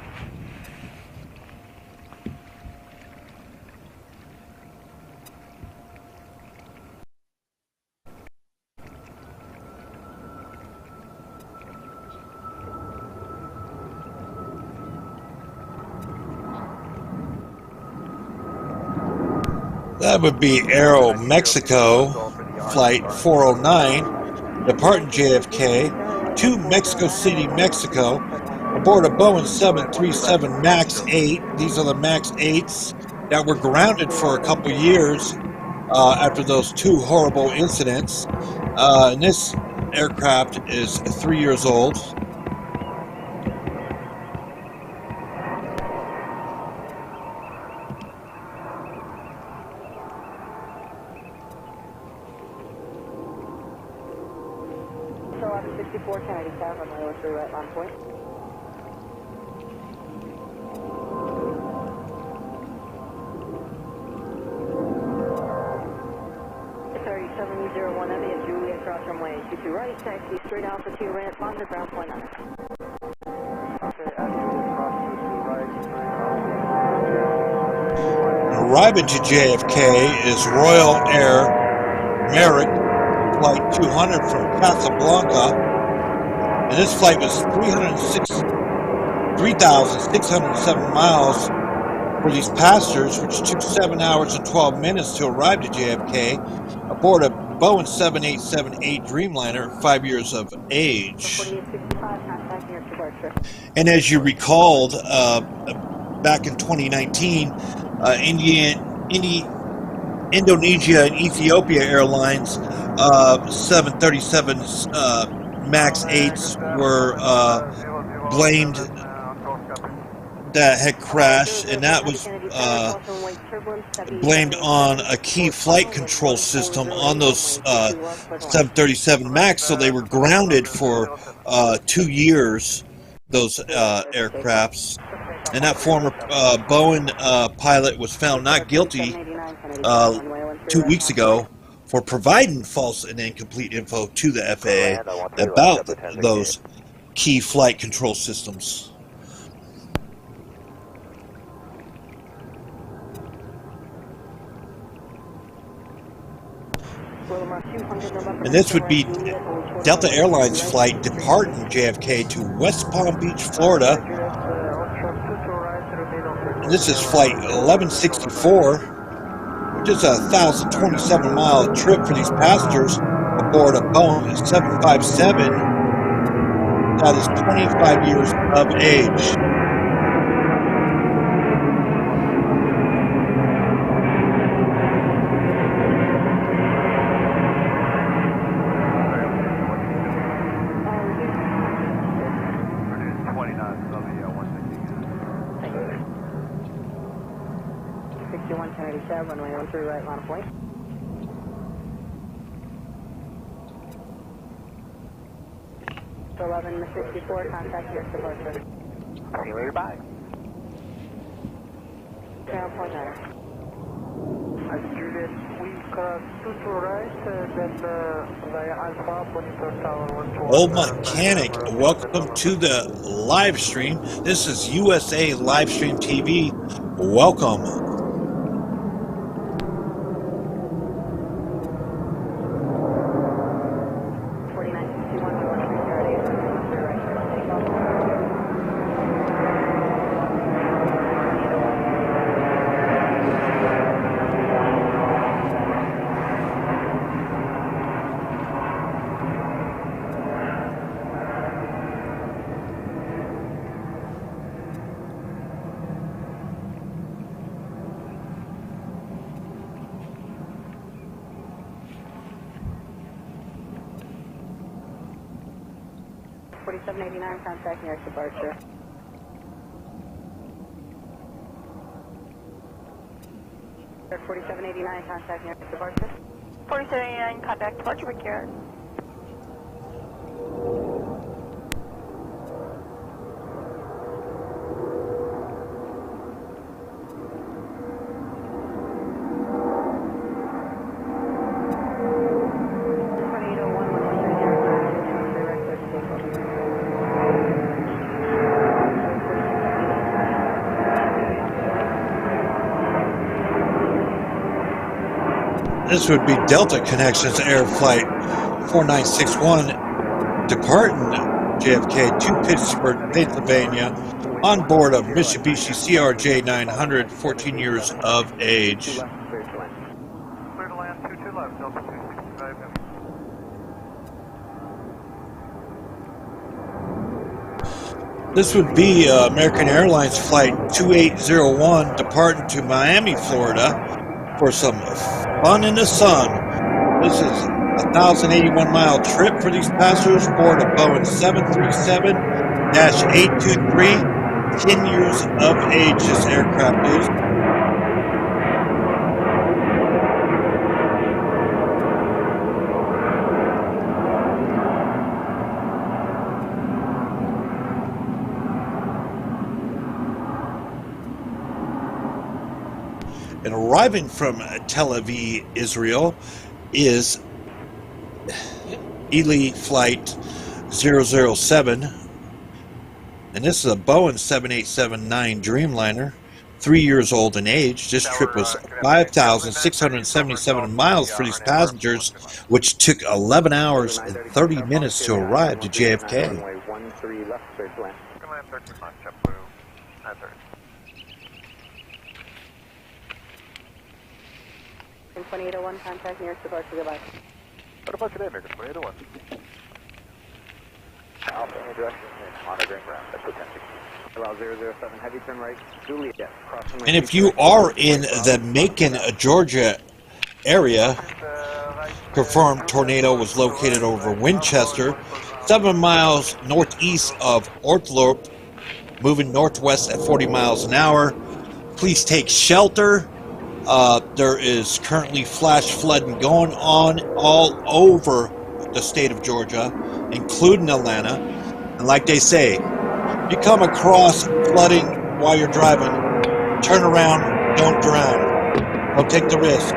That would be Aero Mexico Flight 409, departing JFK to Mexico City, Mexico, aboard a Boeing 737 MAX 8. These are the MAX 8s that were grounded for a couple years after those two horrible incidents. And this aircraft is 3 years old. So 1164 Kennedy Sound, runway 13 right, line point. .701 Heavy at Juliet, cross runway 22 right, taxi straight out for 2 ramp, London, ground point 9. Arriving to JFK is Royal Air Merrick Flight 200 from Casablanca, and this flight was 3,607 miles for these passengers, which took 7 hours and 12 minutes to arrive to JFK aboard a Boeing 7878 Dreamliner, 5 years of age. And as you recalled, back in 2019, Indonesia and Ethiopia Airlines 737 MAX 8s were blamed that had crashed, and that was blamed on a key flight control system on those 737 MAX, so they were grounded for 2 years, those aircrafts. And that former Boeing pilot was found not guilty 2 weeks ago for providing false and incomplete info to the FAA about those key flight control systems. And this would be Delta Airlines flight departing JFK to West Palm Beach, Florida. And this is flight 1164, which is a 1,027-mile trip for these passengers aboard a Boeing 757 that is 25 years of age. Runway 13 right, line of point. So 1164, contact your departure. See you later, bye. Ground point 9. Juliet, we cross 22 right, then via Alpha, monitor tower 1. Old Mechanic, welcome to the live stream. This is USA Livestream TV. Welcome. 4789, contacting your departure. Air 4789, contacting your departure. 4789, contact departure Brickyard. This would be Delta Connections Air Flight 4961 departing JFK to Pittsburgh, Pennsylvania on board of Mitsubishi CRJ 900, 14 years of age. Clear to land 22 left, Delta 265 heavy. This would be American Airlines Flight 2801 departing to Miami, Florida for some fun in the sun. This is a 1,081-mile trip for these passengers aboard a Boeing 737-823. 10 years of age this aircraft is. And arriving from Tel Aviv, Israel, is Ely Flight 007. And this is a Boeing 787-9 Dreamliner, 3 years old in age. This trip was 5,677 miles for these passengers, which took 11 hours and 30 minutes to arrive to JFK. Runway 13 left, clear to land. Can land 13 left, JetBlue 930. 2801, contacting your departure. Goodbye. Departure today, American 2801. Alpha in your direction, monitoring ground, that's 1060. Allow 007, heavy turn right, Juliet, crossing. And if you are in the Macon, Georgia area, confirmed tornado was located over Winchester, 7 miles northeast of Orthorpe, moving northwest at 40 miles an hour. Please take shelter. There is currently flash flooding going on all over the state of Georgia, including Atlanta. And like they say, if you come across flooding while you're driving, turn around, don't drown. Don't take the risk.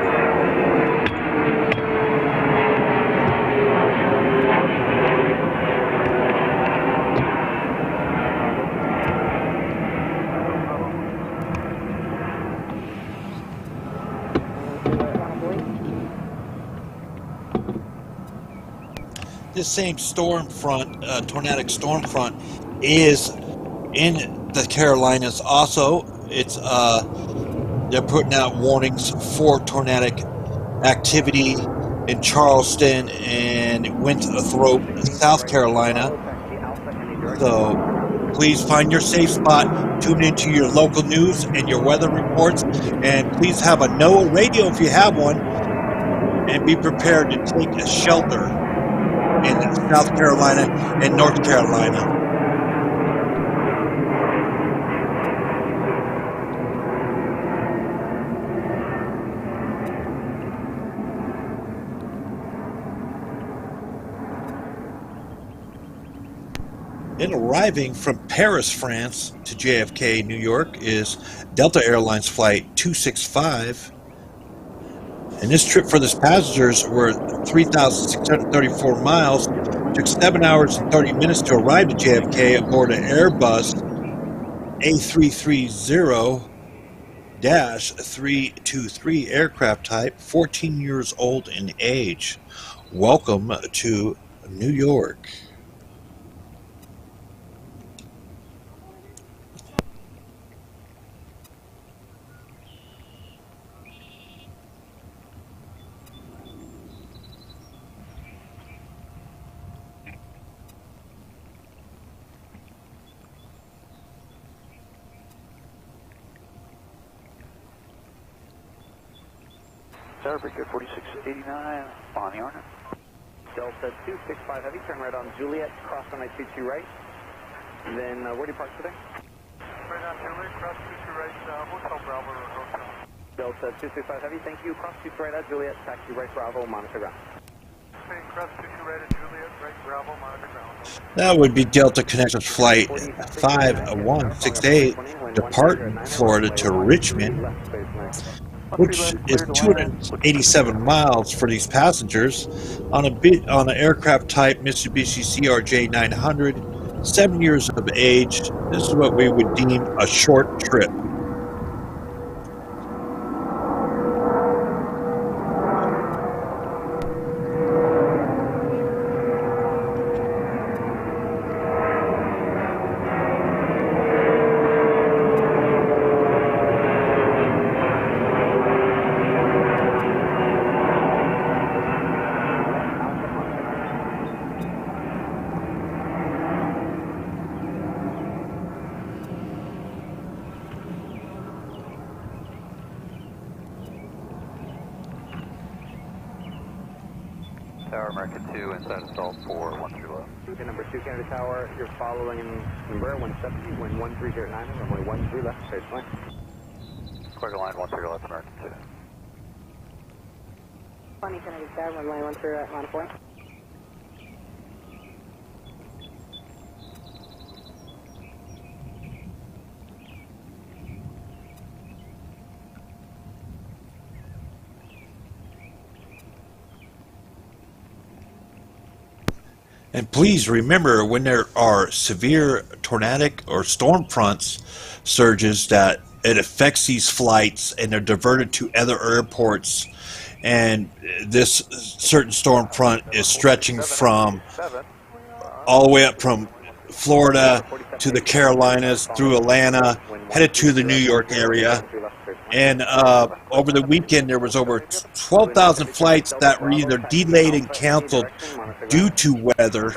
This same storm front, tornadic storm front, is in the Carolinas also. It's they're putting out warnings for tornadic activity in Charleston and Winthrop, South Carolina. So please find your safe spot, tune into your local news and your weather reports, and please have a NOAA radio if you have one, and be prepared to take a shelter in South Carolina and North Carolina. And arriving from Paris, France to JFK, New York is Delta Airlines Flight 265. And this trip for the passengers were 3,634 miles. Took 7 hours and 30 minutes to arrive to JFK aboard an Airbus A330-323 aircraft type, 14 years old in age. Welcome to New York. Brigade 4689, on the Arner. Delta 265 Heavy, turn right on Juliet, cross runway 22 right. Then where do you park today? Right on Juliet, cross 22 right, Hotel Bravo or Hotel. Delta 265 Heavy, thank you. Cross 22 right at Juliet, taxi right Bravo, monitor ground. Okay, cross 22 right at Juliet, right Bravo, monitor ground. That would be Delta Connections Flight 5168 departing Florida to Richmond, which is 287 miles for these passengers on an aircraft type Mitsubishi CRJ 900, 7 years of age. This is what we would deem a short trip. Tower American 2, inside of stall for 13 left. Okay, number 2 Canada Tower, you're following number 170, wind 1309, runway 13 left, straight line. Clear to line 13 left, American 2. 20 Kennedy Tower, runway 13 right, line of point. And please remember, when there are severe tornadic or storm fronts surges, that it affects these flights and they're diverted to other airports. And this certain storm front is stretching from all the way up from Florida to the Carolinas, through Atlanta, headed to the New York area. And over the weekend, there was over 12,000 flights that were either delayed and canceled due to weather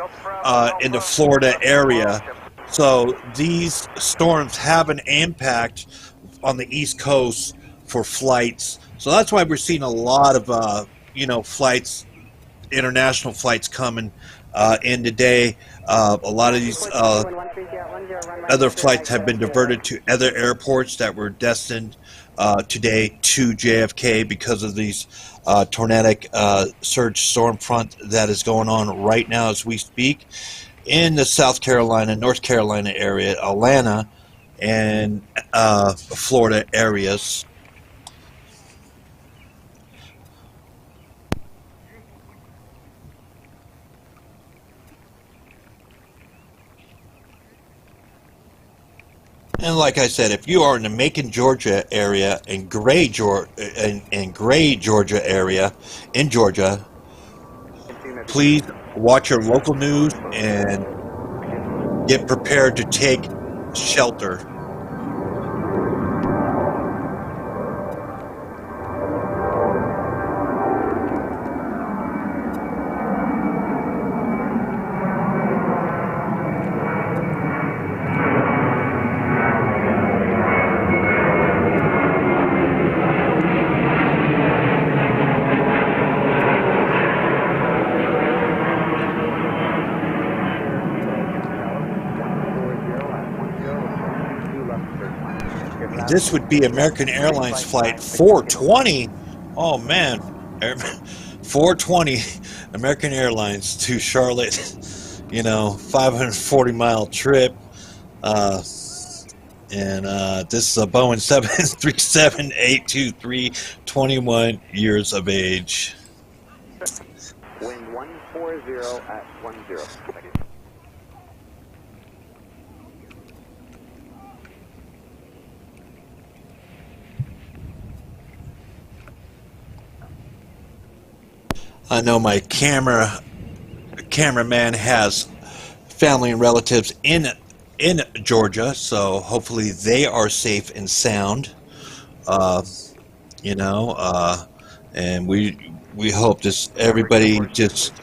in the Florida area. So these storms have an impact on the East Coast for flights. So that's why we're seeing a lot of, flights, international flights coming in today. A lot of these other flights have been diverted to other airports that were destined today to JFK because of these tornadic surge storm front that is going on right now as we speak in the South Carolina, North Carolina area, Atlanta, and Florida areas. And like I said, if you are in the Macon, Georgia area and Gray, Georgia area in Georgia, please watch your local news and get prepared to take shelter. This would be American Airlines flight 420. Oh man, 420 American Airlines to Charlotte. 540-mile trip. This is a Boeing 737-823, 21 years of age. Wind 140 at 10. Thank you. I know my cameraman has family and relatives in Georgia, so hopefully they are safe and sound. And we hope everybody just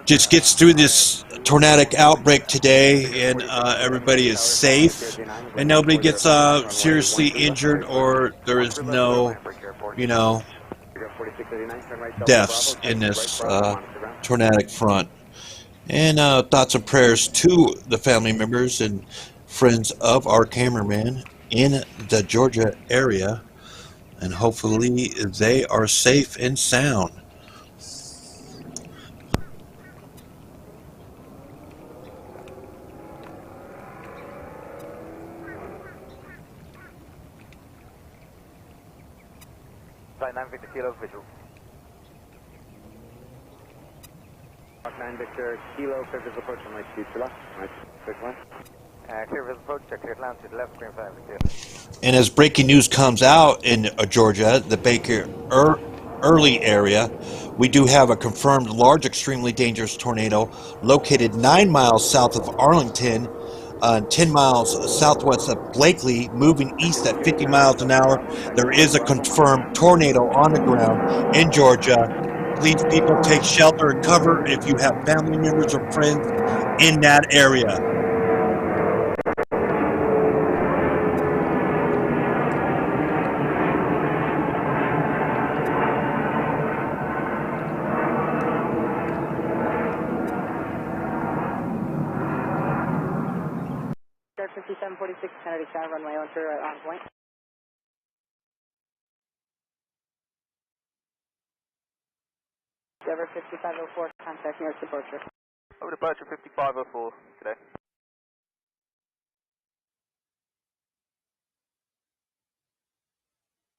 gets through this tornadic outbreak today, and everybody is safe, and nobody gets seriously injured, or there is no, deaths in this tornadic front. And thoughts and prayers to the family members and friends of our cameraman in the Georgia area. And hopefully they are safe and sound. Flight 950 Kilo, visual. 9 Victor Kilo, clear visual approach on light speed to left. Right, quick one. Clear visual approach, clear land to the left, green flag, clear. And as breaking news comes out in Georgia, the Baker Early area, we do have a confirmed large extremely dangerous tornado located 9 miles south of Arlington, 10 miles southwest of Blakely, moving east at 50 miles an hour. There is a confirmed tornado on the ground in Georgia. Please, people, take shelter and cover if you have family members or friends in that area. Start 5746 Kennedy Tower, runway 13 right on point. Endeavor 5504, contact nearest departure. Over departure 5504 today.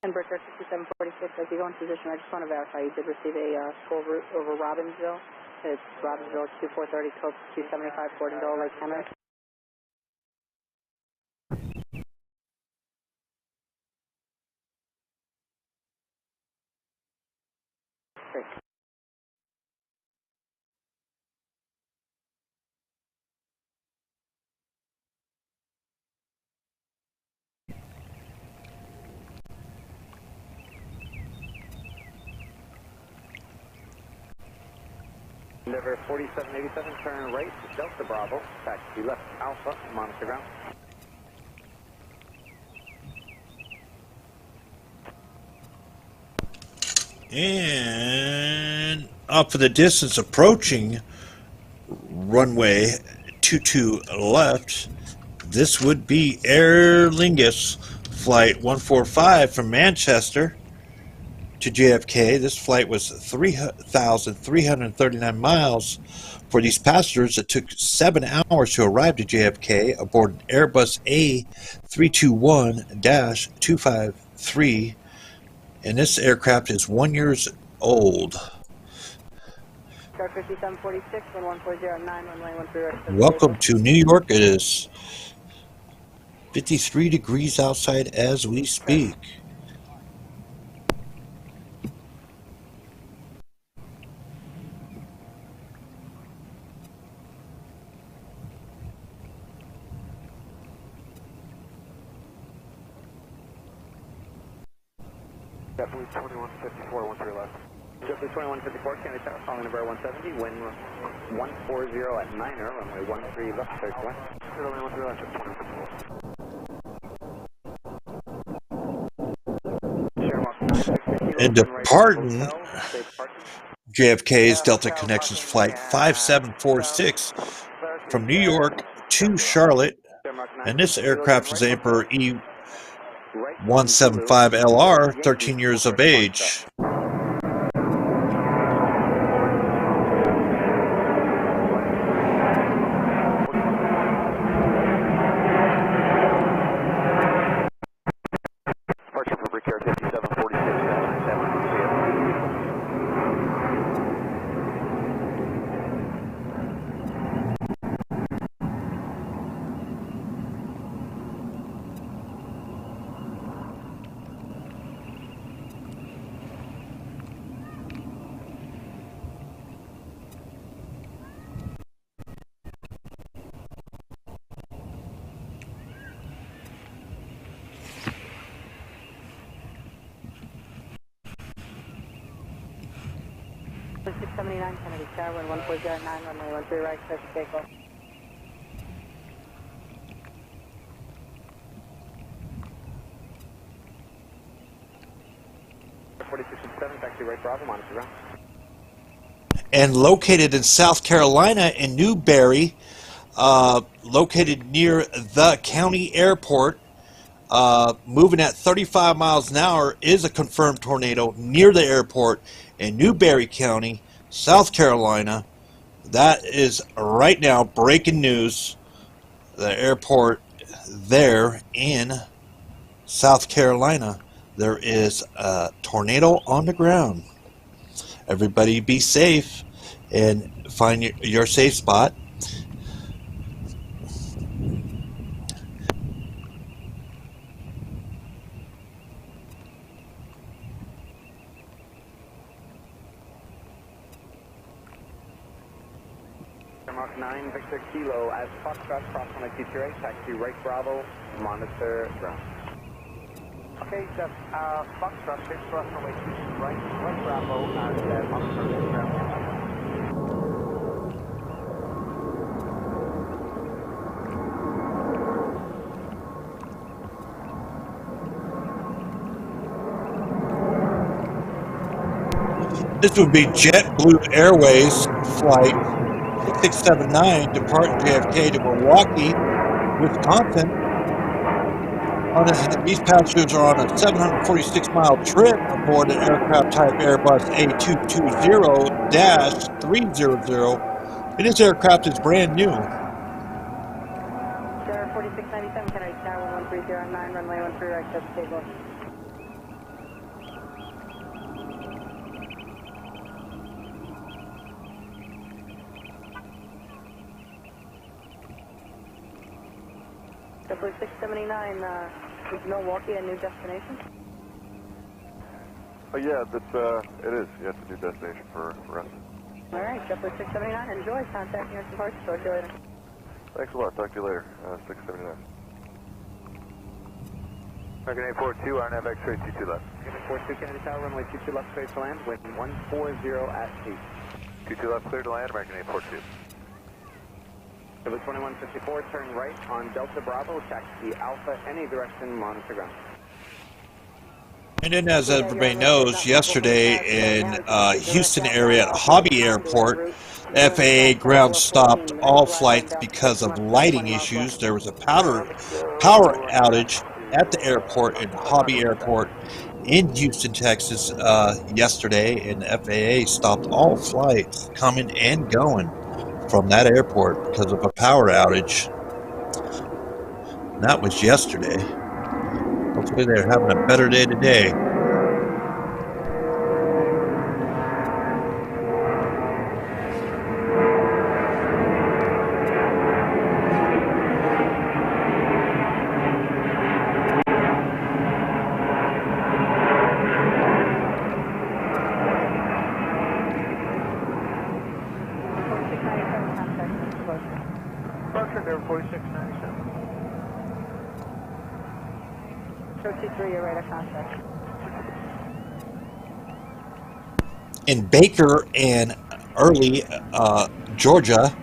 And Bridger 5746, as you go in position, I just want to verify you did receive a full route over Robbinsville. It's Robbinsville 2430, Cope 275, Gordondale, Lake Henry. Great. Endeavor 4787, turn right, Delta Bravo, taxi left, Alpha, monitor ground. And off of the distance approaching runway 22 left, this would be Aer Lingus flight 145 from Manchester to JFK. This flight was 3,339 miles. For these passengers, it took 7 hours to arrive to JFK aboard an Airbus A321-253, and this aircraft is 1 year old. Start 5746, 11409, runway 13 right. Welcome to New York. It is 53 degrees outside as we speak. JetBlue 2154, 13 left. JetBlue 2154, Kennedy Tower, calling number 170, wind 140 at 9er, runway 13 left, clear to land. Runway 13 left, Jet 2054. And departing JFK's Delta Connections Flight 5746 from New York to Charlotte, and this aircraft is Emperor E175LR, 13 years of age. Departure for Brickyard 5746, Six 79 Kennedy Tower, 1409, runway 13 right, clear for takeoff. Taxi right Bravo, monitor ground. and located in South Carolina in Newberry, located near the county airport, moving at 35 miles an hour, is a confirmed tornado near the airport in Newberry County, South Carolina. That is right now breaking news. The airport there in South Carolina, there is a tornado on the ground. Everybody be safe and find your safe spot. Mark 9, Victor Kilo, as Foxtrot, cross on TTA, taxi right Bravo, monitor ground. Okay, Jeff, Foxtrot, big cross on right Bravo, and monitor ground. This would be JetBlue Airways flight 6679 departing JFK to Milwaukee, Wisconsin. These passengers are on a 746-mile trip aboard an aircraft type Airbus A220-300. And this aircraft is brand new. Sierra 4697, can I tower 1309, runway 13 right, just takeoff. JetBlue 679, is Milwaukee a new destination? Oh yeah, that's it is. Yeah, it's a new destination for us. All right, JetBlue 679, enjoy. Contacting your support. Talk to you later. Thanks a lot. Talk to you later. 679. American 842, RNAV X-ray 22 left. American 42, Kennedy Tower, runway 22 left, clear to land, wind 140 at sea. 22 left, clear to land, American 842. Civil 2154, turn right on Delta Bravo, taxi Alpha, any direction, monitor ground. And then, as everybody knows, yesterday in Houston area at Hobby Airport, FAA ground stopped all flights because of lighting issues. There was a power outage at the airport in Hobby Airport in Houston, Texas yesterday, and FAA stopped all flights coming and going from that airport because of a power outage. And that was yesterday. Hopefully they're having a better day today. Departure there, 4697. 223, you're right at contact. In Baker and Early, Georgia,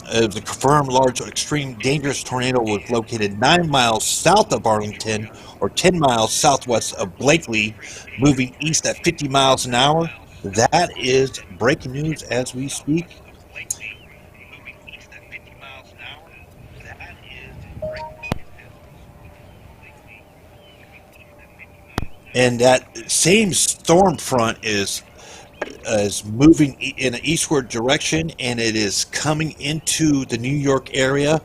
the confirmed large extreme dangerous tornado was located 9 miles south of Arlington or 10 miles southwest of Blakely, moving east at 50 miles an hour. That is breaking news as we speak. And that same storm front is moving in an eastward direction, and it is coming into the New York area.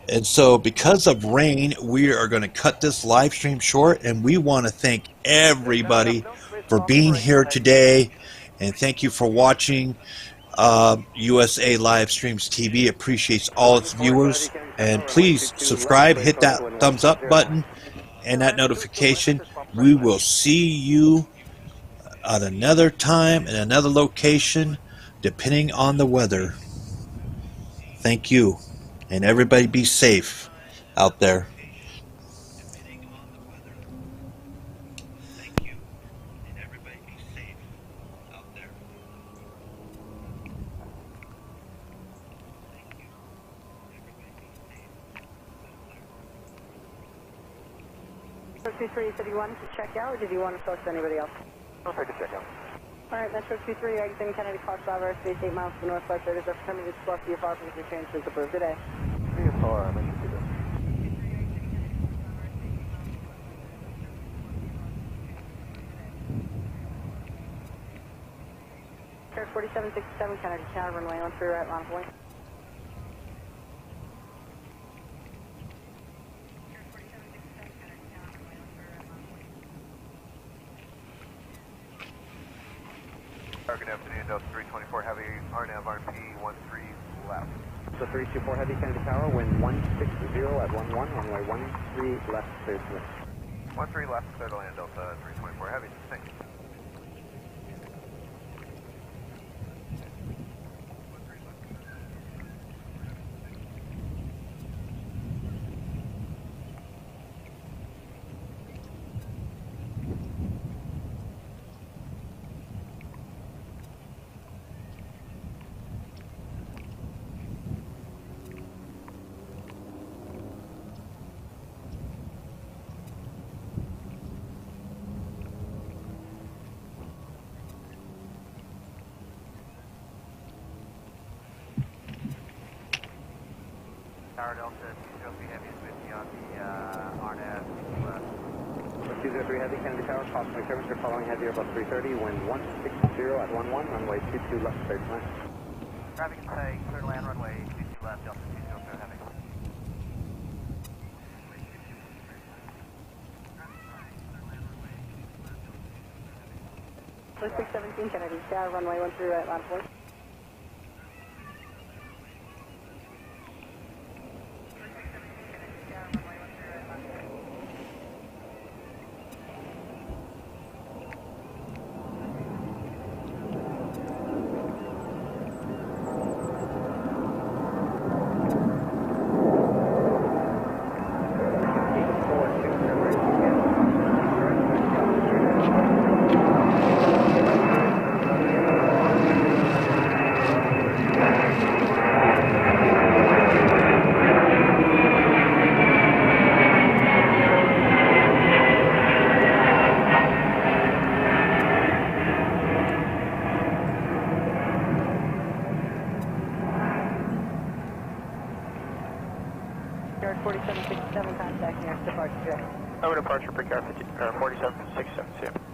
And so because of rain, we are going to cut this live stream short, and we want to thank everybody for being here today, and thank you for watching USA Live Streams TV. Appreciates all its viewers, and please subscribe, hit that thumbs up button and that notification. We will see you at another time in another location, depending on the weather. Thank you, and everybody be safe out there. You said you wanted to check out, or did you want to talk to anybody else? I'll take a check out. Alright, Metro 23, exit Kennedy, Cross Bravo, space 8 miles to the northwest. It is our coming to squawk VFR from your change is approved today. VFR, Metro 23. Air 4767, Kennedy Tower, runway 13 right, line of point. Good afternoon, Delta 324 Heavy, RNAV RP 13 left. So 324 Heavy, Kennedy Tower, wind 160 at 11, runway 13 left, clear to land. 13 left, clear to land, Delta 324 Heavy, thank you. Tower Delta 203 Heavy is with you on the RNAV 203 Heavy, Kennedy Tower, cautionary temperature following heavy about 330, wind 160 at 11, runway 22 left, clear to land. Traffic and say, clear to land, runway 22 left, Delta 203 Heavy. 617, Kennedy Tower, runway 13 right, line of point. Yard 4767, contacting our departure. Over departure, pre-car 4767.